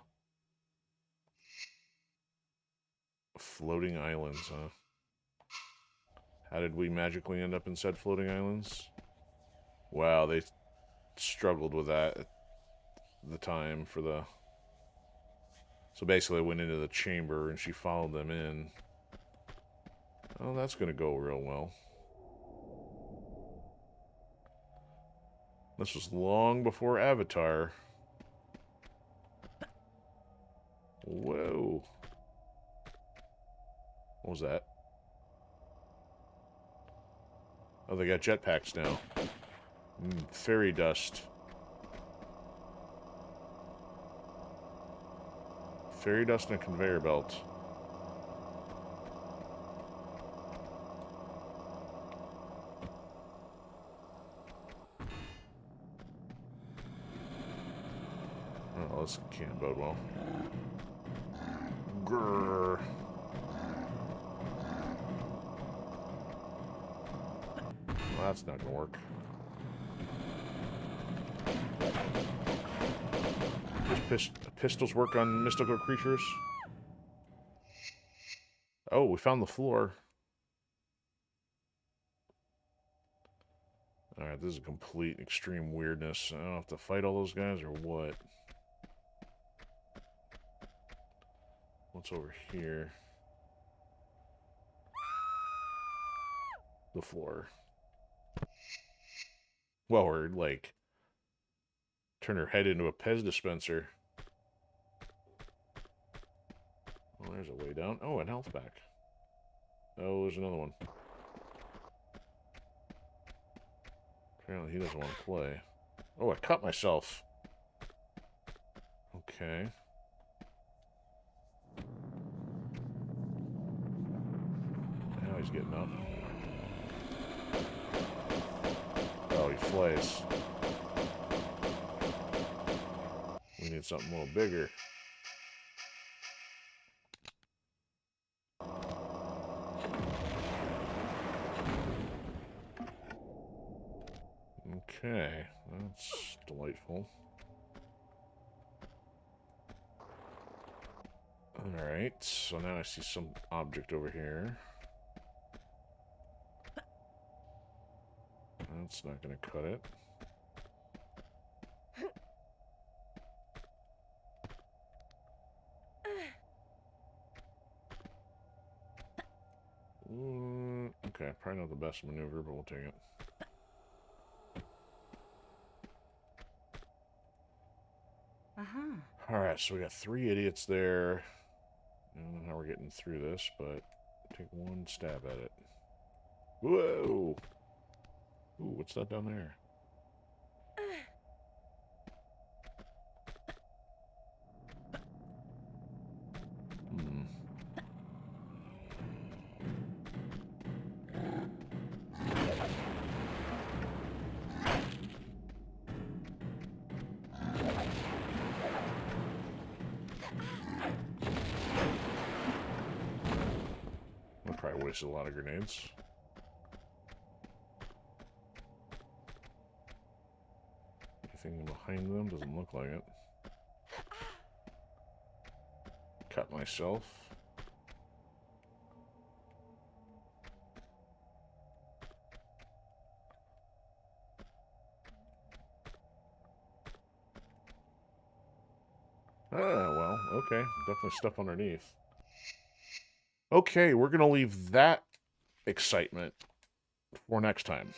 Floating Islands, huh? How did we magically end up in said floating islands? Wow, they struggled with that at the time for the... So basically I went into the chamber and she followed them in. Oh, that's gonna go real well. This was long before Avatar. Whoa. What was that? Oh, they got jetpacks now. Fairy dust. Fairy dust and a conveyor belt. Oh, this can't bode well. Grrr. Well, that's not gonna work. Does pistols work on mystical creatures? Oh, we found the floor. Alright, this is a complete extreme weirdness. I don't have to fight all those guys or what. What's over here? The floor. Well, or, like, turn her head into a Pez dispenser. Well, there's a way down. Oh, and health back. Oh, there's another one. Apparently he doesn't want to play. Oh, I cut myself. Okay. Now he's getting up. Oh, he flays. We need something a little bigger. Okay, that's delightful. Alright, so now I see some object over here. That's not going to cut it. Okay, probably not the best maneuver, but we'll take it. Alright, so we got 3 idiots there. I don't know how we're getting through this, but take one stab at it. Whoa! Ooh, what's that down there? I probably wasted a lot of grenades. Anything behind them? Doesn't look like it. Cut myself. Ah, well, okay. Definitely stuff underneath. Okay, we're going to leave that excitement for next time.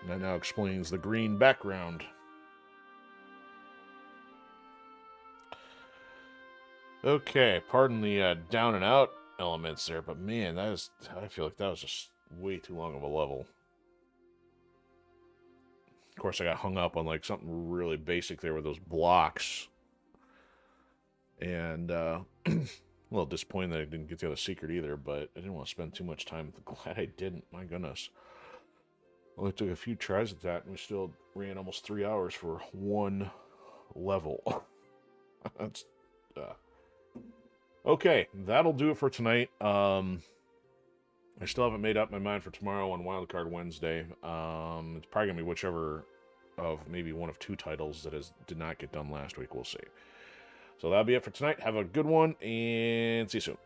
That now explains the green background. Okay, pardon the down and out elements there, but man, I feel like that was just way too long of a level. Of course, I got hung up on like something really basic there with those blocks. And a little disappointed that I didn't get the other secret either, but I didn't want to spend too much time. Glad I didn't, my goodness. Only took a few tries at that, and we still ran almost 3 hours for one level. That's okay, that'll do it for tonight. I still haven't made up my mind for tomorrow on Wildcard Wednesday. It's probably gonna be whichever of maybe one of 2 titles that did not get done last week. We'll see. So that'll be it for tonight. Have a good one, and see you soon.